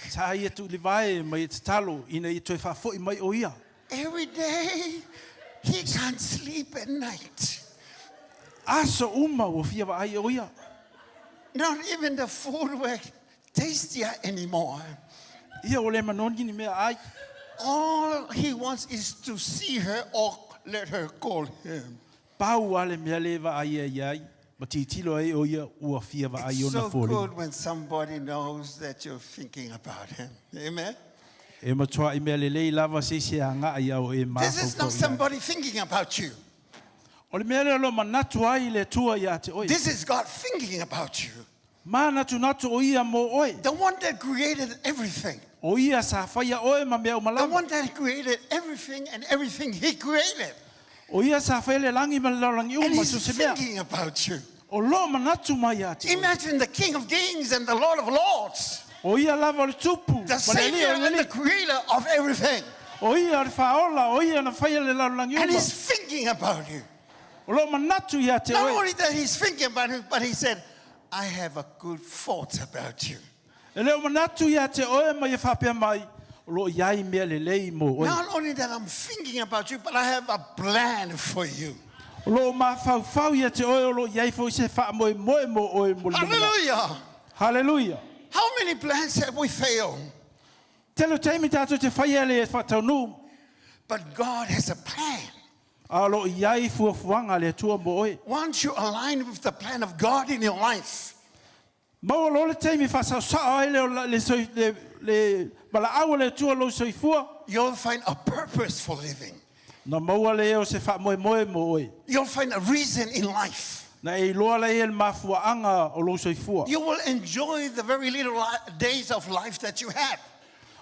Sa ia tu li vai mai te talo ina i toi whafoi mai o ia. Every day, he can't sleep at night. Aso uma o fia wa ai o ia. Not even the food were tastier anymore. Ia o le manoni ni mea ai. All he wants is to see her or let her call him. Pau ale mea le wa ai e iai. Ma ti tilo ai o ia ua fia wa ai It's ona so fōli. good when somebody knows that you're thinking about him. Amen? E matua i mea le lei lava se se a ngā ia o e This is not mawhau. somebody thinking about you. O le mea le lo manatu ai le tua ia te oi. This is God thinking about you. Manatu natu o ia mo oi. The one that created everything. O ia sa whaia oe ma mea o The malama. one that created everything and everything he created. O ia sa whaia le langi ma le laulangi And uma he's su se mea. thinking about you. O lo manatu mai a te oi. Imagine the King of Kings and the Lord of Lords. O ia lava o le tupu. The ma le Savior leo and the ngani. Creator of everything. O ia le whaola. O ia na whaia le laulangi And uma. he's thinking about you. O lo manatu ia te Not oi. only that he's thinking about you, but he said, I have a good thought about you. E leo manatu ia te oe ma ia whapea mai. O lo iai mea le lei mo oi. Not only that I'm thinking about you, but I have a plan for you. O lo mawhau ia te oe o lo iai fo i se wha moe mo oi mo le mea. Hallelujah. Hallelujah. How many plans have we failed? Telo teimi tātou te whaia le whataunu. But God has a plan. A lo iai fuafuanga le tua mo oi. Once you align with the plan of God in your life, Mau lo le teimi whasau saa ai le bala awa le tua lo soifua. you'll find a purpose for living. Na maua le eo se wha moe mo oi. You'll find a reason in life. Na e loa le e mafuaanga o lo soifua. You will enjoy the very little days of life that you have.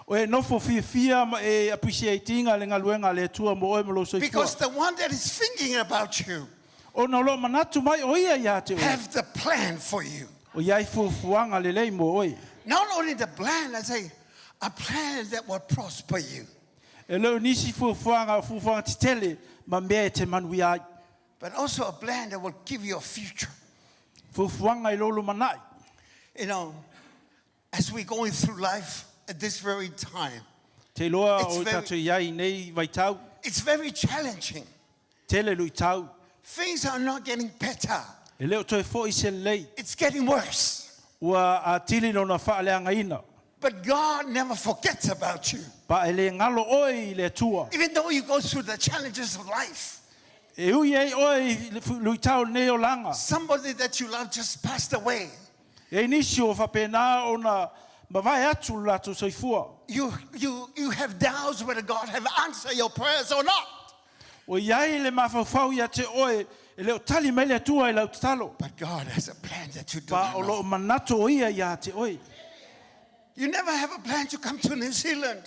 O e nofo fia ma e appreciatinga le ngaluenga le tua mo oi mo lo soifua. Because the one that is thinking about you O na lo manatu mai o ia ia te oi. have the plan for you. O iai fuafuanga le lei mo oi. Not only the plan, I say, a plan that will prosper you. E leo nisi fuafuanga te tele ma mea te manui ai. But also a plan that will give you a future. Fuafuanga I lolo manai. as we're going through life at this very time, Te loa It's o very- tātou iai nei vai tau. it's very challenging. Tele lui tau. Things are not getting better. E leo toi fo i se lei. It's getting worse. Ua a tili no na whaaleanga ina. But God never forgets about you. Pa e le ngalo oi le tua. Even though you go through the challenges of life, E ui ei oi lui tau nei o langa. somebody that you love just passed away. E nisi o whapena o na mawai atu latu soifua. You have doubts whether God have answered your prayers or not. O iai le mawhauwhau ia te oe e leo tali mai le tua i lau te talo. But God has a plan that you do Pa not o know. lo manato o ia ia te oe. You never have a plan to come to New Zealand.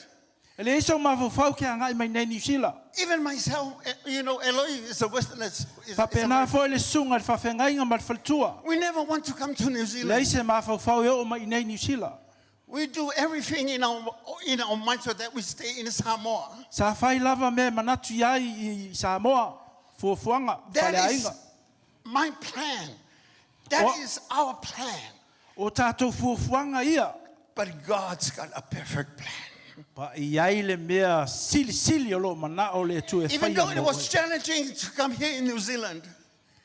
E le iso mawhauwhau ke angai mai nei New Zealand. Even myself, Eloy is a Westerner. Whapena fo e le sunga le whawhengainga ma le whaltua. We never want to come to New Le Zealand. ise mawhauwhau e o mai nei New Zealand. We do everything in our mind so that we stay in Samoa. Sa whai lava me manatu iai I Samoa. Fuafuanga. That Whale is ainga. my plan. That O- is our plan. O tātou fuafuanga ia. But God's got a perfect plan. Pa iai le mea sili o lo mana o le tu e Even whaia though it mo was oe. challenging to come here in New Zealand,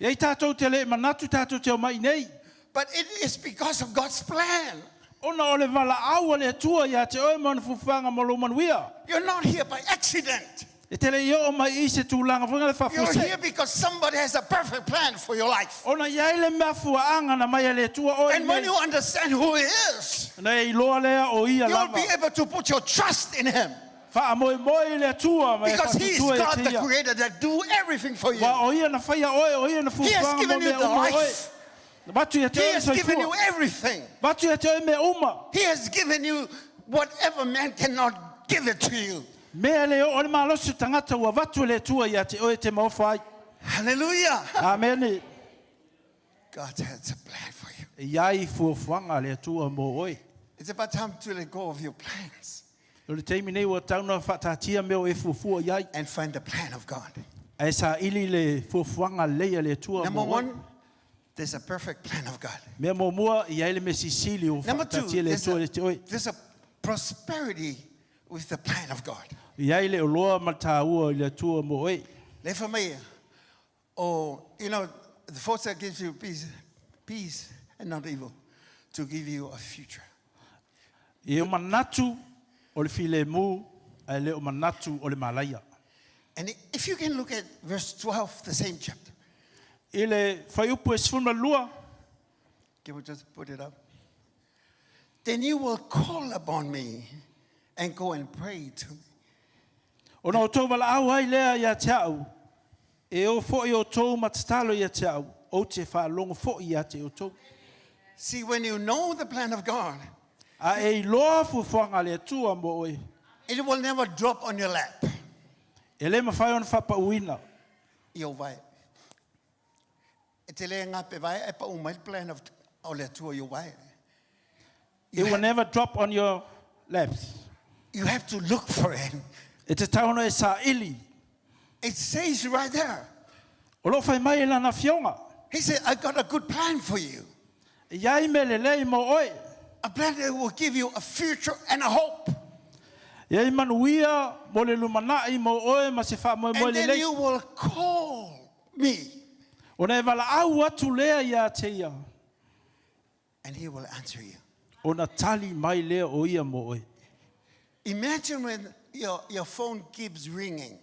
Iai tātou te le manatu tātou te o mai nei. but it is because of God's plan. Ona o le wala aua le tua ia te oe mana fufuanga mo lo manuia. You're not here by accident. E te le i o mai I se tūlanga whanga le You're whawhuse. here because somebody has a perfect plan for your life. Ona iai le mea fuaanga na mai le tua oe And when nei. you understand who He is, Nei loa lea o ia you'll lava. be able to put your trust in Him. Wha moe moe le tua mai Because He is whatutua God, e the te ia. Creator, that do everything for you. Wa o ia na whaia oe, o ia na He has fufuanga mo given you mea the uma oe. life. Batu ia te He oe has soi given you fua. everything. Batu ia te oe mea uma. He has given you whatever man cannot give it to you. Mea le o le malosu tangata ua watu le tua ia te oe te maofai. Hallelujah. Amen. God has a plan for you. Iai fuafuanga le tua mo oe. It's about time to let go of your plans O le teimi nei ua tauna whatatia meo e fuafua iai. and find the plan of God. E sa ili le fuafuanga leia le tua Number mo oe. one, there's a perfect plan of God. Mea mo mua iai le me sisili o Number two, whatatia le tua le te oe. there's a prosperity with the plan of God. Iai le o loa mataua i le tua mo oe. Le for me, the Father gives you peace and not evil, to give you a future. E o manatu o le file mu, e le o manatu o le malaya. And if you can look at verse 12, the same chapter. I le whaiupu e sifuna lua, Can we just put it up? Then you will call upon me and go and pray to me. ona o tō wala au ai lea ia te au, e o fo'i o tō matatalo ia te au, o te whaalongo fo'i ia te o tō. See, when you know the plan of God, A e I loa fufuanga le tua mo oe, it will never drop on your lap. e le mawhai ona whapauina. Yo vai. E te le ngā pe vai, e pa umai plan of o le tua yo vai. It will never drop on your laps. You have to look for it. E te tauna e sa ili. It says right there. O lo whai mai e lana fionga. He said, I got a good plan for you. E iai me le lei mo oe. A plan that will give you a future and a hope. E ai manuia mo le lumanai mo oe ma se wha moe moe And le then lei. you will call me. O nei wala au atu lea ia te ia. And he will answer you. O na tali mai lea o ia mo oe. Imagine when your phone keeps ringing.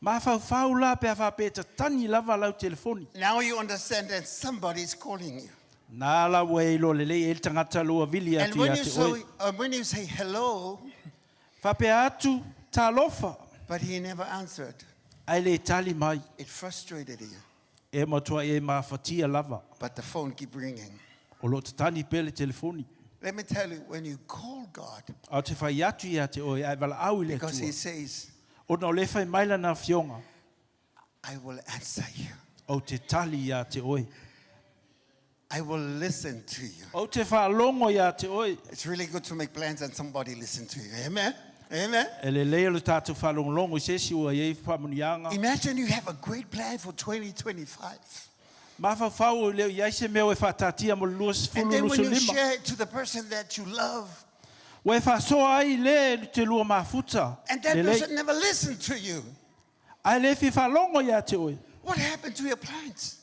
Ma whau la pe a whapeta tani lava lau telefoni. Now you understand that somebody is calling you. Nā la wei lo le lei e tangata lua vili And atu when ia you, te oe. when you say hello, Whape atu tā lofa. but he never answered, Ai le tali mai. it frustrated you. E matua e mawhatia lava. But the phone keep ringing. O lo te tani pele telefoni. Let me tell you, when you call God, Au te whai atu ia te oe. Ai wala au i le because he tua. says, O na o le whai maila na fionga. I will answer you. O te tali ia te oe. I will listen to you. O te whaalongo ia te oe. It's really good to make plans and somebody listen to you. Amen? Amen? E le lea lo tātou whaalongolongo i sesi ua iei whamunianga. Imagine you have a great plan for 2025. Mafafau leo ia se mea e whatatia mo luas And fulu then when lusu you lima. share it to the person that you love, Wai whasoa ai le te lua mafuta. and that Le lei. person never listened to you, Ai le fi whalongo ia te oe. what happened to your plans?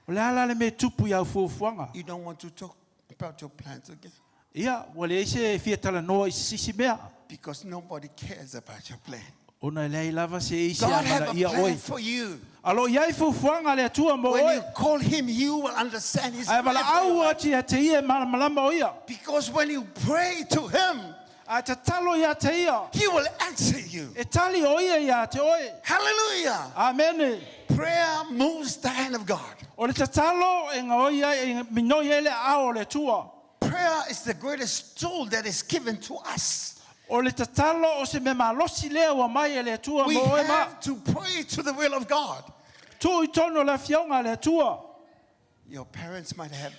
O le ala le me tupu iau fuafuanga. You don't want to talk about your plans again Ia, wale eise fia tala noa i sisi mea. because nobody cares about your plan. Ona lei lava se eise God have amana a ia plan oi. for you. Alo iai fuafuanga le atua mo When oi. you call him, you will understand his Ai plan wala for your au life. ati a te ia malama o ia. Because when you pray to him, A te talo ia te ia. he will answer you. E tali o ia ia te oe. Hallelujah. Amene. Prayer moves the hand of God. O le te talo e ngā oia e minoi ele ao le tua. Prayer is the greatest tool that is given to us. O le te talo o se me malosi lea wa mai e le tua We mo e ma. have to pray to the will of God. Tu i tono la fionga le tua. Your parents might have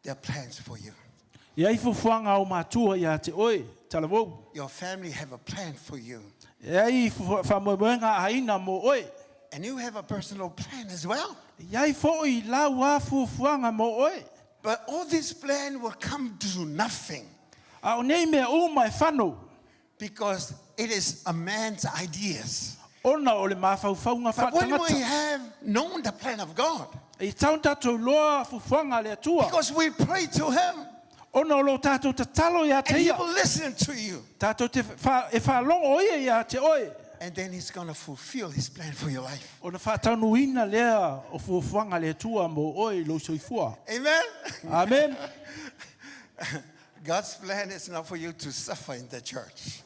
their plans for you. Ia i fufuanga o matua ia te oe. Tala wou. Your family have a plan for you. Ia i whamoemoenga haina mo oe. And you have a personal plan as well. Ia i fo i lau a fufuanga mo oe. But all this plan will come to nothing A o nei mea o mai whano. because it is a man's ideas. Ona o le mawhauwhaunga But when we whatangata. have known the plan of God, I taun tatou loa fufuanga le atua. because we pray to him, Ona o lo tatou te talo ia te and he ia. will listen to you. Tatou te whalongo o ia te oe. And then he's going to fulfill his plan for your life. O na whatanuina lea o fufuanga le atua mo oe lo soifua. Amen? Amen. God's plan is not for you to suffer in the church.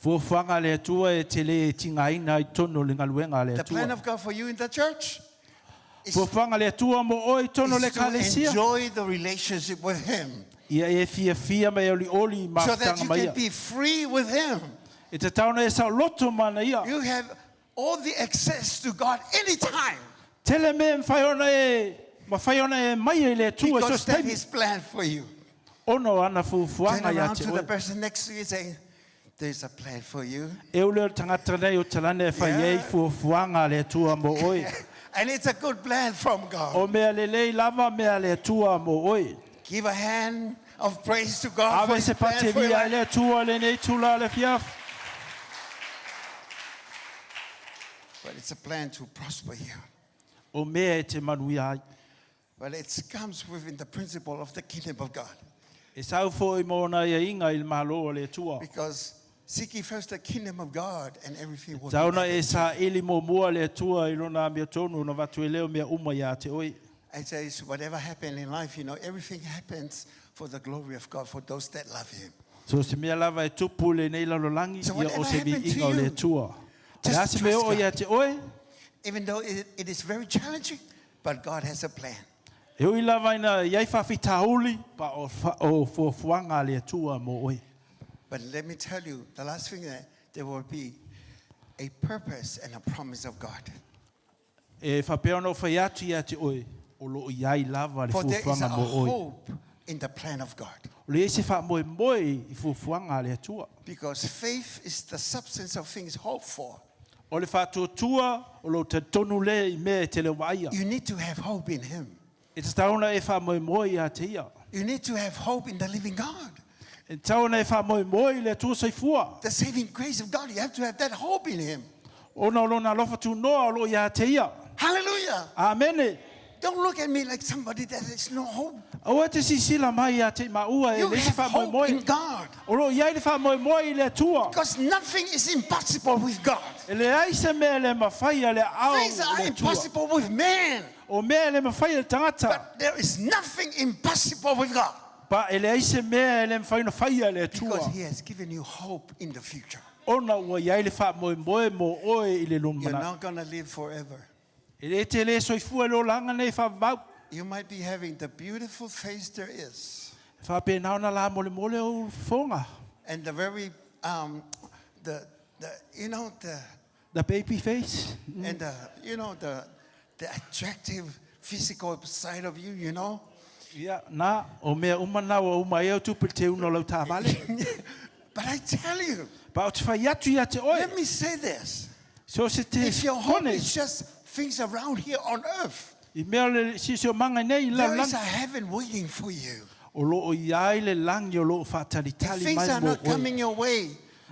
Fufuanga le atua e te le tingaina I tono le ngaluenga le The plan atua. of God for you in the church is Fufuanga le atua mo oe tono le to kalesia. enjoy the relationship with him Ia e fia mai oli oli so that mafutanga you mai can ia. be free with him. E te tauna e sao loto mana ia. You have all the access to God anytime Tele me mawhaiona e mai e le atua so because that's staimi. his plan for you. Ono ana Turn fufuanga ia around te to the oe. person next to you and say, there's a plan for you. E ule o tangata nei o talane e whai Yeah. ei fufuanga le atua mo oe. And it's a good plan from God. O mea le lei lava mea le atua mo oe. Give a hand of praise to God for Ave his se plan pate for your via life. le atua le nei tula le fiaf. But it's a plan to prosper you. O mea e te manuia ai. But it comes within the principle of the kingdom of God. E sau fo i mōna ia inga il malo o le atua. Because seek ye first the kingdom of God and everything will be Tauna e added. sa ili mo mua le atua i lona mea tonu na watu e leo mea uma ia te oe. I say, so whatever happened in life, everything happens for the glory of God, for those that love him. So se mea lava e tupu le nei lalolangi So ia o whatever se vi happened to inga o le you, atua. just Ia se mea trust o ia God. te oe. Even though it is very challenging, but God has a plan. E ui lava ina iai whawhitauli pa o fuafuanga le atua mo oe. But let me tell you, the last thing that there will be a purpose and a promise of God. E whapea no whai atu ia te oe. O lo iai lava le For there is a fuafuanga mo oe. hope in the plan of God. O le ese wha moe moe i fuafuanga le atua. Because faith is the substance of things hoped for. O le whatuatua o lo te tonu le i mea te le waia. You need to have hope in him. E te tauna e wha moe moe ia te ia. You need to have hope in the living God. E tauna e wha moe moe le atua saifua. The saving grace of God, you have to have that hope in him. Ona o lona lofa tu noa o lo ia te ia. Hallelujah. Amene. Don't look at me like somebody that has no hope. O e te sisila mai ia te maua e You le isi have wha moe hope moe. in God. O lo iai le wha moe moe i le atua. Because nothing is impossible with God. E le aise mea le mawhaia le ao Things are le atua. impossible with man. O mea le mawhaia le tangata. But there is nothing impossible with God. Pa e le aise mea le mwhaina whaia le atua. Because he has given you hope in the future. Ona ua iai le wha moe moe mo oe i le You're lumana. not going to live forever. E le te le soifua lo langa nei wha vau. You might be having the beautiful face there is. Wha pe naona la mole mole o fonga. And the very, the The baby face. and the attractive physical side of you, Ia, na, o mea umana o uma e au tupu te uno lau tā vale. But I tell you, Pa o te whai atu ia te oe. let me say this. So se te If your hope kone. is just things around here on earth, I mea le sisio manga nei la There is lang. a heaven waiting for you. O lo o iai le lang o lo fatali If tali things mai are mo not oi. coming your way,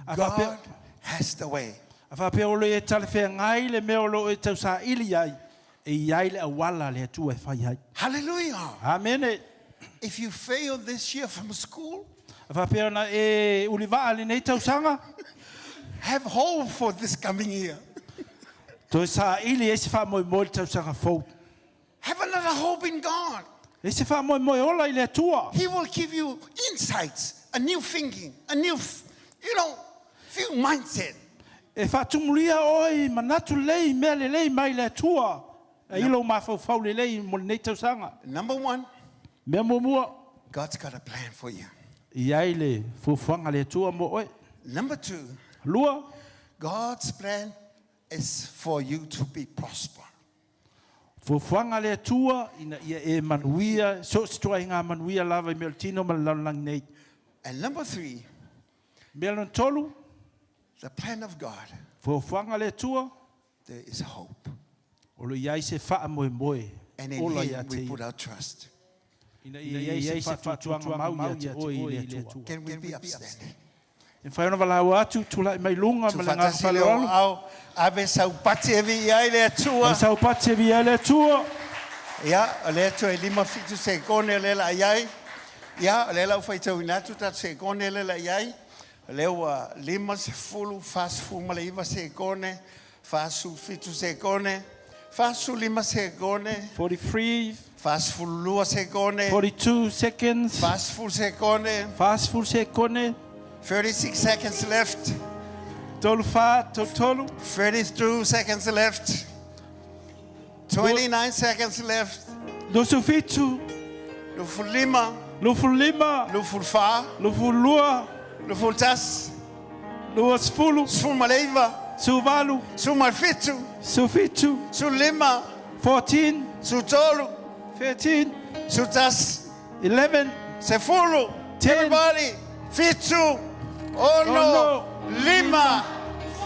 A God whapea- has the way. A whapea o le e tale whea ngai le mea o lo e tau sa ili ai. E iai le awala le atua e whai ai. Hallelujah. Amen. If you fail this year from school, A whapea na e ulivaa le nei tau sanga. have hope for this coming year. To sa ili e se wha moi moi le tau sanga fau. Have another hope in God. E se wha moi moi ola i le atua. He will give you insights, a new thinking, a new, few mindset. E whatumulia oi manatu lei mea le lei mai le atua. E ilo mawhau whau le lei mo le nei tau sanga. Number one, Mea mo mua. God's got a plan for you. I ai le fufuanga le atua mo oi. Number two, Lua. God's plan is for you to be prosper. Fufuanga le atua ina ia e manuia. So stua inga manuia lava i mea le tino ma le laulang nei. And number three, Mea le tolu. the plan of God, Fufuanga le atua. there is hope. O lo iai se wha moe moe. And in Ola ia Him te we ia. put our trust. Ina iai se whatuanga mau ia te oi le atua. Can we be upstanding? E whai ona walau atu tula i mai lunga ma le ngā Tufatasi leo whalewalu. au ave sau pati e vi ai le atua. Ai sau pate via le atua. Ia, o le atua e lima fitu se kone le la iai. Ia, o le lau fai tau inatu ta se kone le la iai. O leo lima se fulu, fasu ma le iwa se kone, fasu fitu se kone, fasu lima se kone, 43, fasu lua se kone, 42 seconds. fasu se kone, Fast food se kone. 36 seconds left, Tolu wha, tolu. 32 seconds left, 29 seconds left, Lusu fitu. lufu lima, Lufu lima. lufu fa, Lufu lua. lufu tas, Lua spulu. su maleiva, Suvalu. su malfitu, Su fitu. su lima, 14. su tolu, 13. su tas, 11. se fulu, 10. everybody, fitu, ono, lima,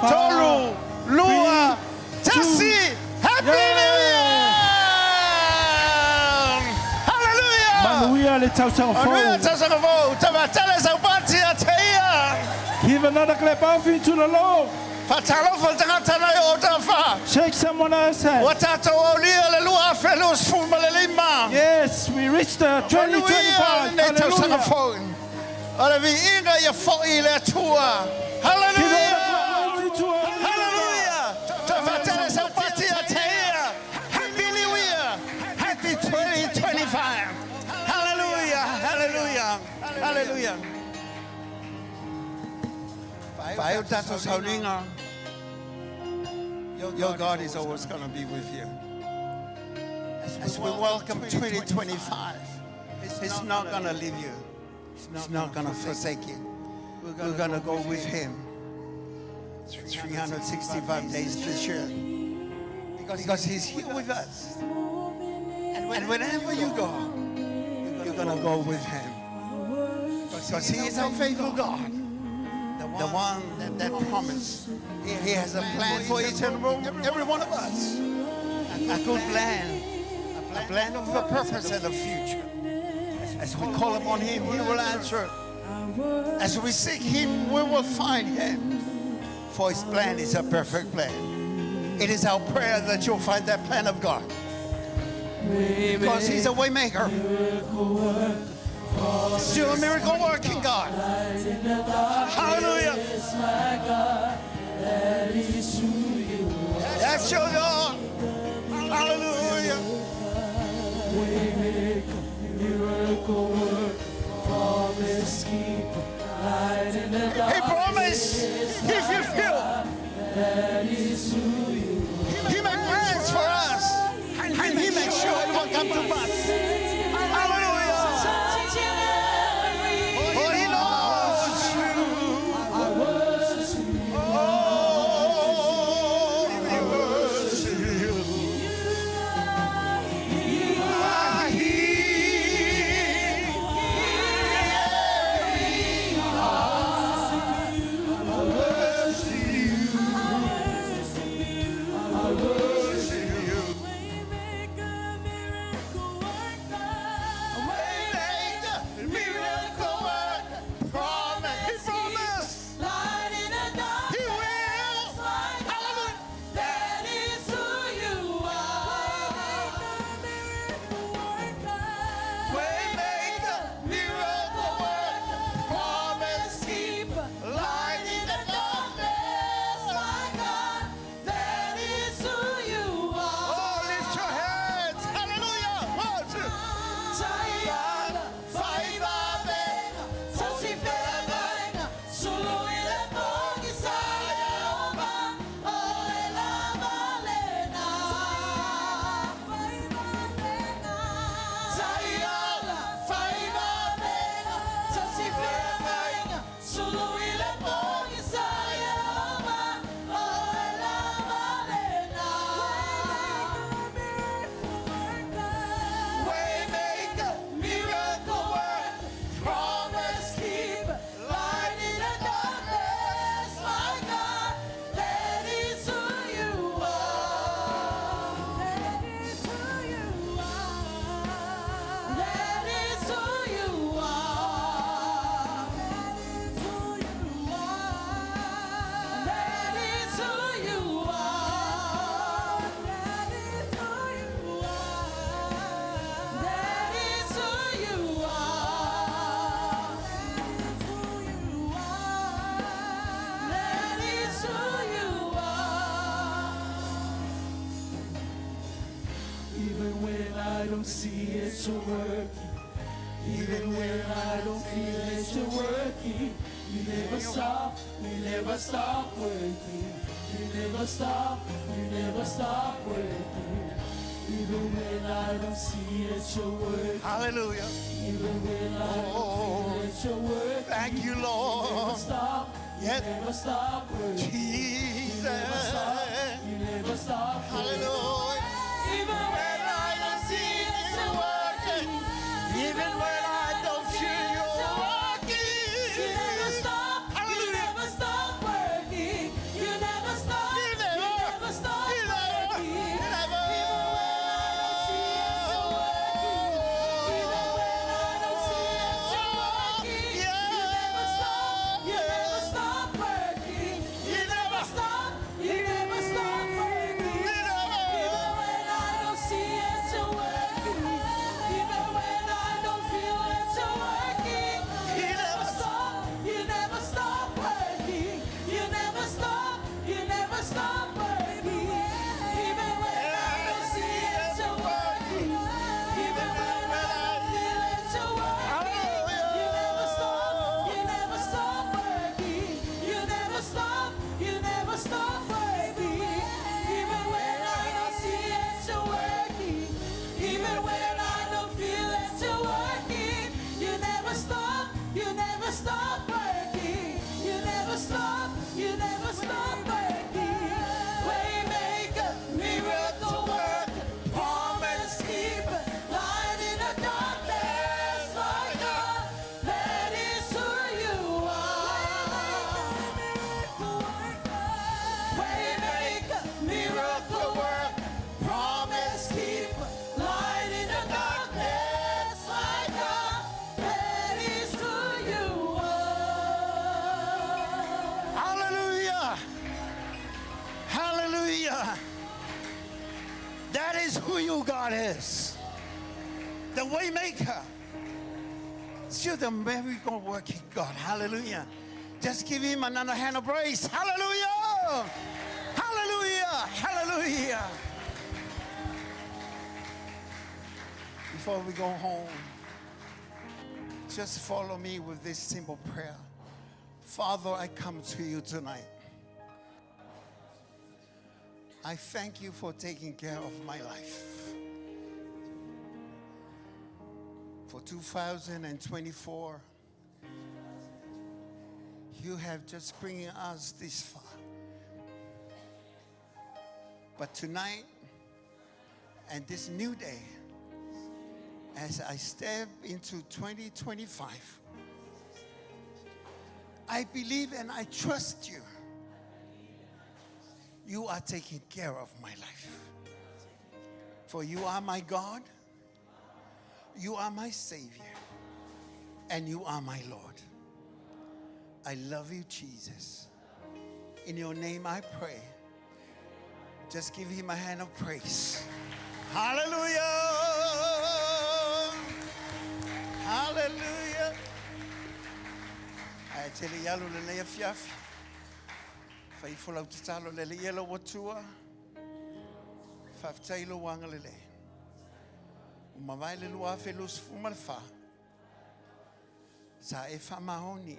tolu, lua, tasi, happy New Year! Hallelujah! Manuia le tau sang Anuia fo. tasanga vo, tava tala sa upati a teia. Give another clap offering to the Lord. Fatalo faltanga tana o tafa. Shake someone else's hand. Watato o lia le lua felus fuma le lima. Yes, we reached the 2025. Ne tasanga Hallelujah. fo. Ora vi inga ya fo i le tua. Give Hallelujah! another to our Hallelujah! Tava tala sa upati a teia. Happy New Year! Happy 2025! Hallelujah! Hallelujah! Hallelujah! Five tato saulinga. Your God is always going to be with you. As we welcome 2025, He's not going to leave you. He's not going to forsake you. We're going to go with Him 365 days this year. Because He's here with us. And wherever you go, you're going to go with Him. Because He is our faithful God. The one that promised. He has a plan for each and every one of us. A good plan. A plan of a purpose and a future. As we call upon Him, He will answer. As we seek Him, we will find Him. For His plan is a perfect plan. It is our prayer that you'll find that plan of God. Because He's a way maker. Still a miracle working God. Hallelujah. That's your God. Hallelujah. He promised if you feel He makes plans for us and He makes sure it will come to pass. Hallelujah. For He knows you. Oh, we worship you. You are here. you're working. Even when I don't feel that you're working, you never stop working. You never stop working. Even when I don't see that you're working. Hallelujah. Even when I don't feel that you're working. Thank you, You never Lord. stop. You Yes. never stop working. Jesus. You never stop working. Hallelujah. Even when I don't see that you're working. Even when I don't feel you're working. You never stop. You Hallelujah. never stop working. You never stop. You never. You never stop You never. working. You never. Even when I don't see that you're working. Even when I don't see that you're working. Yeah. You never stop. You never stop working. You never stop. You never stop working. You never. Even when I don't see that you're working. Even when I don't feel that you're working. You never stop. You never stop working. You never stop. You never stop working. Even when I don't see that you're working. Even when I don't feel that you're working. You never stop. You never stop working. You never stop. You never stop working. Even when I don't see that you're working. Even when I don't feel that you're working. You never stop. You never stop working. You never stop. You never stop working. Waymaker, miracle worker, promise keeper, light in the darkness, my God, that is who you are. Waymaker, miracle worker, promise keeper, light in the darkness, my God, that is who you are. Hallelujah. Hallelujah. That is who you God is. The way maker. You're the miracle working God. Hallelujah. Just give him another hand of praise. Hallelujah. Hallelujah. Hallelujah. Before we go home, just follow me with this simple prayer. Father, I come to you tonight. I thank you for taking care of my life. For 2024, you have just bringing us this far. But tonight and this new day, as I step into 2025, I believe and I trust you. You are taking care of my life. For you are my God, you are my Savior, and you are my Lord. I love you, Jesus. In your name I pray. Just give him a hand of praise. Hallelujah. Hallelujah. I tell you, yalo le le fiafi. Fai fola utalo le le yelo watua. Faftailo wanga le le. Umawai le lua felus fumalfa. Sa e famahoni.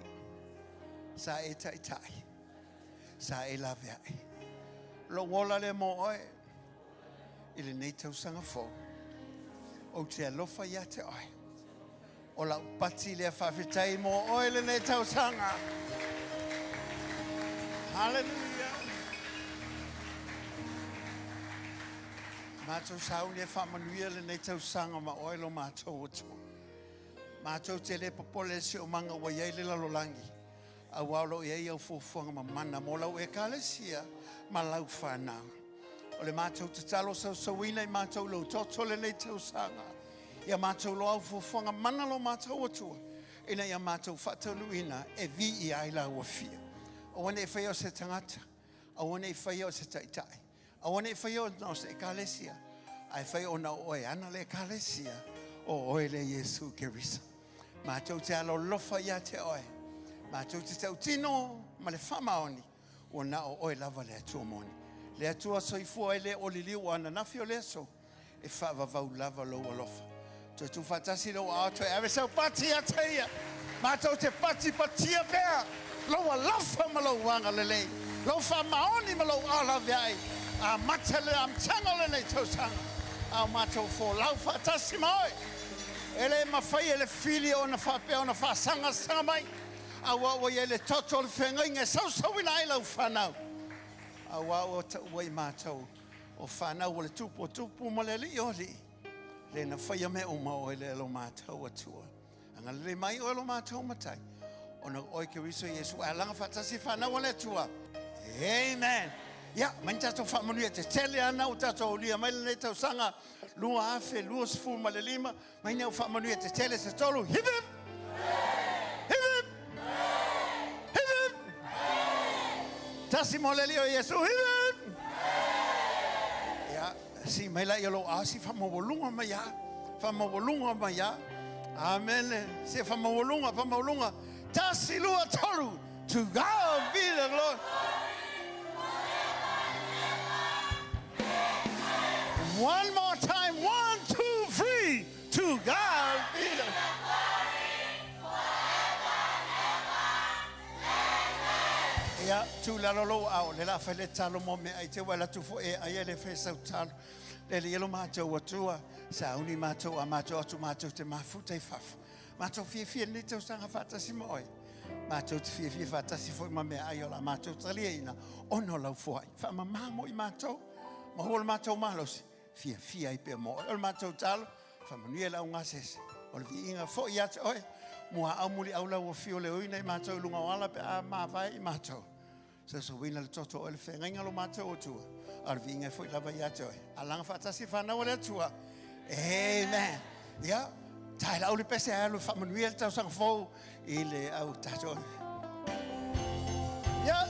Sa e taitai. Sa e laveai. Lo wola le mo oe. Ile nei tausanga fo. O te alofa ia te oe. O la upati le whawhitai mo oe le nei tausanga. Hallelujah. Mātou sau le whamanuia le nei tausanga ma oe lo mātou otu. Mātou te le popole si o manga wa iei le lalolangi. A waulo iei au fuafuanga ma mana mo lau e kalesia ma lau whanau. O le mātou te talo sau sauina I mātou lo toto le nei tausanga. Ia mātou lo au fuafuanga mana lo mātou otua. Ina ia mātou whatanuina e vi I aila ua fia. O wane e whai o se tangata. O wane e whai o se taitai. O wane e whai o no se ekalesia. Ai whai o na oe ana le ekalesia. O oe le Yesu Kerisa. Mātou te alo lofa ia te oe. Mātou te tau tino ma le whamaoni. O na o oe lava le atua moni. Le atua soifua e le o liliu ana nafi o le aso. E whaavavau lava lo alofa. tu fatasi lo a to ave so pati a teia ma to te pati a pea lo a lafa ma lo wanga lele lo fa maoni ma lo ala vai a matele am changole nei to sang a mato fo lau fatasi mai ele ma fai ele fili ona fa pe ona fa sanga mai a wa ele toto le fenga inga so ina ila ufana a wa mato o fana o le tupu ma le li le na fai me o ma o le lo mato atua anga le mai o lo mato matai ona oi ke riso Yesu alanga fatasi fana o le tua amen ya manta to fa manu te tele ana o tato lia mai le tau sanga lua afe lua sfu ma le lima mai ne o fa manu te tele se tolu hip tasi mo le lio Yesu hip ya si mai la yolo asi fa mo volunga mai ya amen se fa mo volunga tasi lua tolu to God be the glory. One more time, 1, 2, 3. To God be the ya tu la lo au le la fele talo mo me ai te wala tu fo e ai le fe sa talo le yelo ma to watua sa uni ma to te mafuta i faf ma to fie ni te sanga fata si moi ma to fie fata si fo ma me ai la ma to traliena ono la fo ai fa ma mo i ma to ma hol ma to malos fie ai pe mo ol ma to talo fa manuela unga ses ol vi inga fo ia oi mo amuli au la wo fio le oi nei ma to lunga wala pe a ma vai ma to so wina le toto le fenga lo mato o tu ar vinga foi la vai ato alanga fata si fana o le tua amen ya tai la o le pese a lo fa manuel ta sang fo ile au tato ya